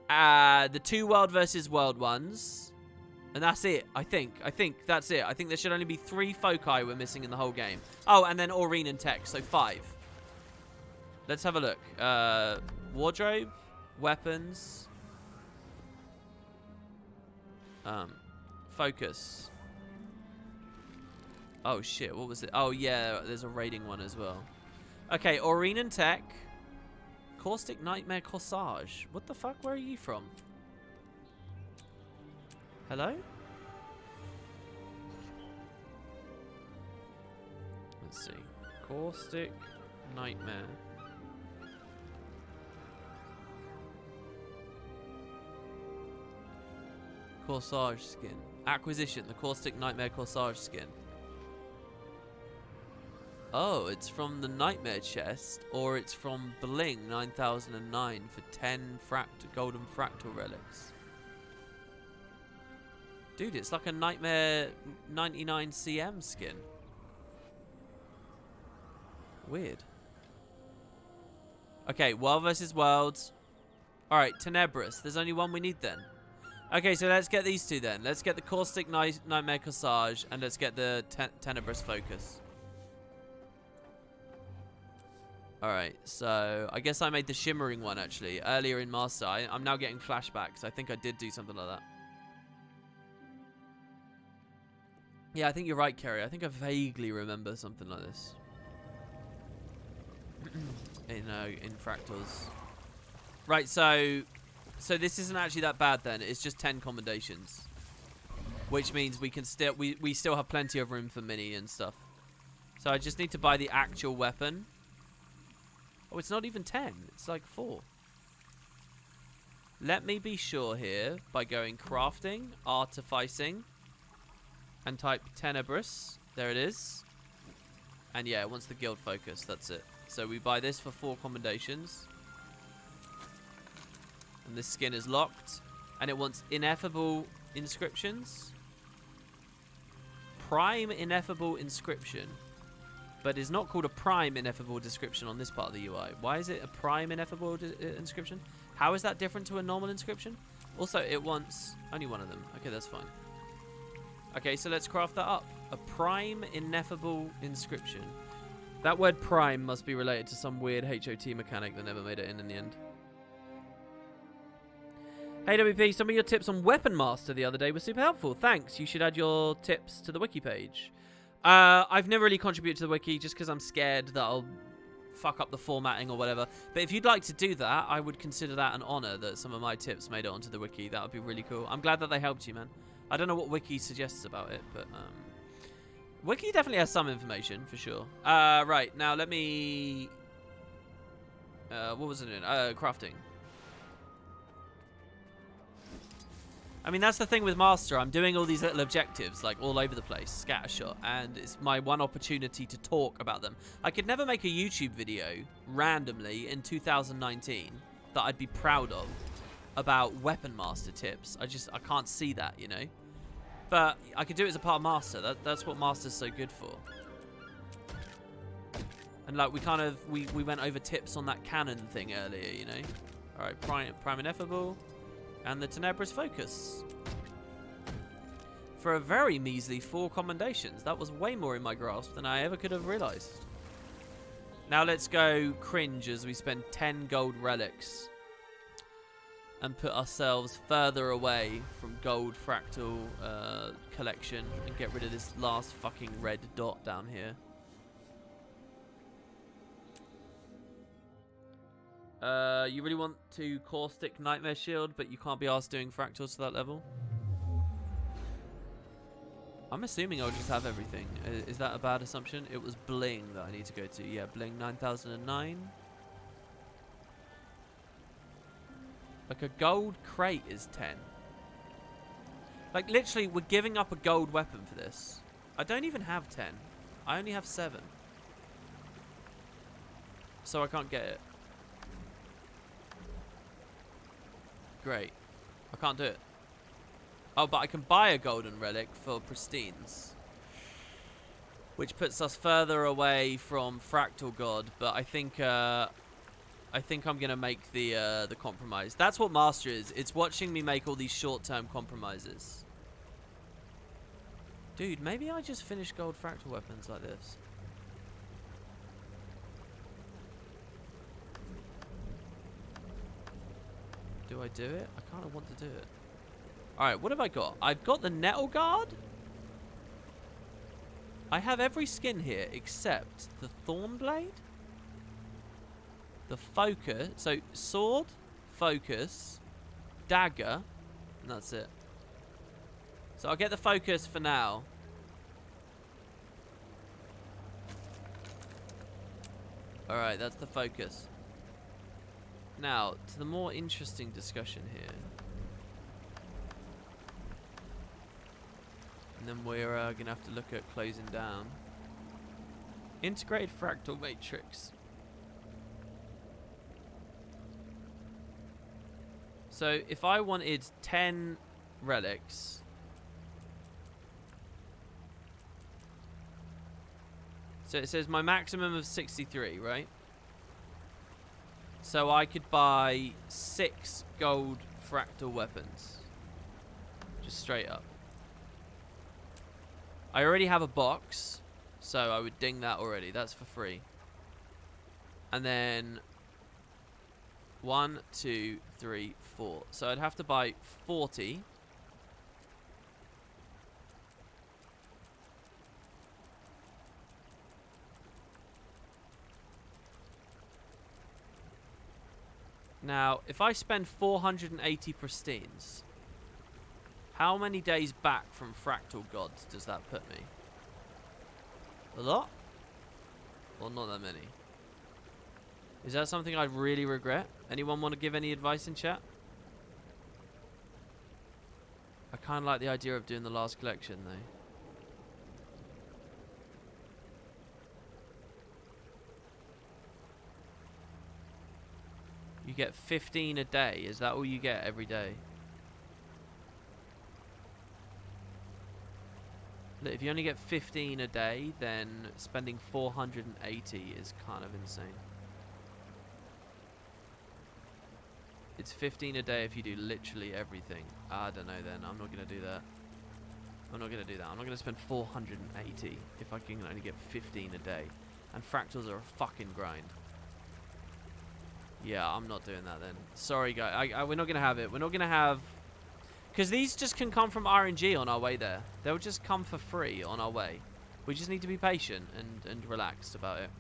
the 2 world versus world ones, and that's it. I think that's it. I think there should only be 3 foci we're missing in the whole game. Oh, and then Aurene and Tech, so 5. Let's have a look. Wardrobe, weapons, focus. Oh shit, what was it? Oh yeah, there's a raiding one as well. Okay, Aurene and Tech. Caustic Nightmare Corsage. What the fuck? Where are you from? Hello? Let's see. Caustic Nightmare. Corsage skin. Acquisition. The Caustic Nightmare Corsage skin. Oh, it's from the Nightmare chest, or it's from Bling 9009 for 10 golden fractal relics. Dude, it's like a Nightmare 99 CM skin. Weird. Okay, World versus World. Alright, Tenebris. There's only one we need then. Okay, so let's get these two then. Let's get the Caustic Nightmare Corsage, and let's get the Tenebris Focus. Alright, so I guess I made the shimmering one actually earlier in Master. I'm now getting flashbacks. I think I did do something like that. Yeah, I think you're right, Kerry. I think I vaguely remember something like this. in Fractals. Right, so this isn't actually that bad then. It's just 10 commendations. Which means we can we still have plenty of room for mini and stuff. So I just need to buy the actual weapon. Oh, it's not even 10. It's like 4. Let me be sure here by going crafting, artificing, and type Tenebris. There it is. And yeah, it wants the guild focus. That's it. So we buy this for 4 commendations. And this skin is locked. And it wants ineffable inscriptions. Prime ineffable inscription. But it's not called a prime ineffable description on this part of the UI. Why is it a prime ineffable inscription? How is that different to a normal inscription? Also, it wants only one of them. Okay, that's fine. Okay, so let's craft that up. A prime ineffable inscription. That word prime must be related to some weird HOT mechanic that never made it in the end. Hey WP, some of your tips on Weapon Master the other day were super helpful. Thanks. You should add your tips to the wiki page. I've never really contributed to the wiki just because I'm scared that I'll fuck up the formatting or whatever. But if you'd like to do that, I would consider that an honor that some of my tips made it onto the wiki. That would be really cool. I'm glad that they helped you, man. I don't know what wiki suggests about it, but wiki definitely has some information for sure. Right, now let me... what was it in? Crafting. I mean, that's the thing with Master. I'm doing all these little objectives, like, all over the place, scattershot, and it's my one opportunity to talk about them. I could never make a YouTube video, randomly, in 2019, that I'd be proud of, about Weapon Master tips. I can't see that, you know? But I could do it as a part of Master. That's what Master's so good for. And, like, we went over tips on that cannon thing earlier, you know? Alright, Prime Ineffable. And the Tenebris Focus. For a very measly 4 commendations. That was way more in my grasp than I ever could have realised. Now let's go cringe as we spend 10 gold relics. And put ourselves further away from gold fractal collection. And get rid of this last fucking red dot down here. You really want to Caustic Nightmare Shield, but you can't be asked doing fractals to that level? I'm assuming I'll just have everything. Is that a bad assumption? It was Bling that I need to go to. Yeah, Bling 9009. Like a gold crate is 10. Like literally, we're giving up a gold weapon for this. I don't even have 10. I only have 7. So I can't get it. Great. I can't do it. Oh, but I can buy a golden relic for pristines. Which puts us further away from Fractal God, but I think I'm gonna make the compromise. That's what Master is. It's watching me make all these short-term compromises. Dude, maybe I just finish gold fractal weapons like this. Do I do it? I kind of want to do it. Alright, what have I got? I've got the Nettle Guard. I have every skin here except the Thornblade. The Focus. So, Sword, Focus, Dagger, and that's it. So I'll get the Focus for now. Alright, that's the focus. Now, to the more interesting discussion here. And then we're going to have to look at closing down. Integrated fractal matrix. So, if I wanted 10 relics... So it says my maximum of 63, right? So I could buy 6 gold fractal weapons. Just straight up. I already have a box, so I would ding that already. That's for free. And then 1, 2, 3, 4. So I'd have to buy 40. Now, if I spend 480 pristines, how many days back from Fractal Gods does that put me? A lot? Or not that many? Is that something I'd really regret? Anyone want to give any advice in chat? I kind of like the idea of doing the last collection, though. You get 15 a day. Is that all you get every day? Look, if you only get 15 a day, then spending 480 is kind of insane. It's 15 a day if you do literally everything. I don't know then. I'm not going to do that. I'm not going to do that. I'm not going to spend 480 if I can only get 15 a day. And fractals are a fucking grind. Yeah, I'm not doing that then. Sorry, guys. We're not going to have it. We're not going to have... Because these just can come from RNG on our way there. They'll just come for free on our way. We just need to be patient and relaxed about it.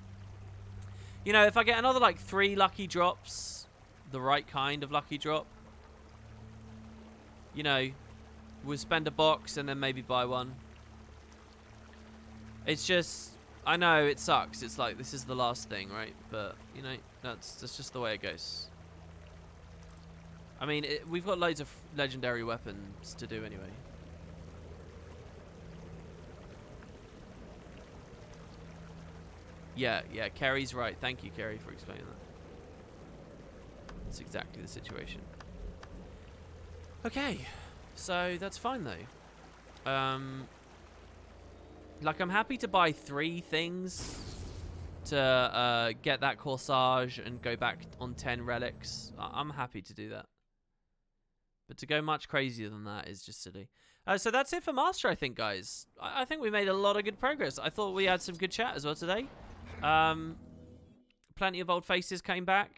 You know, if I get another, like, 3 lucky drops, the right kind of lucky drop, you know, we'll spend a box and then maybe buy one. It's just... I know it sucks. It's like, this is the last thing, right? But, you know, that's just the way it goes. I mean, we've got loads of legendary weapons to do anyway. Yeah, Kerry's right. Thank you, Kerry, for explaining that. That's exactly the situation. Okay, so that's fine, though. Like, I'm happy to buy 3 things to get that corsage and go back on 10 relics. I'm happy to do that. But to go much crazier than that is just silly. So that's it for Master, I think, guys. I think we made a lot of good progress. I thought we had some good chat as well today. Plenty of old faces came back.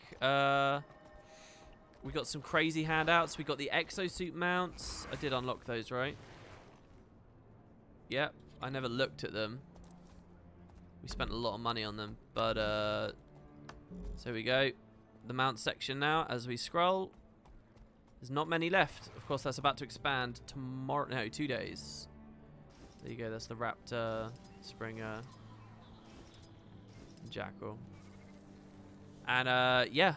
We got some crazy handouts. We got the exosuit mounts. I did unlock those, right? Yep. I never looked at them. We spent a lot of money on them. But, so here we go. The mount section now as we scroll. There's not many left. Of course, that's about to expand tomorrow. No, 2 days. There you go. That's the Raptor, Springer, Jackal. And, yeah.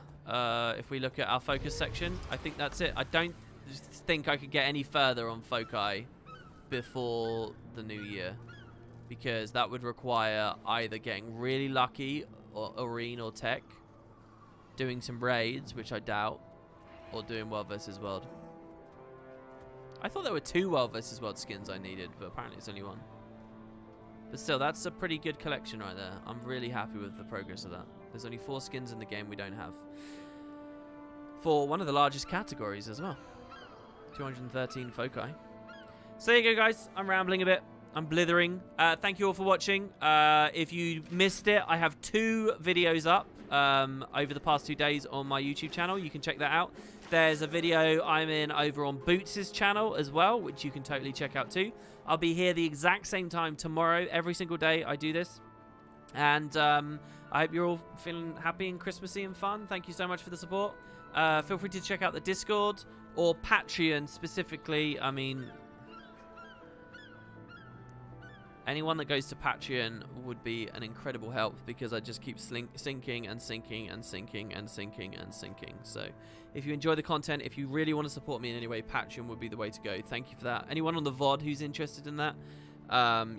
If we look at our focus section, I think that's it. I don't think I could get any further on Foci before the new year, because that would require either getting really lucky or Arene or Tech, doing some raids, which I doubt, or doing World vs. World. I thought there were 2 World vs. World skins I needed, but apparently it's only 1. But still, that's a pretty good collection right there. I'm really happy with the progress of that. There's only 4 skins in the game we don't have. For one of the largest categories as well. 213 Foci. So there you go, guys. I'm rambling a bit. I'm blithering. Thank you all for watching. If you missed it, I have 2 videos up over the past 2 days on my YouTube channel. You can check that out. There's a video I'm in over on Boots' channel as well, which you can totally check out too. I'll be here the exact same time tomorrow. Every single day I do this. And I hope you're all feeling happy and Christmassy and fun. Thank you so much for the support. Feel free to check out the Discord or Patreon specifically. I mean... Anyone that goes to Patreon would be an incredible help, because I just keep sinking and sinking and sinking and sinking and sinking. So if you enjoy the content, if you really want to support me in any way, Patreon would be the way to go. Thank you for that. Anyone on the VOD who's interested in that,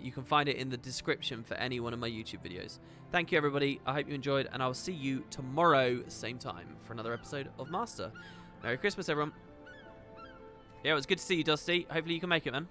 you can find it in the description for any one of my YouTube videos. Thank you, everybody. I hope you enjoyed, and I'll see you tomorrow, same time, for another episode of Master. Merry Christmas, everyone. Yeah, it was good to see you, Dusty. Hopefully you can make it, man.